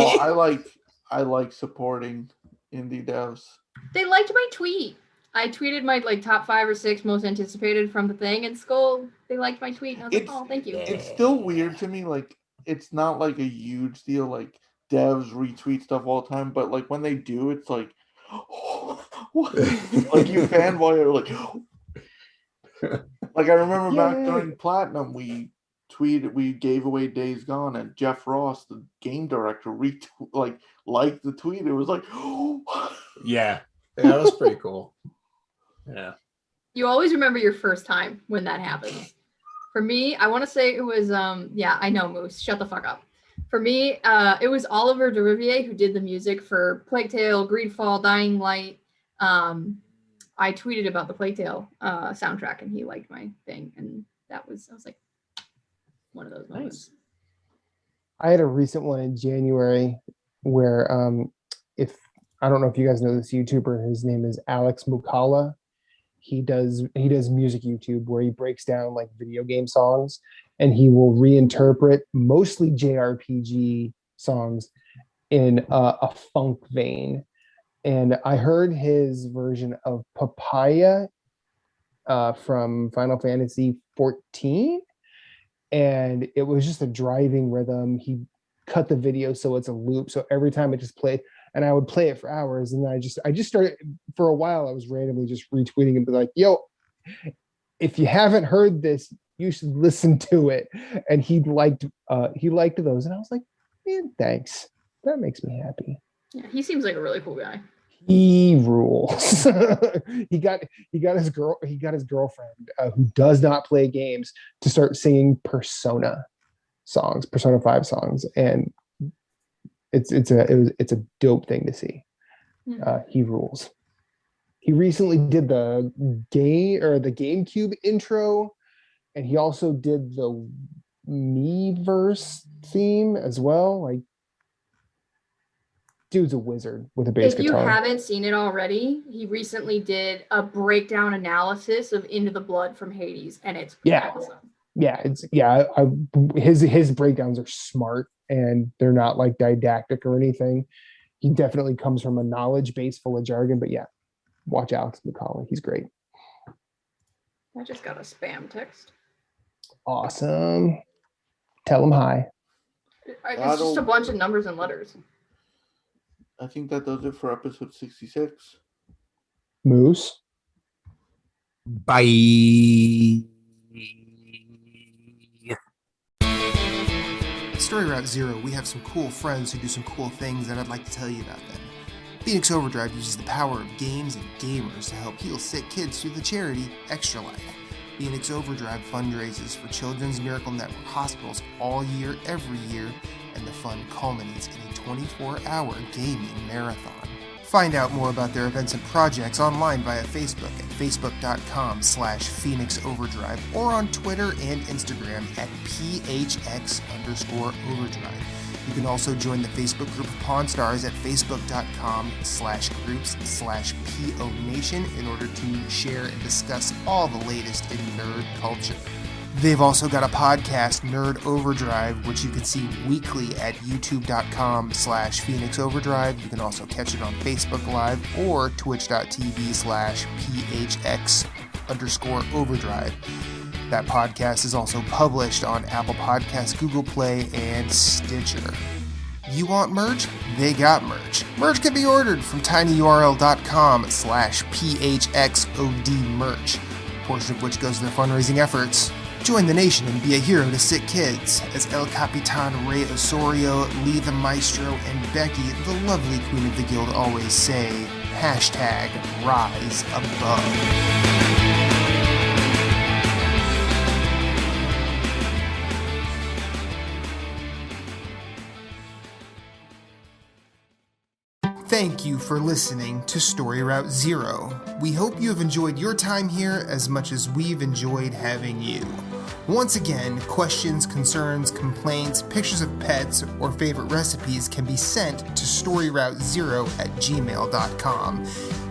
I like supporting indie devs. They liked my tweet. I tweeted my top 5 or 6 most anticipated from the thing, and Skull, they liked my tweet, and I was like, oh, thank you. It's still weird to me, like, it's not like a huge deal, like, devs retweet stuff all the time, but like when they do, it's like, oh, what? Like you fanboy are like, like I remember back during Platinum, we gave away Days Gone, and Jeff Ross, the game director, liked the tweet. It was like, yeah, that was pretty cool. Yeah. You always remember your first time when that happens. For me, I want to say it was, I know, Moose, shut the fuck up. For me, it was Oliver Derivier who did the music for Plague Tale, Greedfall, Dying Light. I tweeted about the Plague Tale soundtrack, and he liked my thing, and I was like, one of those moments. I had a recent one in January where, I don't know if you guys know this YouTuber, his name is Alex Mukala. He does music YouTube where he breaks down like video game songs, and he will reinterpret mostly JRPG songs in a funk vein. And I heard his version of Papaya from Final Fantasy 14, and it was just a driving rhythm. He cut the video so it's a loop, so every time it just played, and I would play it for hours. And I just started, for a while I was randomly just retweeting and be like, yo, if you haven't heard this, you should listen to it. And he liked those, and I was like, man, thanks, that makes me happy. Yeah, he seems like a really cool guy. He rules. he got his girlfriend who does not play games to start singing Persona 5 songs, and it's a dope thing to see. He rules. He recently did the GameCube intro, and he also did the Miiverse theme as well. Like, dude's a wizard with a bass guitar. If you haven't seen it already, he recently did a breakdown analysis of Into the Blood from Hades, and it's awesome. His breakdowns are smart, and they're not like didactic or anything. He definitely comes from a knowledge base full of jargon, but yeah, watch Alex McCauley. He's great. I just got a spam text. Awesome. Tell him hi. It's just a bunch of numbers and letters. I think that does it for episode 66. Moose. Bye. Story Route Zero, we have some cool friends who do some cool things, and I'd like to tell you about them. Phoenix Overdrive uses the power of games and gamers to help heal sick kids through the charity Extra Life. Phoenix Overdrive fundraises for Children's Miracle Network hospitals all year, every year, and the fund culminates in a 24-hour gaming marathon. Find out more about their events and projects online via Facebook at facebook.com/Phoenix Overdrive or on Twitter and Instagram at PHX_Overdrive. You can also join the Facebook group of Pawn Stars at facebook.com/groups/PO Nation in order to share and discuss all the latest in nerd culture. They've also got a podcast, Nerd Overdrive, which you can see weekly at youtube.com/Phoenix Overdrive. You can also catch it on Facebook Live or twitch.tv/PHX_Overdrive. That podcast is also published on Apple Podcasts, Google Play, and Stitcher. You want merch? They got merch. Merch can be ordered from tinyurl.com/PHXODmerch, a portion of which goes to their fundraising efforts. Join the nation and be a hero to sick kids, as El Capitan Rey Osorio, Lee the Maestro, and Becky, the lovely Queen of the Guild, always say, #Rise Above. thank you for listening to Story Route Zero. We hope you have enjoyed your time here as much as we've enjoyed having you. Once again, questions, concerns, complaints, pictures of pets, or favorite recipes can be sent to storyroute0@gmail.com.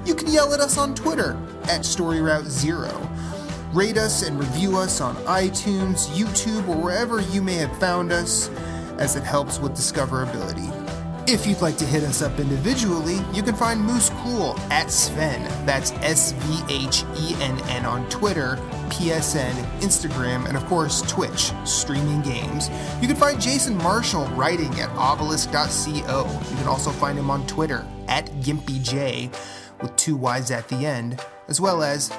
You can yell at us on Twitter @StoryRoute0. Rate us and review us on iTunes, YouTube, or wherever you may have found us, as it helps with discoverability. If you'd like to hit us up individually, you can find Moose Cool @Sven, that's SVHENN on Twitter, PSN, Instagram, and of course Twitch, streaming games. You can find Jason Marshall writing at obelisk.co. You can also find him on Twitter @GimpyJ with 2 Y's at the end, as well as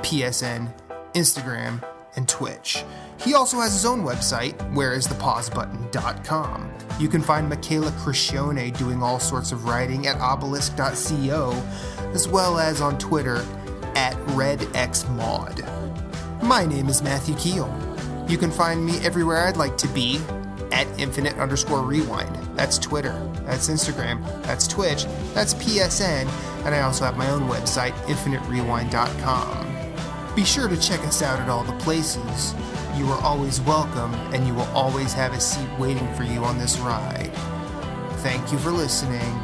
PSN, Instagram, and Twitch. He also has his own website, whereisthepausebutton.com. You can find Michaela Crescione doing all sorts of writing at obelisk.co, as well as on Twitter @RedXMod. My name is Matthew Keel. You can find me everywhere I'd like to be @infinite_rewind. That's Twitter, that's Instagram, that's Twitch, that's PSN, and I also have my own website, infiniterewind.com. Be sure to check us out at all the places. You are always welcome, and you will always have a seat waiting for you on this ride. Thank you for listening,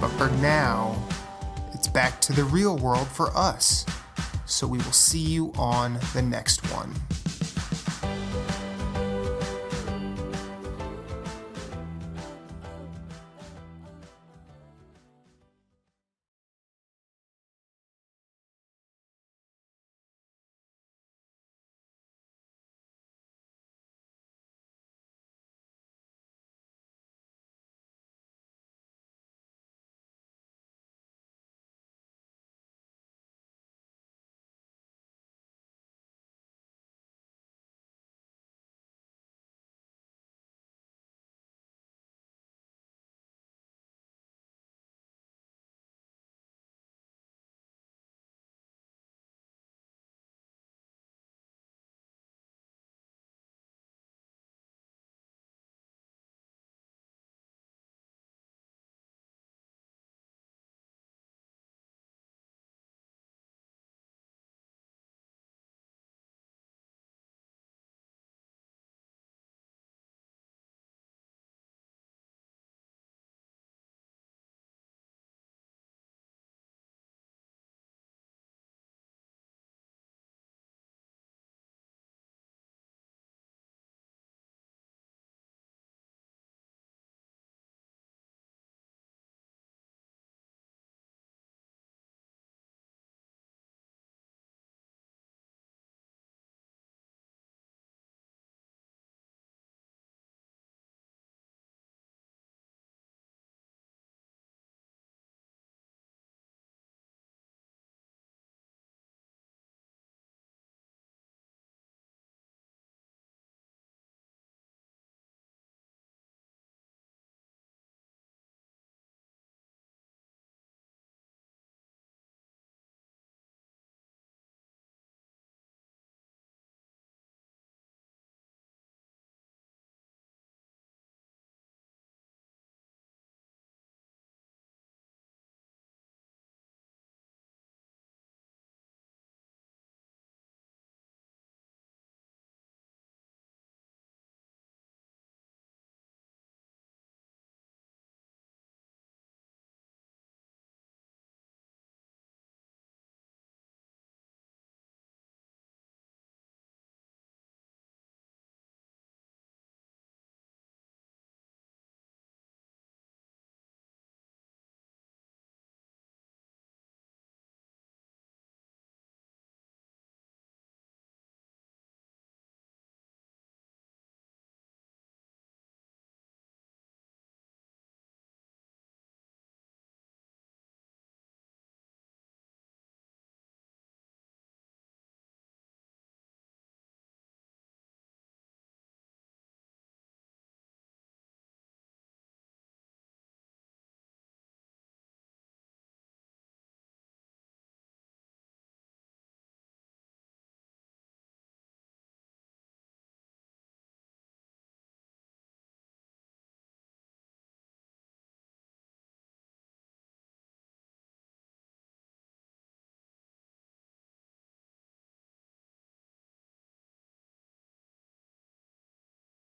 but for now, it's back to the real world for us. So we will see you on the next one.